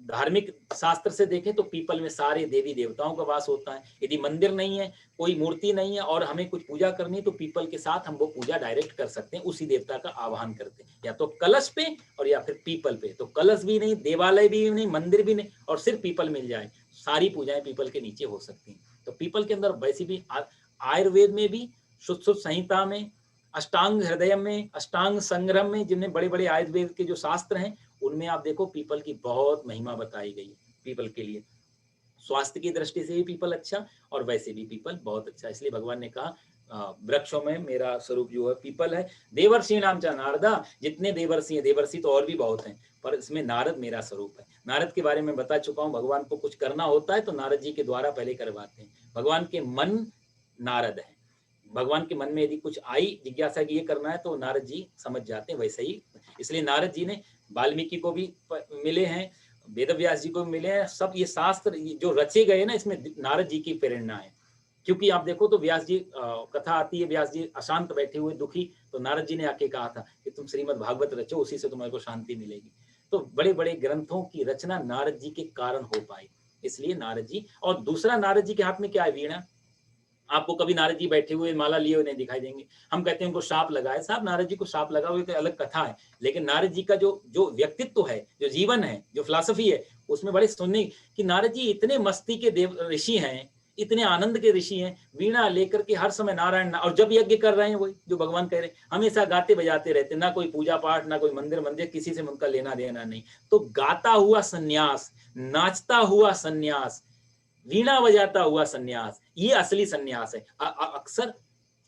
धार्मिक शास्त्र से देखें तो पीपल में सारे देवी देवताओं का वास होता है। यदि मंदिर नहीं है, कोई मूर्ति नहीं है, और हमें कुछ पूजा करनी है, तो पीपल के साथ हम वो पूजा डायरेक्ट कर सकते हैं, उसी देवता का आह्वान करते हैं, या तो कलश पे और या फिर पीपल पे। तो कलश भी नहीं, देवालय भी नहीं, मंदिर भी नहीं, और सिर्फ पीपल मिल जाए, सारी पूजाएं पीपल के नीचे हो सकती हैं। तो पीपल के अंदर वैसे भी आयुर्वेद में भी, शुद्ध संहिता में, अष्टांग हृदय में, अष्टांग संग्रह में, जिनमें बड़े बड़े आयुर्वेद के जो शास्त्र हैं उनमें आप देखो पीपल की बहुत महिमा बताई गई है। पीपल के लिए स्वास्थ्य की दृष्टि से भी पीपल अच्छा, और वैसे भी पीपल बहुत अच्छा। इसलिए भगवान ने कहा वृक्षों में मेरा स्वरूप जो है पीपल है। देवर्षि नाम चा नारदा, जितने देवर्षि हैं, देवर्षि तो और भी बहुत हैं, पर इसमें नारद मेरा स्वरूप है। नारद के बारे में बता चुका हूँ, भगवान को कुछ करना होता है तो नारद जी के द्वारा पहले करवाते हैं। भगवान के मन नारद है, भगवान के मन में यदि कुछ आई जिज्ञासा कि ये करना है तो नारद जी समझ जाते हैं, वैसे ही। इसलिए नारद जी ने वाल्मीकि को भी मिले हैं, वेदव्यास जी को भी मिले हैं। सब ये शास्त्र जो रचे गए ना, इसमें नारद जी की प्रेरणा है। क्योंकि आप देखो तो व्यास जी, कथा आती है, व्यास जी अशांत बैठे हुए, दुखी, तो नारद जी ने आके कहा था कि तुम श्रीमद् भागवत रचो, उसी से तुम्हारे को शांति मिलेगी। तो बड़े बड़े ग्रंथों की रचना नारद जी के कारण हो पाई, इसलिए नारद जी। और दूसरा, नारद जी के हाथ में क्या है? वीणा। आपको कभी नारद जी बैठे हुए माला लिए हुए नहीं दिखाई देंगे। हम कहते हैं उनको शाप लगा है, साहब नारद जी को शाप लगा हुआ तो अलग कथा है, लेकिन नारद जी का जो व्यक्तित्व है, जो जीवन है, जो फिलॉसफी है, उसमें बड़े सुनने कि नारद जी इतने मस्ती के देव ऋषि हैं, इतने आनंद के ऋषि हैं, वीणा लेकर के हर समय नारायण, और जब यज्ञ कर रहे हैं वही जो भगवान कह रहे हैं, हमेशा गाते बजाते रहते, ना कोई पूजा पाठ, ना कोई मंदिर, किसी से उनका लेना देना नहीं। तो गाता हुआ सन्यास, नाचता हुआ सन्यास, वीणा बजाता हुआ सन्यास, ये असली सन्यास है। अक्सर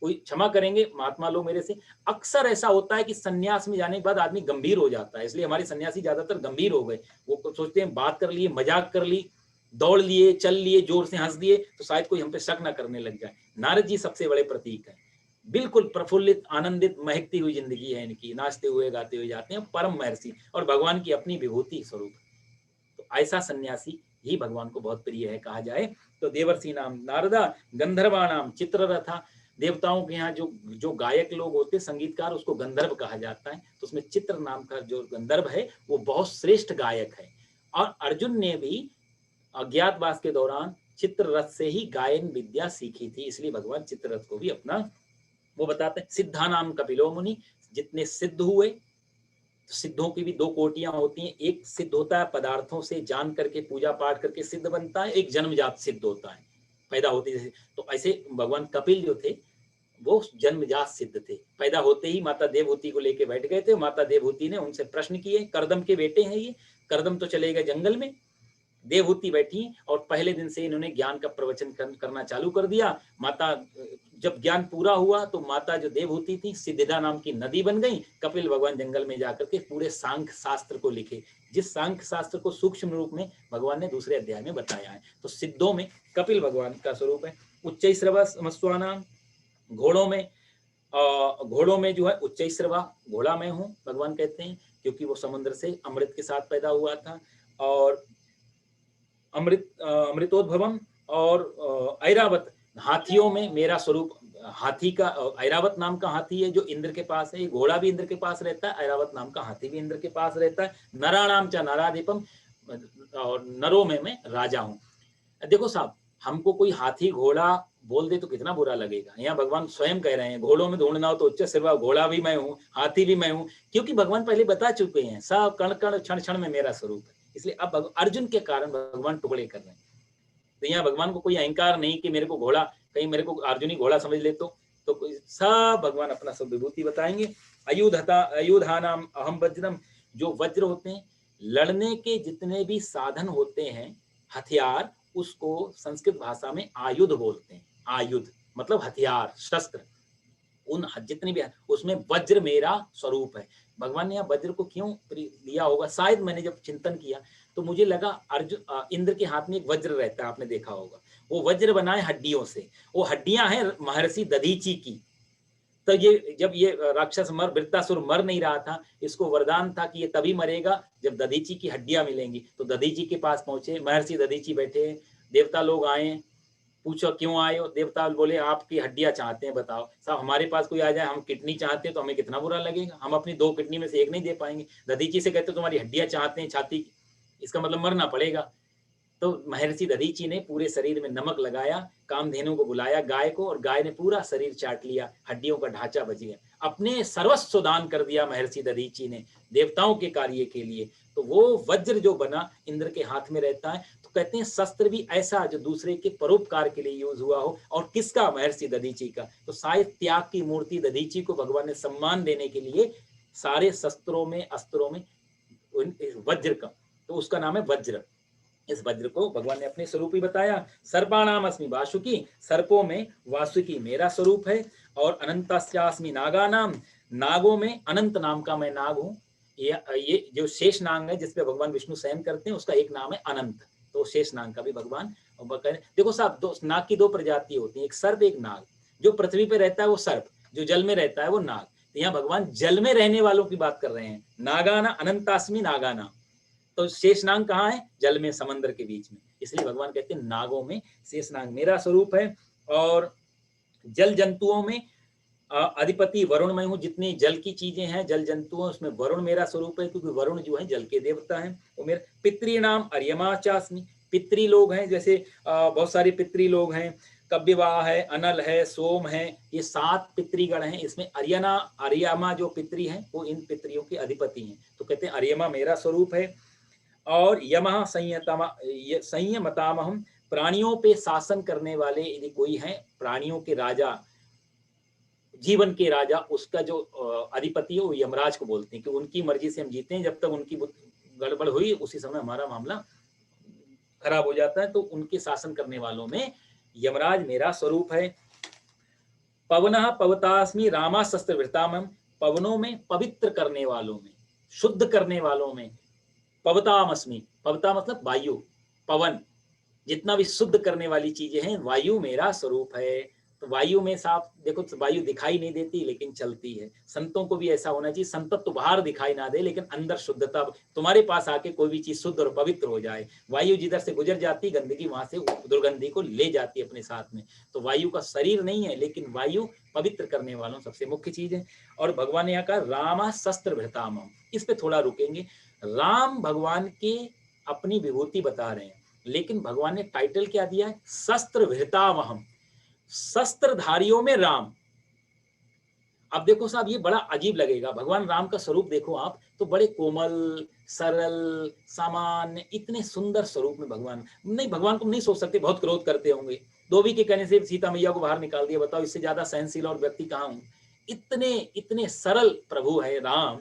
कोई क्षमा करेंगे महात्मा लोग मेरे से। अक्सर ऐसा होता है कि सन्यास में जाने के बाद आदमी गंभीर हो जाता है, इसलिए हमारे सन्यासी ज्यादातर गंभीर हो गए। वो सोचते हैं बात कर लिए, मजाक कर ली, दौड़ लिए, चल लिए, जोर से हंस दिए तो शायद कोई हम पे शक ना करने लग जाए। नारद जी सबसे बड़े प्रतीक है, बिल्कुल प्रफुल्लित, आनंदित, महकती हुई जिंदगी है इनकी, नाचते हुए गाते हुए जाते हैं, परम महर्षि और भगवान की अपनी विभूति स्वरूप। तो ऐसा सन्यासी ही भगवान को बहुत प्रिय है कहा जाए। तो देवर्षि नाम नारदा, गंधर्वा नाम चित्ररथा, देवताओं के यहाँ जो जो गायक लोग होते, संगीतकार, उसको गंधर्व कहा जाता है। तो उसमें चित्र नाम का जो गंधर्व है वो बहुत श्रेष्ठ गायक है। और अर्जुन ने भी अज्ञातवास के दौरान चित्ररथ से ही गायन विद्या सीखी थी, इसलिए भगवान चित्ररथ को भी अपना वो बताते हैं। सिद्धा नाम कपिलो मुनि, जितने सिद्ध हुए, तो सिद्धों की भी दो कोटियां होती हैं। एक सिद्ध होता है पदार्थों से जान करके पूजा पाठ करके सिद्ध बनता है, एक जन्मजात सिद्ध होता है, पैदा होते जैसे। तो ऐसे भगवान कपिल जो थे वो जन्मजात सिद्ध थे, पैदा होते ही माता देवहूति को लेके बैठ गए थे। माता देवहूति ने उनसे प्रश्न किए, करदम के बेटे हैं ये, करदम तो चले गए जंगल में, देवहूति बैठी और पहले दिन से इन्होंने ज्ञान का प्रवचन करना चालू कर दिया। माता जब ज्ञान पूरा हुआ तो माता जो देवहूति थी सिद्धिदा नाम की नदी बन गई। कपिल भगवान जंगल में जाकर के पूरे सांख्य शास्त्र को लिखे, जिस सांख्य शास्त्र को सूक्ष्म रूप में भगवान ने दूसरे अध्याय में बताया है। तो सिद्धों में कपिल भगवान का स्वरूप है। उच्चैश्रवस्वानाम, घोड़ों में घोड़ों में जो है उच्चैश्रवा, घोड़ा मैं हूँ भगवान कहते हैं, क्योंकि वो समुद्र से अमृत के साथ पैदा हुआ था। और अमृतोद्भवम, और ऐरावत, हाथियों में मेरा स्वरूप, हाथी का ऐरावत नाम का हाथी है जो इंद्र के पास है। घोड़ा भी इंद्र के पास रहता है, ऐरावत नाम का हाथी भी इंद्र के पास रहता है। नराणाम च नराधिपम, और नरों में मैं राजा हूँ। देखो साहब, हमको कोई हाथी घोड़ा बोल दे तो कितना बुरा लगेगा। यहाँ भगवान स्वयं कह रहे हैं घोड़ों में ढूंढना हो तो उच्च सिरवा, घोड़ा भी मैं हूँ, हाथी भी मैं हूँ, क्योंकि भगवान पहले बता चुके हैं सब कण कण क्षण क्षण में मेरा स्वरूप है। इसलिए अब अर्जुन के कारण भगवान टुकड़े कर रहे हैं। तो यहाँ भगवान को कोई अहंकार नहीं कि मेरे को घोड़ा, कहीं मेरे को अर्जुनी घोड़ा समझ ले तो कोई, सब भगवान अपना सब विभूति बताएंगे। अयुधा नाम अहम वज्रम, जो वज्र होते हैं, लड़ने के जितने भी साधन होते हैं, हथियार, उसको संस्कृत भाषा में आयुध बोलते हैं। आयुध मतलब हथियार, शस्त्र, उन जितने भी उसमें वज्र मेरा स्वरूप है। भगवान ने यहाँ वज्र को क्यों लिया होगा, शायद मैंने जब चिंतन किया तो मुझे लगा अर्जुन इंद्र के हाथ में एक वज्र रहता है, आपने देखा होगा। वो वज्र बनाए हड्डियों से, वो हड्डियां हैं महर्षि दधीची की। तो ये जब ये राक्षस वृत्तासुर मर नहीं रहा था, इसको वरदान था कि ये तभी मरेगा जब दधीची की हड्डियां मिलेंगी। तो दधीची के पास पहुंचे, महर्षि दधीची बैठे, देवता लोग आए, पूछो क्यों आए हो। देवता बोले आपकी हड्डियां चाहते हैं, बताओ। साहब हमारे पास कोई आ जाए हम किडनी चाहते हैं तो हमें कितना बुरा लगेगा, हम अपनी 2 किडनी में से एक नहीं दे पाएंगे। दधीची से कहते तुम्हारी हड्डियां चाहते हैं छाती की, इसका मतलब मरना पड़ेगा। तो महर्षि दधीची ने पूरे शरीर में नमक लगाया, कामधेनु को बुलाया गाय को, और गाय ने पूरा शरीर चाट लिया, हड्डियों का ढांचा बच गया। अपने सर्वस्व दान कर दिया महर्षि दधीची ने देवताओं के कार्य के लिए। तो वो वज्र जो बना इंद्र के हाथ में रहता है। तो कहते हैं शस्त्र भी ऐसा जो दूसरे के परोपकार के लिए यूज हुआ हो, और किसका, महर्षि दधीची का। तो शायद त्याग की मूर्ति दधीची को भगवान ने सम्मान देने के लिए सारे शस्त्रों में, अस्त्रों में वज्र का, तो उसका नाम है वज्र। इस वज्र को भगवान ने अपने स्वरूप ही बताया। सर्पाणाम अस्मि वासुकी, सर्पों में वासुकी मेरा स्वरूप है। और अनंतास्मि नागानाम, नागों में अनंत नाम का मैं नाग हूँ। ये जो शेष नाग है जिसपे भगवान विष्णु शयन करते हैं, उसका एक नाम है अनंत। तो शेष नाग का भी भगवान देखो साहब, नाग की 2 प्रजाति होती है, एक सर्प एक नाग। जो पृथ्वी पे रहता है वो सर्प, जो जल में रहता है वो नाग। तो यहाँ भगवान जल में रहने वालों की बात कर रहे हैं, नागाना अनंतास्मि नागाना। तो शेषनाग कहाँ है, जल में, समंदर के बीच में। इसलिए भगवान कहते हैं नागों में शेषनाग मेरा स्वरूप है। और जल जंतुओं में अधिपति वरुण मैं हूँ। जितनी जल की चीजें हैं, जल जंतु हैं, उसमें वरुण मेरा स्वरूप है, क्योंकि वरुण जो है जल के देवता हैं। वो मेरे पितृणाम अर्यमा चास्मि, पितृ लोग हैं, जैसे बहुत सारे पितृ लोग हैं, कव्यवाह है, अनल है, सोम है, ये 7 पितृगण हैं। इसमें अर्यमा जो पितृ हैं वो इन पितरियों के अधिपति हैं। तो कहते हैं अर्यमा मेरा स्वरूप है। और यमः संयमतामहम, प्राणियों पे शासन करने वाले यदि कोई है, प्राणियों के राजा, जीवन के राजा, उसका जो अधिपति है वो यमराज को बोलते हैं, कि उनकी मर्जी से हम जीते हैं। जब तक उनकी गड़बड़ हुई उसी समय हमारा मामला खराब हो जाता है। तो उनके शासन करने वालों में यमराज मेरा स्वरूप है। पवनः पवतास्मि रामा शस्त्रभृतामहम्, पवनों में पवित्र करने वालों में, शुद्ध करने वालों में पवतामस्मि। पवता मतलब वायु, पवन, जितना भी शुद्ध करने वाली चीजें हैं, वायु मेरा स्वरूप है। तो वायु में साफ देखो, वायु दिखाई नहीं देती लेकिन चलती है। संतों को भी ऐसा होना चाहिए, संतत्व बाहर दिखाई ना दे लेकिन अंदर शुद्धता, तुम्हारे पास आके कोई भी चीज शुद्ध और पवित्र हो जाए। वायु जिधर से गुजर जाती, गंदगी वहां से दुर्गंधी को ले जाती है अपने साथ में। तो वायु का शरीर नहीं है, लेकिन वायु पवित्र करने वालों सबसे मुख्य चीज है। और भगवान ने यहाँ कहा रामा शस्त्र भृताम, इस पे थोड़ा रुकेंगे। राम भगवान के अपनी विभूति बता रहे हैं, लेकिन भगवान ने टाइटल क्या दिया है, शस्त्र भृतामहम, शस्त्रधारियों में राम। अब देखो साहब, ये बड़ा अजीब लगेगा, भगवान राम का स्वरूप देखो आप, तो बड़े कोमल, सरल, सामान्य, इतने सुंदर स्वरूप में भगवान नहीं, भगवान को नहीं सोच सकते बहुत क्रोध करते होंगे। धोबी के कहने से सीता मैया को बाहर निकाल दिया, बताओ इससे ज्यादा सहनशील और व्यक्ति कहाँ हूं। इतने इतने सरल प्रभु है राम,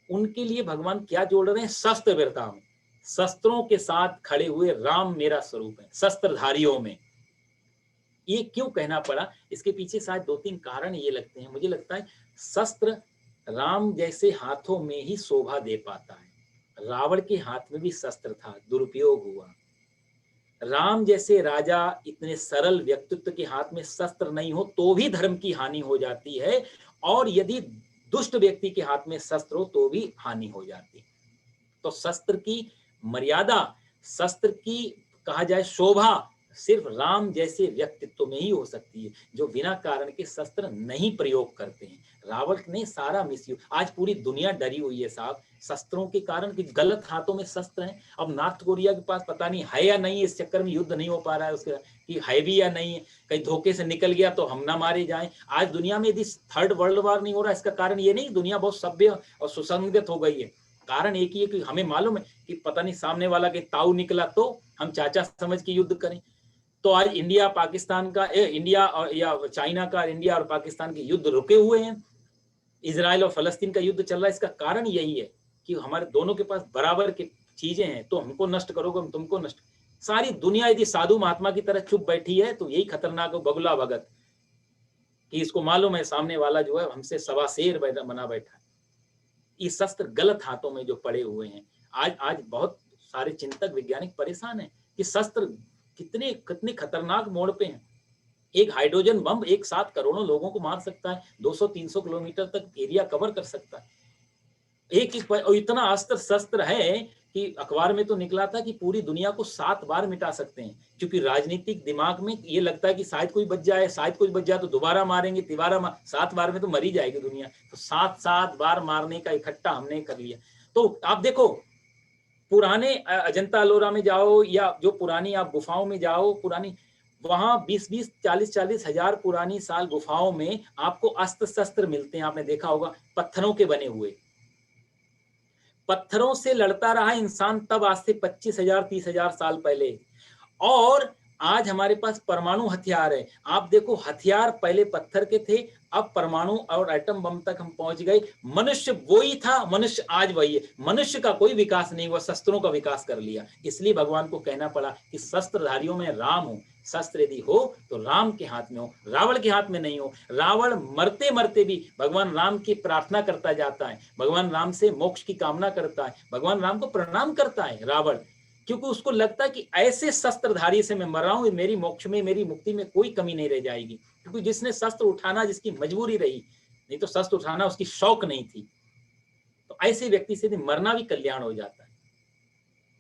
उनके लिए भगवान क्या जोड़ रहे हैं, शस्त्र भृताम, शस्त्रों के साथ खड़े हुए राम मेरा स्वरूप है, शस्त्रधारियों में। ये क्यों कहना पड़ा, इसके पीछे शायद दो तीन कारण ये लगते हैं। मुझे लगता है शस्त्र राम जैसे हाथों में ही शोभा दे पाता है। रावण के हाथ में भी शस्त्र था, दुरुपयोग हुआ। राम जैसे राजा इतने सरल व्यक्तित्व के हाथ में शस्त्र नहीं हो तो भी धर्म की हानि हो जाती है, और यदि दुष्ट व्यक्ति के हाथ में शस्त्र हो तो भी हानि हो जाती है। तो शस्त्र की मर्यादा, शस्त्र की कहा जाए शोभा, सिर्फ राम जैसे व्यक्तित्व में ही हो सकती है, जो बिना कारण के शस्त्र नहीं प्रयोग करते हैं। रावण ने सारा मिसयूज, आज पूरी दुनिया डरी हुई है साहब शस्त्रों के कारण, कि गलत हाथों में शस्त्र हैं। अब नॉर्थ कोरिया के पास पता नहीं है या नहीं, इस चक्कर में युद्ध नहीं हो पा रहा है उसके, कि है भी या नहीं है, कहीं धोखे से निकल गया तो हम ना मारे जाएं। आज दुनिया में यदि थर्ड वर्ल्ड वॉर नहीं हो रहा, इसका कारण ये नहीं दुनिया बहुत सभ्य और सुसंगत हो गई है। कारण एक ही है कि हमें मालूम है कि पता नहीं सामने वाला के ताऊ निकला तो हम चाचा समझ के युद्ध करें। तो आज इंडिया पाकिस्तान का, इंडिया और या चाइना का, इंडिया और पाकिस्तान के युद्ध रुके हुए हैं, इजराइल और फलस्तीन का युद्ध चल रहा है। इसका कारण यही है कि हमारे दोनों के पास बराबर की चीजें हैं, तो हमको नष्ट करोगे, हम तुमको नष्ट। सारी दुनिया यदि साधु महात्मा की तरह चुप बैठी है तो यही खतरनाक हो, बगुला भगत, कि इसको मालूम है सामने वाला जो है हमसे सवा शेर बना बैठा है। ये शस्त्र गलत हाथों में जो पड़े हुए हैं, आज बहुत सारे चिंतक वैज्ञानिक परेशान हैं कि शस्त्र कितने कितने खतरनाक मोड़ पे हैं। एक हाइड्रोजन बम एक साथ करोड़ों लोगों को मार सकता है, 200-300 किलोमीटर तक एरिया कवर कर सकता है। एक इतना अस्त्र शस्त्र है कि अखबार में तो निकला था कि पूरी दुनिया को 7 बार मिटा सकते हैं, क्योंकि राजनीतिक दिमाग में ये लगता है कि शायद कोई बच जाए, शायद कोई बच जाए तो दोबारा मारेंगे, तिबारा 7 बार में तो मरी जाएगी दुनिया, तो 7 बार मारने का इकट्ठा हमने कर लिया। तो आप देखो, पुराने अजंता अलोरा में जाओ या जो पुरानी आप गुफाओं में जाओ, पुरानी वहां 20-20, 40-40 हजार पुरानी साल गुफाओं में आपको अस्त्र शस्त्र मिलते हैं। आपने देखा होगा, पत्थरों के बने हुए, पत्थरों से लड़ता रहा इंसान तब, आज से 25,000 30,000 साल पहले। और आज हमारे पास परमाणु हथियार है। आप देखो, हथियार पहले पत्थर के थे, अब परमाणु और एटम बम तक हम पहुंच गए। मनुष्य वही था, मनुष्य आज वही है। मनुष्य का कोई विकास नहीं हुआ, शस्त्रों का विकास कर लिया। इसलिए भगवान को कहना पड़ा कि शस्त्रधारियों में राम हो। शस्त्र यदि हो तो राम के हाथ में हो, रावण के हाथ में नहीं हो। रावण मरते मरते भी भगवान राम की प्रार्थना करता जाता है, भगवान राम से मोक्ष की कामना करता है, भगवान राम को प्रणाम करता है रावण, क्योंकि उसको लगता है कि ऐसे शस्त्रधारी से मैं मर रहा हूं, मेरी मोक्ष में, मेरी मुक्ति में कोई कमी नहीं रह जाएगी। क्योंकि जिसने शस्त्र उठाना, जिसकी मजबूरी रही, नहीं तो शस्त्र उठाना उसकी शौक नहीं थी, तो ऐसे व्यक्ति से मरना भी कल्याण हो जाता है।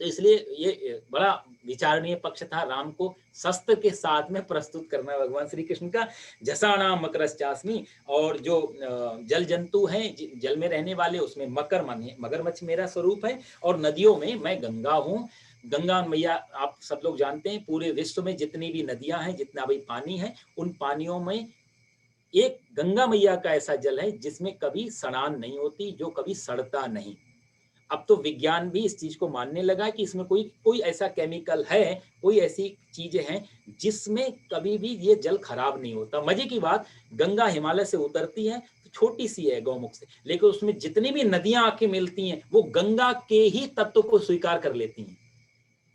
तो इसलिए ये बड़ा विचारणीय पक्ष था राम को शस्त्र के साथ में प्रस्तुत करना भगवान श्री कृष्ण का। जसानाम मकरश्चास्मि, और जो जल जंतु हैं, जल में रहने वाले, उसमें मकर माने मगरमच्छ मेरा स्वरूप है, और नदियों में मैं गंगा हूँ। गंगा मैया आप सब लोग जानते हैं, पूरे विश्व में जितनी भी नदियां हैं, जितना भी पानी है, उन पानियों में एक गंगा मैया का ऐसा जल है जिसमें कभी सड़ान नहीं होती, जो कभी सड़ता नहीं। अब तो विज्ञान भी इस चीज को मानने लगा कि इसमें कोई ऐसा केमिकल है, कोई ऐसी चीजें हैं जिसमें कभी भी ये जल खराब नहीं होता। मजे की बात, गंगा हिमालय से उतरती है तो छोटी सी है गौमुख से, लेकिन उसमें जितनी भी नदियां आके मिलती हैं वो गंगा के ही तत्व को स्वीकार कर लेती हैं।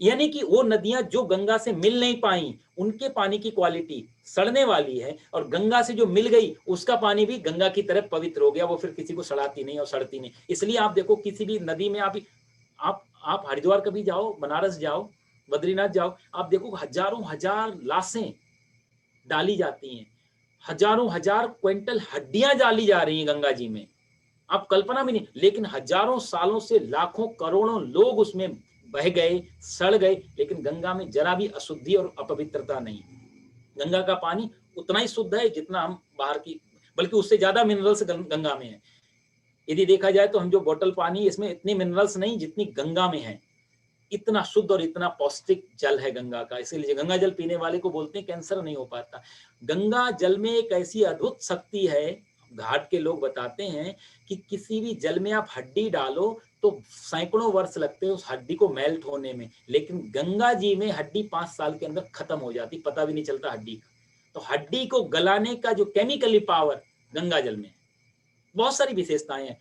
यानी कि वो नदियां जो गंगा से मिल नहीं पाई, उनके पानी की क्वालिटी सड़ने वाली है, और गंगा से जो मिल गई उसका पानी भी गंगा की तरह पवित्र हो गया, वो फिर किसी को सड़ाती नहीं और सड़ती नहीं। इसलिए आप देखो किसी भी नदी में आप हरिद्वार कभी जाओ, बनारस जाओ, बद्रीनाथ जाओ, आप देखो हजारों हजार लाशें डाली जाती हैं, हजारों हजार क्विंटल हड्डियां डाली जा रही हैं गंगा जी में, आप कल्पना भी नहीं। लेकिन हजारों सालों से लाखों करोड़ों लोग उसमें बह गए, सड़ गए, लेकिन गंगा में जरा भी अशुद्धि और अपवित्रता नहीं। गंगा का पानी उतना ही शुद्ध है जितना हम बाहर की, बल्कि उससे ज्यादा मिनरल्स गंगा में है। यदि देखा जाए तो हम जो बोतल पानी, इसमें इतनी मिनरल्स नहीं जितनी गंगा में है। इतना शुद्ध और इतना पौष्टिक जल है गंगा का, इसीलिए गंगा जल पीने वाले को बोलते हैं कैंसर नहीं हो पाता। गंगा जल में एक ऐसी अद्भुत शक्ति है, घाट के लोग बताते हैं कि किसी भी जल में आप हड्डी डालो तो सैकड़ों वर्ष लगते हैं उस हड्डी को मेल्ट होने में, लेकिन गंगा जी में हड्डी 5 साल के अंदर खत्म हो जाती, पता भी नहीं चलता हड्डी का। तो हड्डी को गलाने का जो केमिकली पावर गंगा जल में है, बहुत सारी विशेषताएं हैं।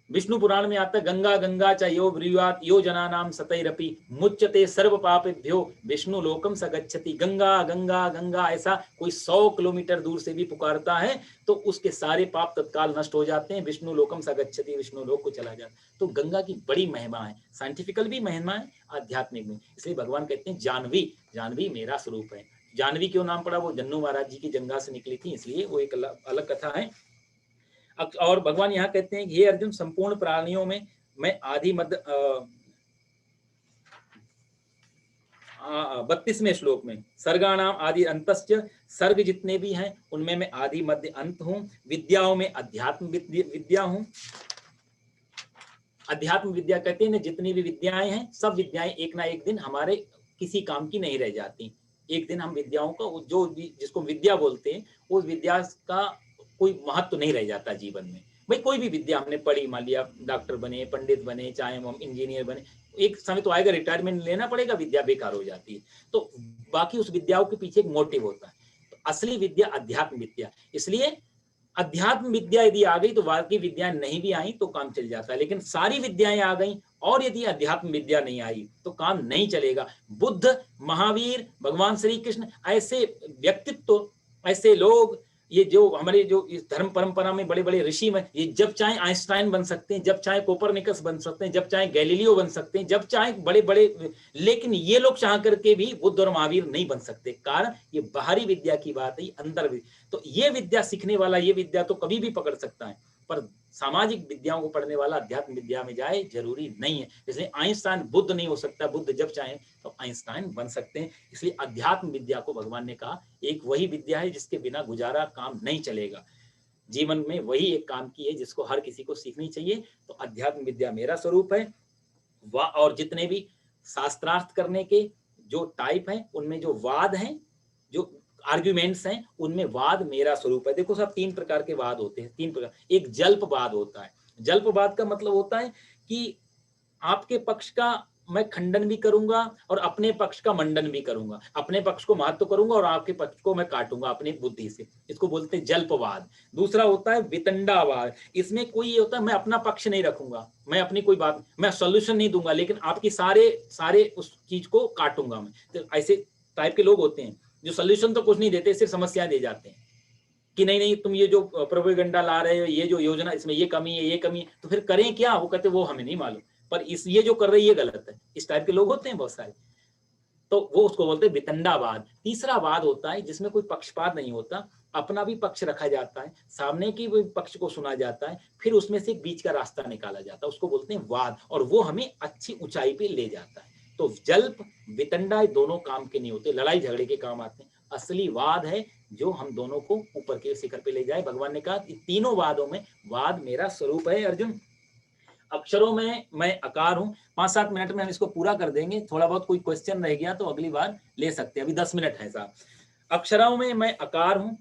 विष्णु पुराण में आता है, गंगा गंगा च यो ब्रूयात यो जनानाम सतैरपि मुच्यते सर्व पापेभ्यो विष्णु लोकम स गच्छति। गंगा गंगा गंगा ऐसा कोई 100 किलोमीटर दूर से भी पुकारता है तो उसके सारे पाप तत्काल नष्ट हो जाते हैं, विष्णु लोकम स गच्छति, विष्णु लोक को चला जाता है। तो गंगा की बड़ी महिमा है, साइंटिफिकल भी महिमा है, आध्यात्मिक भी। इसलिए भगवान कहते हैं जानवी, जानवी मेरा स्वरूप है। जानवी क्यों नाम पड़ा, वो जन्नू महाराज जी की जंगा से निकली थी, इसलिए वो एक अलग कथा है। और भगवान यहाँ कहते हैं कि हे अर्जुन, संपूर्ण प्राणियों में मैं आदि मध्य 32वें श्लोक में, सर्गाणाम आदि अंतश्च, सर्ग जितने भी हैं उनमें मैं आदि मध्य अंत हूं। विद्याओं में अध्यात्म विद्या हूं। अध्यात्म विद्या कहते हैं जितनी भी विद्याएं हैं, सब विद्याएं एक ना एक दिन हमारे किसी काम की नहीं रह जाती। एक दिन हम विद्याओं का, जो जिसको विद्या बोलते हैं, उस विद्या का कोई महत्व नहीं रह जाता जीवन में। भाई कोई भी विद्या हमने पढ़ी, मान लिया डॉक्टर बने, पंडित बने, चाहे हम इंजीनियर बने, एक समय तो आएगा रिटायरमेंट लेना पड़ेगा, विद्या बेकार हो जाती है। तो बाकी उस विद्याओं के पीछे एक मोटिव होता है। तो असली विद्या अध्यात्म विद्या। इसलिए अध्यात्म विद्या यदि आ गई तो बाकी विद्याएं नहीं भी आई तो काम चल जाता है, लेकिन सारी विद्याएं आ गई और यदि अध्यात्म विद्या नहीं आई तो काम नहीं चलेगा। बुद्ध, महावीर, भगवान श्री कृष्ण, ऐसे व्यक्तित्व, ऐसे लोग, ये जो हमारे जो इस धर्म परंपरा में बड़े बड़े ऋषि में, ये जब चाहे आइंस्टाइन बन सकते हैं, जब चाहे कोपरनिकस बन सकते हैं, जब चाहे गैलीलियो बन सकते हैं, जब चाहे बड़े बड़े, लेकिन ये लोग चाह करके भी बुद्ध और महावीर नहीं बन सकते। कारण ये बाहरी विद्या की बात है, अंदर। तो ये विद्या सीखने वाला ये विद्या तो कभी भी पकड़ सकता है, पर सामाजिक विद्याओं को पढ़ने वाला अध्यात्म विद्या में जाए जरूरी नहीं है। इसलिए आइंस्टाइन बुद्ध नहीं हो सकता, बुद्ध जब चाहे तो आइंस्टाइन बन सकते हैं। इसलिए अध्यात्म विद्या को भगवान ने कहा एक वही विद्या है जिसके बिना गुजारा काम नहीं चलेगा। जीवन में वही एक काम की है जिसको हर किसी को सीखनी चाहिए। तो अध्यात्म विद्या मेरा स्वरूप है। और जितने भी शास्त्रार्थ करने के जो टाइप हैं, उनमें जो वाद हैं, जो आर्ग्यूमेंट्स हैं, उनमें वाद मेरा स्वरूप है। देखो साहब, 3 प्रकार के वाद होते हैं, 3 प्रकार। एक जल्पवाद होता है। जल्पवाद का मतलब होता है कि आपके पक्ष का मैं खंडन भी करूंगा और अपने पक्ष का मंडन भी करूंगा, अपने पक्ष को महत्व करूंगा और आपके पक्ष को मैं काटूंगा अपनी बुद्धि से। इसको बोलते हैं जल्पवाद। दूसरा होता है वितंडावाद। इसमें कोई ये होता है मैं अपना पक्ष नहीं रखूंगा, मैं अपनी कोई बात, मैं सोल्यूशन नहीं दूंगा, लेकिन आपकी सारे उस चीज को काटूंगा मैं। तो ऐसे टाइप के लोग होते हैं जो सोल्यूशन तो कुछ नहीं देते, सिर्फ समस्याएं दे जाते हैं कि नहीं नहीं तुम ये जो प्रोपेगेंडा ला रहे हो, ये जो योजना, इसमें ये कमी है, ये कमी है, तो फिर करें क्या? वो कहते वो हमें नहीं मालूम, पर ये जो कर रहे ये गलत है। इस टाइप के लोग होते हैं बहुत सारे। तो वो उसको बोलते हैं वितंडावाद। तीसरा वाद होता है जिसमें कोई पक्षपात नहीं होता, अपना भी पक्ष रखा जाता है, सामने की भी पक्ष को सुना जाता है, फिर उसमें से एक बीच का रास्ता निकाला जाता है, उसको बोलते हैं वाद, और वो हमें अच्छी ऊंचाई पे ले जाता है। तो जल्प, वितंडा दोनों काम के नहीं होते, लड़ाई झगड़े के काम आते हैं। असली वाद है जो हम दोनों को ऊपर के शिखर पे ले जाए। भगवान ने कहा तीनों वादों में वाद मेरा स्वरूप है अर्जुन। अक्षरों में मैं आकार हूं। 5-7 मिनट में हम इसको पूरा कर देंगे। थोड़ा बहुत कोई क्वेश्चन रह गया तो अगली बार ले सकते हैं, अभी 10 मिनट है साहब। अक्षरों में मैं आकार हूं,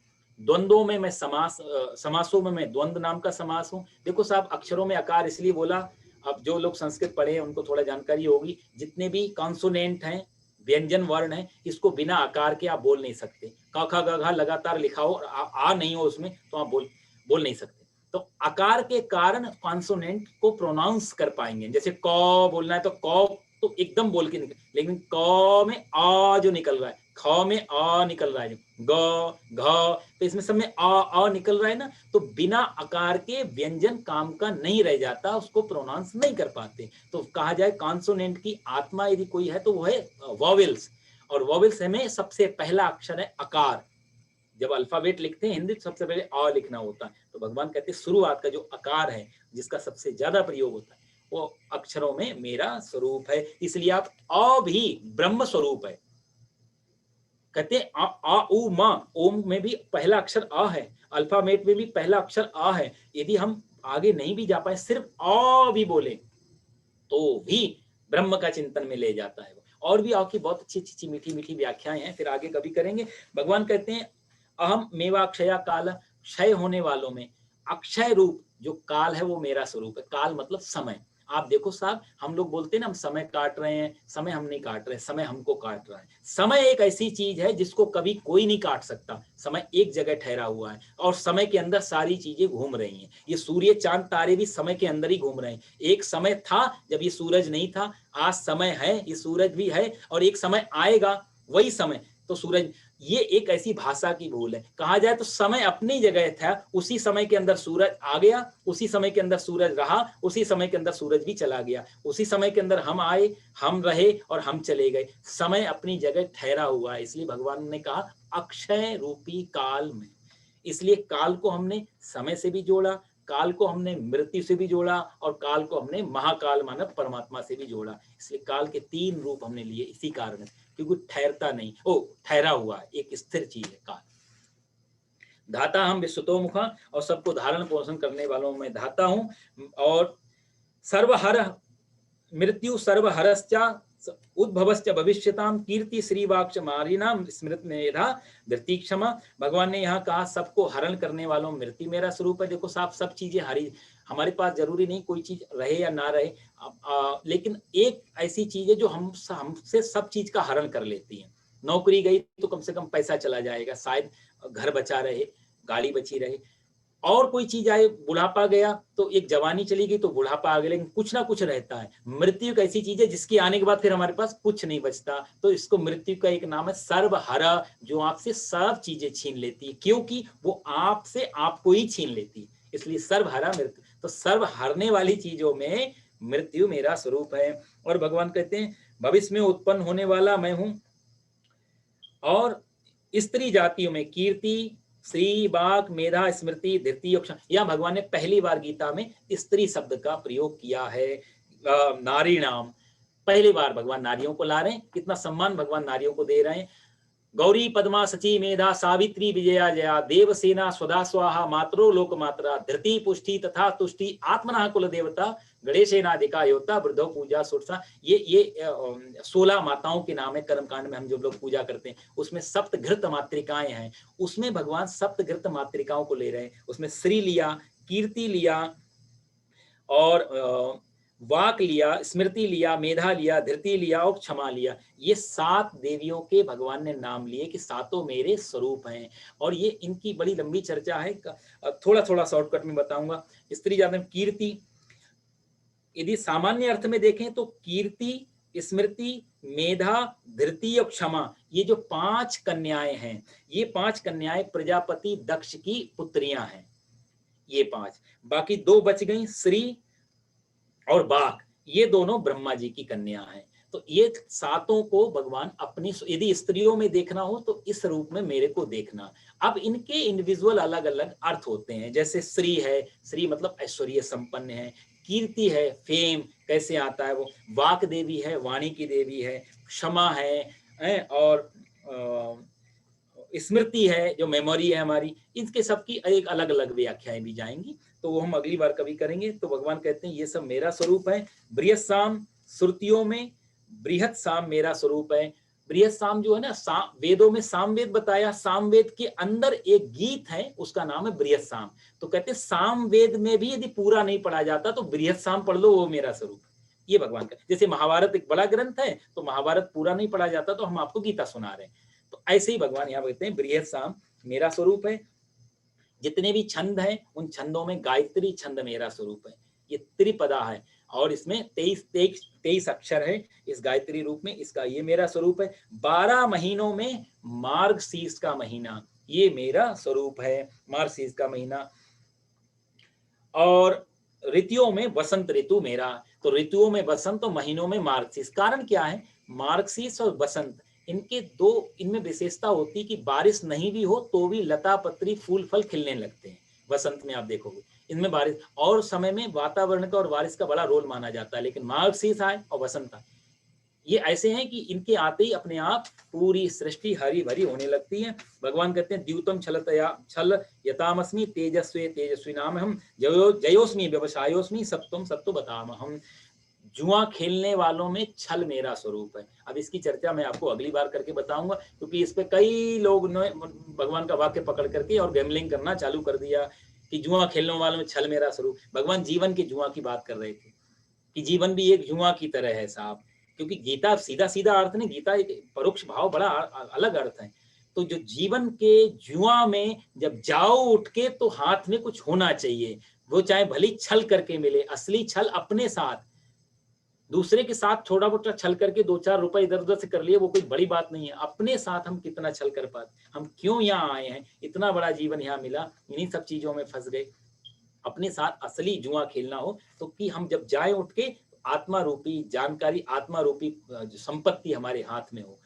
द्वंद्वों में मैं समासों में मैं द्वंद्व नाम का समास हूं। देखो साहब, अक्षरों में आकार इसलिए बोला, अब जो लोग संस्कृत पढ़े हैं उनको थोड़ा जानकारी होगी, जितने भी कॉन्सोनेंट हैं, व्यंजन वर्ण है, इसको बिना आकार के आप बोल नहीं सकते। क ख ग घ लगातार लिखा हो और आ नहीं हो उसमें तो आप बोल नहीं सकते। तो आकार के कारण कॉन्सोनेंट को प्रोनाउंस कर पाएंगे। जैसे क बोलना है तो क तो एकदम बोल के निकल, लेकिन क में आ जो निकल रहा है, ख में आ निकल रहा है, ग घ, तो इसमें सब में आ निकल रहा है ना, तो बिना आकार के व्यंजन काम का नहीं रह जाता, उसको प्रोनाउंस नहीं कर पाते। तो कहा जाए कॉन्सोनेंट की आत्मा यदि कोई है तो वो है वॉवेल्स, और वॉवेल्स में सबसे पहला अक्षर है अकार। जब अल्फाबेट लिखते हैं हिंदी सबसे पहले अ लिखना होता है, तो भगवान कहते हैं शुरुआत का जो आकार है जिसका सबसे ज्यादा प्रयोग होता है वो अक्षरों में मेरा स्वरूप है, इसलिए आप अ भी ब्रह्म स्वरूप है। कहते हैं आ, आ उ म, ओम में भी पहला अक्षर अ है, अल्फाबेट में भी पहला अक्षर अ है। यदि हम आगे नहीं भी जा पाए, सिर्फ अ भी बोले तो भी ब्रह्म का चिंतन में ले जाता है। और भी आपकी बहुत अच्छी अच्छी मीठी मीठी व्याख्याएं हैं, फिर आगे कभी करेंगे। भगवान कहते हैं अहम मेवाक्षया काल, क्षय होने वालों में अक्षय रूप जो काल है वो मेरा स्वरूप है। काल मतलब समय। आप देखो साहब, हम लोग बोलते हैं ना हम समय काट रहे हैं, समय हम नहीं काट रहे, समय हमको काट रहा है। समय एक ऐसी चीज है जिसको कभी कोई नहीं काट सकता। समय एक जगह ठहरा हुआ है और समय के अंदर सारी चीजें घूम रही हैं। ये सूर्य चांद तारे भी समय के अंदर ही घूम रहे हैं। एक समय था जब ये सूरज नहीं था, आज समय है, ये सूरज भी है, और एक समय आएगा वही समय तो सूरज। ये एक ऐसी भाषा की भूल है। कहा जाए तो समय अपनी जगह था, उसी समय के अंदर सूरज आ गया, उसी समय के अंदर सूरज रहा, उसी समय के अंदर सूरज भी चला गया, उसी समय के अंदर हम आए, हम रहे और हम चले गए। समय अपनी जगह ठहरा हुआ है, इसलिए भगवान ने कहा अक्षय रूपी काल में। इसलिए काल को हमने समय से भी जोड़ा, काल को हमने मृत्यु से भी जोड़ा, और काल को हमने महाकाल मानव परमात्मा से भी जोड़ा। इसलिए काल के तीन रूप हमने लिए इसी कारण, क्योंकि ठहरता नहीं, ठहरा हुआ है, एक स्थिर चीज है काल। धाता हम विश्वतोमुखा, और सबको धारण पोषण करने वालों में धाता हूं। और सर्वहर मृत्यु सर्वहरश्च उद्भवश्च भविष्यताम कीर्ति श्रीवाक्ष मारिणाम स्मृत मेधा धृति क्षमा। भगवान ने यहाँ कहा सबको हरण करने वालों मृत्यु मेरा स्वरूप है। देखो साहब, सब चीजें हरी, हमारे पास जरूरी नहीं कोई चीज रहे या ना रहे, लेकिन एक ऐसी चीज है जो हमसे सब चीज का हरण कर लेती है। नौकरी गई तो कम से कम पैसा चला जाएगा, शायद घर बचा रहे, गाड़ी बची रहे। और कोई चीज आए, बुढ़ापा गया तो एक जवानी चली गई तो बुढ़ापा आ गया, लेकिन कुछ ना कुछ रहता है। मृत्यु एक ऐसी चीज है जिसकी आने के बाद फिर हमारे पास कुछ नहीं बचता, तो इसको मृत्यु का एक नाम है सर्वहरा, जो आपसे सब चीजें छीन लेती है, क्योंकि वो आपसे आपको ही छीन लेती है, इसलिए सर्वहरा मृत्यु। तो सर्व हरने वाली चीजों में मृत्यु मेरा स्वरूप है। और भगवान कहते हैं भविष्य में उत्पन्न होने वाला मैं हूं, और स्त्री जातियों में कीर्ति श्री बाक मेधा स्मृति धृति और यह भगवान ने पहली बार गीता में स्त्री शब्द का प्रयोग किया है। नारी नाम पहली बार भगवान नारियों को ला रहे हैं, कितना सम्मान भगवान नारियों को दे रहे हैं। गौरी पद्मा सची मेधा सावित्री विजया जया देवसेना स्वदा स्वाहा मात्रो लोक मात्रा धृति पुष्टि तथा तुष्टि आत्मना कुल देवता गणेशेनाधिका योता वृद्धो पूजा सुरसा। ये 16 माताओं के नाम है। कर्मकांड में हम जो लोग पूजा करते हैं उसमें सप्त घृत मातृकाएं हैं, उसमें भगवान सप्त घृत मातृकाओं को ले रहे हैं। उसमें श्री लिया, कीर्ति लिया, और वाक लिया, स्मृति लिया, मेधा लिया, धृति लिया और क्षमा लिया। ये 7 देवियों के भगवान ने नाम लिए कि सातों मेरे स्वरूप हैं। और ये इनकी बड़ी लंबी चर्चा है, थोड़ा थोड़ा शॉर्टकट में बताऊंगा। स्त्री जाति में कीर्ति, यदि सामान्य अर्थ में देखें तो कीर्ति, स्मृति, मेधा, धृति और क्षमा, ये जो 5 कन्याएं हैं, ये 5 कन्याएं प्रजापति दक्ष की पुत्रियां हैं। ये 5, बाकी 2 बच गई, श्री और बाघ, ये दोनों ब्रह्मा जी की कन्या हैं। तो ये सातों को भगवान अपनी, यदि स्त्रियों में देखना हो तो इस रूप में मेरे को देखना। अब इनके इंडिविजुअल अलग अलग अर्थ होते हैं, जैसे श्री है, श्री मतलब ऐश्वर्य संपन्न है। कीर्ति है, फेम कैसे आता है वो। वाक देवी है, वाणी की देवी है। क्षमा है, और स्मृति है जो मेमोरी है हमारी। इनके सबकी एक अलग अलग व्याख्याएं भी जाएंगी, तो वो हम अगली बार कभी करेंगे। तो भगवान कहते हैं ये सब मेरा स्वरूप है। बृहत साम, श्रुतियों में बृहत साम मेरा स्वरूप है। बृहत साम जो है ना, वेदों में सामवेद बताया, सामवेद के अंदर एक गीत है उसका नाम है बृहत साम। तो कहते हैं सामवेद में भी यदि पूरा नहीं पढ़ा जाता तो बृहत साम पढ़ लो, वो मेरा स्वरूप। ये भगवान का, जैसे महाभारत एक बड़ा ग्रंथ है तो महाभारत पूरा नहीं पढ़ा जाता तो हम आपको गीता सुना रहे हैं। तो ऐसे ही भगवान यहाँ कहते हैं बृहत साम मेरा स्वरूप है। जितने भी छंद हैं उन छंदों में गायत्री छंद मेरा स्वरूप है। ये त्रिपदा है, और इसमें 23 अक्षर है इस गायत्री रूप में। इसका ये मेरा स्वरूप है। 12 महीनों में मार्गशीर्ष का महीना ये मेरा स्वरूप है, मार्गशीर्ष का महीना। और ऋतुओं में वसंत ऋतु मेरा, तो ऋतुओं में वसंत और महीनों में मार्गशीर्ष। कारण क्या है, मार्गशीर्ष और वसंत इनके दो, इनमें विशेषता होती कि बारिश नहीं भी हो तो भी लता पत्री फूल फल खिलने लगते हैं। वसंत में आप देखोगे इनमें बारिश, और समय में वातावरण का और बारिश का बड़ा रोल माना जाता है। लेकिन मार्गशीर्ष आए और वसंत आए, ये ऐसे हैं कि इनके आते ही अपने आप पूरी सृष्टि हरी भरी होने लगती है। भगवान कहते हैं द्यूतम छल यतामस्मि तेजस्वी तेजस्वी नाम हम जयोस्मि व्यवसायोस्मि सत्वम सत्व बताम हम। जुआ खेलने वालों में छल मेरा स्वरूप है। अब इसकी चर्चा मैं आपको अगली बार करके बताऊंगा, क्योंकि इस पे कई लोग ने भगवान का वाक्य पकड़ करके और गैमलिंग करना चालू कर दिया कि जुआ खेलने वालों में छल मेरा स्वरूप। भगवान जीवन के जुआ की बात कर रहे थे कि जीवन भी एक जुआ की तरह है साहब, क्योंकि गीता सीधा सीधा अर्थ नहीं, गीता एक परोक्ष भाव बड़ा अलग अर्थ है। तो जो जीवन के जुआ में जब जाओ उठ के तो हाथ में कुछ होना चाहिए, वो चाहे भली छल करके मिले। असली छल अपने साथ, दूसरे के साथ थोड़ा बहुत छल करके 2-4 रुपए इधर उधर से कर लिए वो कोई बड़ी बात नहीं है। अपने साथ हम कितना छल कर पाते, हम क्यों यहाँ आए हैं, इतना बड़ा जीवन यहाँ मिला, इन्हीं सब चीजों में फंस गए। अपने साथ असली जुआ खेलना हो तो कि हम जब जाए उठ के आत्मा रूपी जानकारी, आत्मा रूपी संपत्ति हमारे हाथ में हो।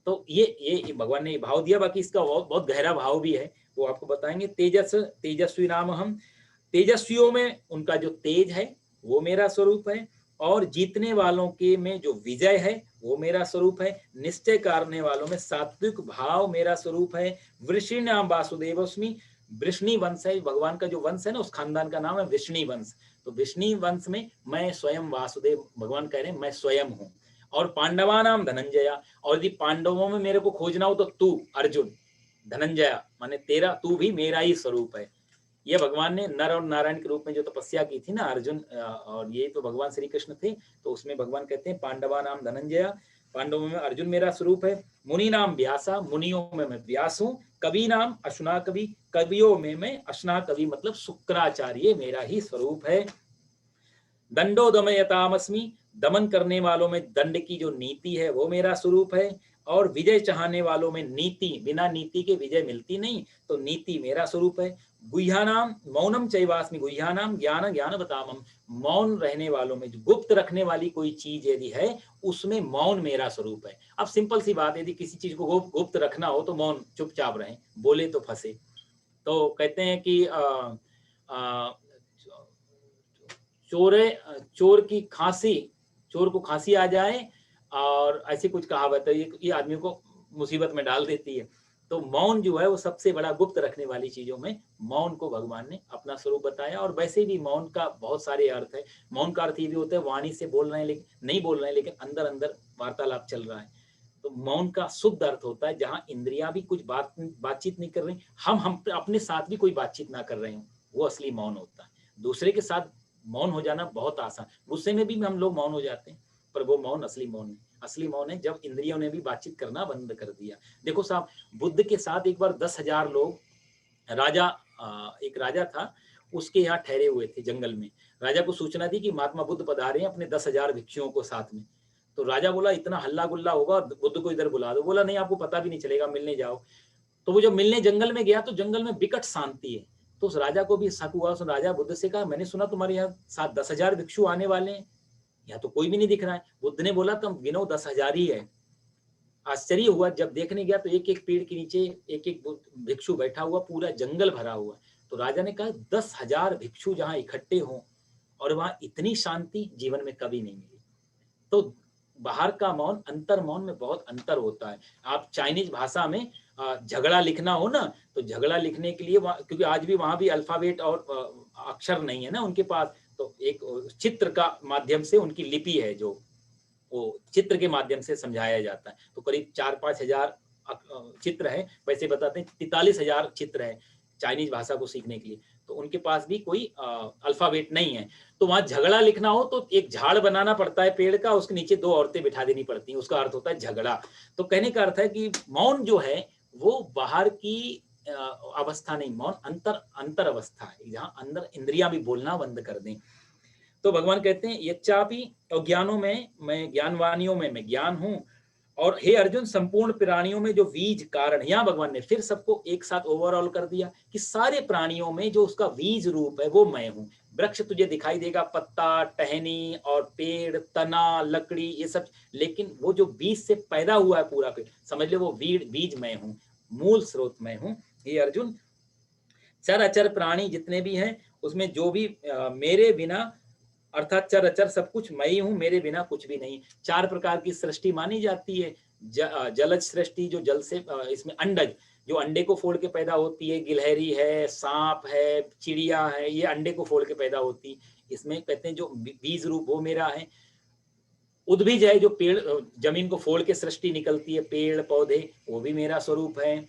तो ये भगवान ने भाव दिया। बाकी इसका बहुत गहरा भाव भी है, वो आपको बताएंगे। तेजस्वी नाम हम, तेजस्वियों में उनका जो तेज है वो मेरा स्वरूप है। और जीतने वालों के में जो विजय है वो मेरा स्वरूप है। निश्चय करने वालों में सात्विक भाव मेरा स्वरूप है। वृषि नाम वासुदेवस्मि, वृष्णि वंश है भगवान का जो वंश है ना, उस खानदान का नाम है वृष्णि वंश। तो वृष्णि वंश में मैं स्वयं वासुदेव, भगवान कह रहे हैं मैं स्वयं हूँ। और पांडवा नाम धनंजया, और यदि पांडवों में मेरे को खोजना हो तो तू अर्जुन, धनंजया माने तेरा, तू भी मेरा ही स्वरूप है। यह भगवान ने नर और नारायण के रूप में जो तपस्या की थी ना अर्जुन, और ये तो भगवान श्री कृष्ण थे, तो उसमें भगवान कहते हैं पांडवा नाम धनंजया, पांडवों में अर्जुन मेरा स्वरूप है। मुनि नाम व्यासा, मुनियों में मैं व्यास हूँ। कवि नाम अश्ना कवि, कवियों में मैं अश्ना कवि मतलब शुक्राचार्य मेरा ही स्वरूप है। दंडो दमयतामस्मि, दमन करने वालों में दंड की जो नीति है वो मेरा स्वरूप है। और विजय चाहने वालों में नीति, बिना नीति के विजय मिलती नहीं, तो नीति मेरा स्वरूप है। गुह्यानाम मौनम चैवास्मि गुह्यानाम ज्ञान ज्ञान बतामम, मौन रहने वालों में, जो गुप्त रखने वाली कोई चीज यदि है उसमें मौन मेरा स्वरूप है। अब सिंपल सी बात, यदि किसी चीज को गुप्त रखना हो तो मौन, चुपचाप रहें, बोले तो फंसे। तो कहते हैं कि चोर की खांसी, चोर को खांसी आ जाए और ऐसी कुछ कहावत है, ये आदमी को मुसीबत में डाल देती है। तो मौन जो है वो सबसे बड़ा गुप्त रखने वाली चीजों में मौन को भगवान ने अपना स्वरूप बताया। और वैसे भी मौन का बहुत सारे अर्थ है। मौन का अर्थ ये भी होता है वाणी से बोल रहे हैं लेकिन नहीं बोल रहे हैं, लेकिन अंदर अंदर वार्तालाप चल रहा है। तो मौन का शुद्ध अर्थ होता है जहां इंद्रियां भी कुछ बातचीत नहीं कर रही, हम अपने साथ भी कोई बातचीत ना कर रहे हो, वो असली मौन होता है। दूसरे के साथ मौन हो जाना बहुत आसान, गुस्से में भी हम लोग मौन हो जाते हैं, पर वो मौन असली मौन नहीं। असली मौन है जब इंद्रियों ने भी बातचीत करना बंद कर दिया। देखो साहब, बुद्ध के साथ एक बार 10,000 लोग, राजा, एक राजा था, उसके यहाँ ठहरे हुए थे जंगल में। राजा को सूचना दी कि महात्मा बुद्ध पधारे हैं अपने 10,000 भिक्षुओं को साथ में। तो राजा बोला इतना हल्ला गुल्ला होगा, बुद्ध को इधर बुला दो। बोला नहीं, आपको पता भी नहीं चलेगा, मिलने जाओ। तो वो जब मिलने जंगल में गया तो जंगल में विकट शांति है। तो उस राजा को भी शक हुआ। उस राजा बुद्ध से कहा, मैंने सुना तुम्हारे यहाँ 10,000 भिक्षु आने वाले हैं, यहाँ तो कोई भी नहीं दिख रहा है। बुद्ध ने बोला तुम गिनो 10,000 ही है। आश्चर्य हुआ जब देखने गया तो एक एक पेड़ के नीचे एक एक भिक्षु बैठा हुआ, पूरा जंगल भरा हुआ। तो राजा ने कहा 10,000 भिक्षु जहाँ इकट्ठे हों और वहां इतनी शांति जीवन में कभी नहीं मिली। तो बाहर का मौन, अंतर मौन में बहुत अंतर होता है। आप चाइनीज भाषा में झगड़ा लिखना हो ना, तो झगड़ा लिखने के लिए क्योंकि आज भी वहां भी अल्फाबेट और अक्षर नहीं है ना उनके पास, तो एक चित्र का माध्यम से उनकी लिपि है, जो वो चित्र के माध्यम से समझाया जाता है। तो करीब 4-5 हजार चित्र है, वैसे बताते हैं 43,000 चित्र है चाइनीज भाषा को सीखने के लिए। तो उनके पास भी कोई अल्फाबेट नहीं है। तो वहां झगड़ा लिखना हो तो एक झाड़ बनाना पड़ता है पेड़ का, उसके नीचे 2 औरतें बिठा देनी पड़ती हैं, उसका अर्थ होता है झगड़ा। तो कहने का अर्थ है कि मौन जो है वो बाहर की अवस्था नहीं, मौन अंतर अवस्था है, जहां अंदर इंद्रियां भी बोलना बंद कर दें। तो भगवान कहते हैं यच्चापि, और ज्ञानों में मैं, ज्ञानवानियों में मैं ज्ञान हूँ, और हे अर्जुन संपूर्ण प्राणियों में जो बीज कारण, यहाँ भगवान ने फिर सबको एक साथ ओवरऑल कर दिया कि सारे प्राणियों में जो उसका बीज रूप है वो मैं हूँ। वृक्ष तुझे दिखाई देगा, पत्ता, टहनी और पेड़, तना, लकड़ी, ये सब, लेकिन वो जो बीज से पैदा हुआ है पूरा पेड़, समझ ले वो बीज मैं हूँ, मूल स्रोत मैं हूँ। हे अर्जुन चर अचर प्राणी जितने भी हैं उसमें जो भी मेरे बिना, अर्थात चर अचर सब कुछ मैं ही हूं, मेरे बिना कुछ भी नहीं। 4 प्रकार की सृष्टि मानी जाती है। जलज सृष्टि जो जल से, इसमें अंडज जो अंडे को फोड़ के पैदा होती है, गिलहरी है, सांप है, चिड़िया है, ये अंडे को फोड़ के पैदा होती। इसमें कहते हैं जो बीज रूप वो मेरा है। उद्भिज है जो पेड़, जमीन को फोड़ के सृष्टि निकलती है, पेड़ पौधे, वो भी मेरा स्वरूप है।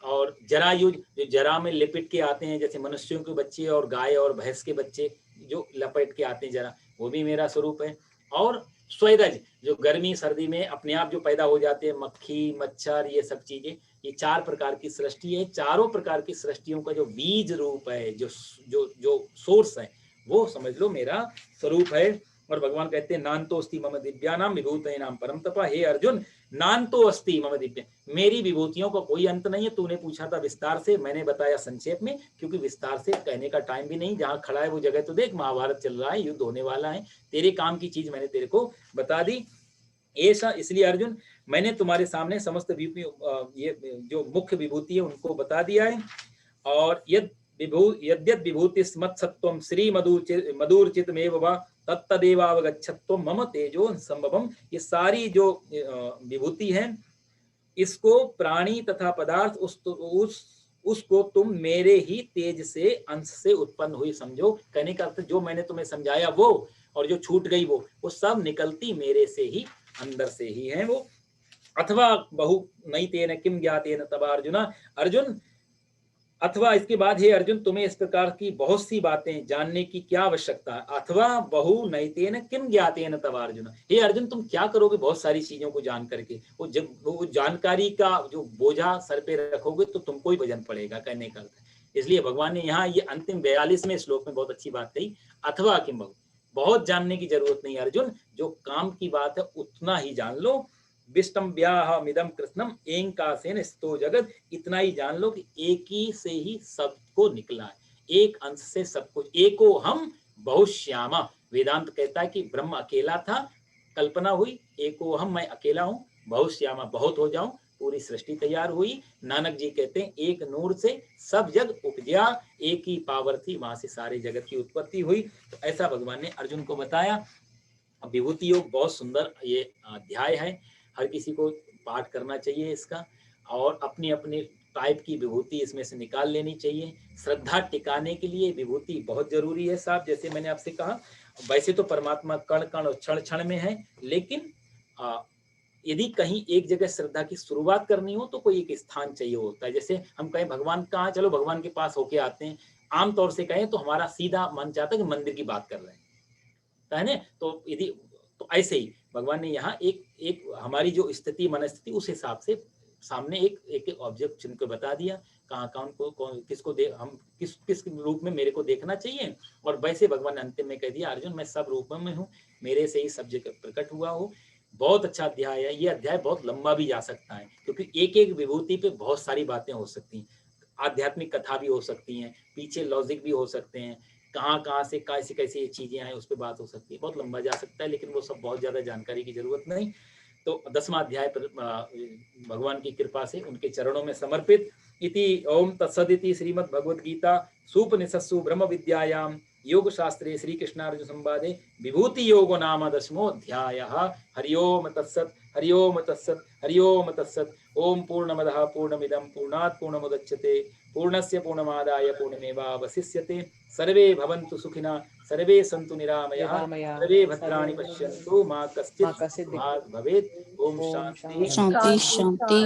और जरायुज जो जरा में लिपट के आते हैं, जैसे मनुष्यों के बच्चे और गाय और भैंस के बच्चे जो लपेट के आते हैं जरा, वो भी मेरा स्वरूप है। और स्वेदज जो गर्मी सर्दी में अपने आप जो पैदा हो जाते हैं, मक्खी मच्छर, ये सब चीजें, ये 4 प्रकार की सृष्टि है। चारों प्रकार की सृष्टियों का जो बीज रूप है, जो जो जो सोर्स है, वो समझ लो मेरा स्वरूप है। और भगवान कहते हैं नान्तो अस्ति मम दिव्यानाम विभूतयनाम परम तपा, हे अर्जुन नान्तो अस्ति मम दिव्य, मेरी विभूतियों का कोई अंत नहीं है। तूने पूछा था विस्तार से, मैंने बताया संक्षेप में, क्योंकि विस्तार से कहने का टाइम भी नहीं। जहां खड़ा है वो जगह तो देख, महाभारत चल रहा है, युद्ध होने वाला है, तेरे काम की चीज मैंने तेरे को बता दी। ऐसा इसलिए अर्जुन मैंने तुम्हारे सामने समस्त ये जो मुख्य विभूति है उनको बता दिया है। और यद्यद विभूति स्मत्सत्वम श्री मधुरचित में तत्तदेवावगच्छत्वम मम तेजो संभवम, ये सारी जो विभूति है इसको प्राणी तथा पदार्थ उसको तुम मेरे ही तेज से अंश से उत्पन्न हुई समझो। कहने का अर्थ जो मैंने तुम्हें समझाया वो, और जो छूट गई वो सब निकलती मेरे से ही, अंदर से ही है वो। अथवा बहु नई तेन किम ज्ञातेन तब अर्जुन, अथवा इसके बाद हे अर्जुन तुम्हें इस प्रकार की बहुत सी बातें जानने की क्या आवश्यकता है। अथवा बहु नैतेन किम ज्ञातेन तब अर्जुन, हे अर्जुन तुम क्या करोगे बहुत सारी चीजों को जान करके। वो जब वो जानकारी का जो बोझा सर पे रखोगे तो तुमको ही वजन पड़ेगा, कहने का। इसलिए भगवान ने यहाँ ये अंतिम 42वें श्लोक में बहुत अच्छी बात कही, अथवा किम बहु, बहुत जानने की जरूरत नहीं अर्जुन, जो काम की बात है उतना ही जान लो। विष्टम व्याहमिदम कृष्णम एंकासेन स्तो जगत, इतना ही जान लो कि एक ही से ही सबको निकला है, एक अंश से सब कुछ। एको हम बहुश्यामा, वेदांत कहता है कि ब्रह्म अकेला था, कल्पना हुई, एको हम मैं अकेला हूँ, बहुश्यामा बहुत हो जाऊं, पूरी सृष्टि तैयार हुई। नानक जी कहते हैं एक नूर से सब जग उपजा, एक ही पावर थी, वहां से सारे जगत की उत्पत्ति हुई। तो ऐसा भगवान ने अर्जुन को बताया। विभूति योग बहुत सुंदर ये अध्याय है, हर किसी को पाठ करना चाहिए इसका, और अपनी अपनी टाइप की विभूति इसमें से निकाल लेनी चाहिए। श्रद्धा टिकाने के लिए विभूति बहुत जरूरी है साहब, जैसे मैंने आपसे कहा। वैसे तो परमात्मा कण कण और क्षण क्षण में है, लेकिन यदि कहीं एक जगह श्रद्धा की शुरुआत करनी हो तो कोई एक स्थान चाहिए होता है। जैसे हम कहें भगवान कहाँ, चलो भगवान के पास होके आते हैं, आमतौर से कहें तो हमारा सीधा मन चाहता है कि मंदिर की बात कर रहे हैं, है ना। तो यदि तो ऐसे ही भगवान ने यहाँ एक हमारी जो स्थिति मनस्थिति उस हिसाब से सामने एक ऑब्जेक्ट चुन के बता दिया, कहाँ कौन किसको हम किस रूप में मेरे को देखना चाहिए। और वैसे भगवान ने अंतिम में कह दिया अर्जुन मैं सब रूप में हूँ, मेरे से ही सब जगह प्रकट हुआ हो। बहुत अच्छा अध्याय है ये, अध्याय बहुत लंबा भी जा सकता है, क्योंकि एक एक विभूति पे बहुत सारी बातें हो सकती हैं, आध्यात्मिक कथा भी हो सकती हैं, पीछे लॉजिक भी हो सकते हैं, कहाँ से कैसी कैसी चीजें आए उस पर बात हो सकती है, बहुत लंबा जा सकता है, लेकिन वो सब बहुत ज्यादा जानकारी की जरूरत नहीं। तो 10वां अध्याय पर भगवान की कृपा से उनके चरणों में समर्पित। इति ओम तत्सदिति श्रीमद् भगवद गीता सूपनिषत्सु ब्रह्म विद्यायाम योग शास्त्रे श्री कृष्णार्जुन संवादे विभूति योगो नाम 10मोऽध्यायः। हरि ओम तत्सत्, हरि ओम तत्सत्, हरि ओम तत्सत्। ओम पूर्णमदः पूर्णमिदं पूर्णात् पूर्णमुदच्यते पूर्णस्य पूर्णमादाय पूर्णमेवावशिष्यते। सर्वे भवन्तु सुखिनः, सर्वे सन्तु निरामयाः, सर्वे भद्राणि पश्यन्तु मा कश्चित् दुःखभाग् भवेत्। ओम शांति शांति शांति।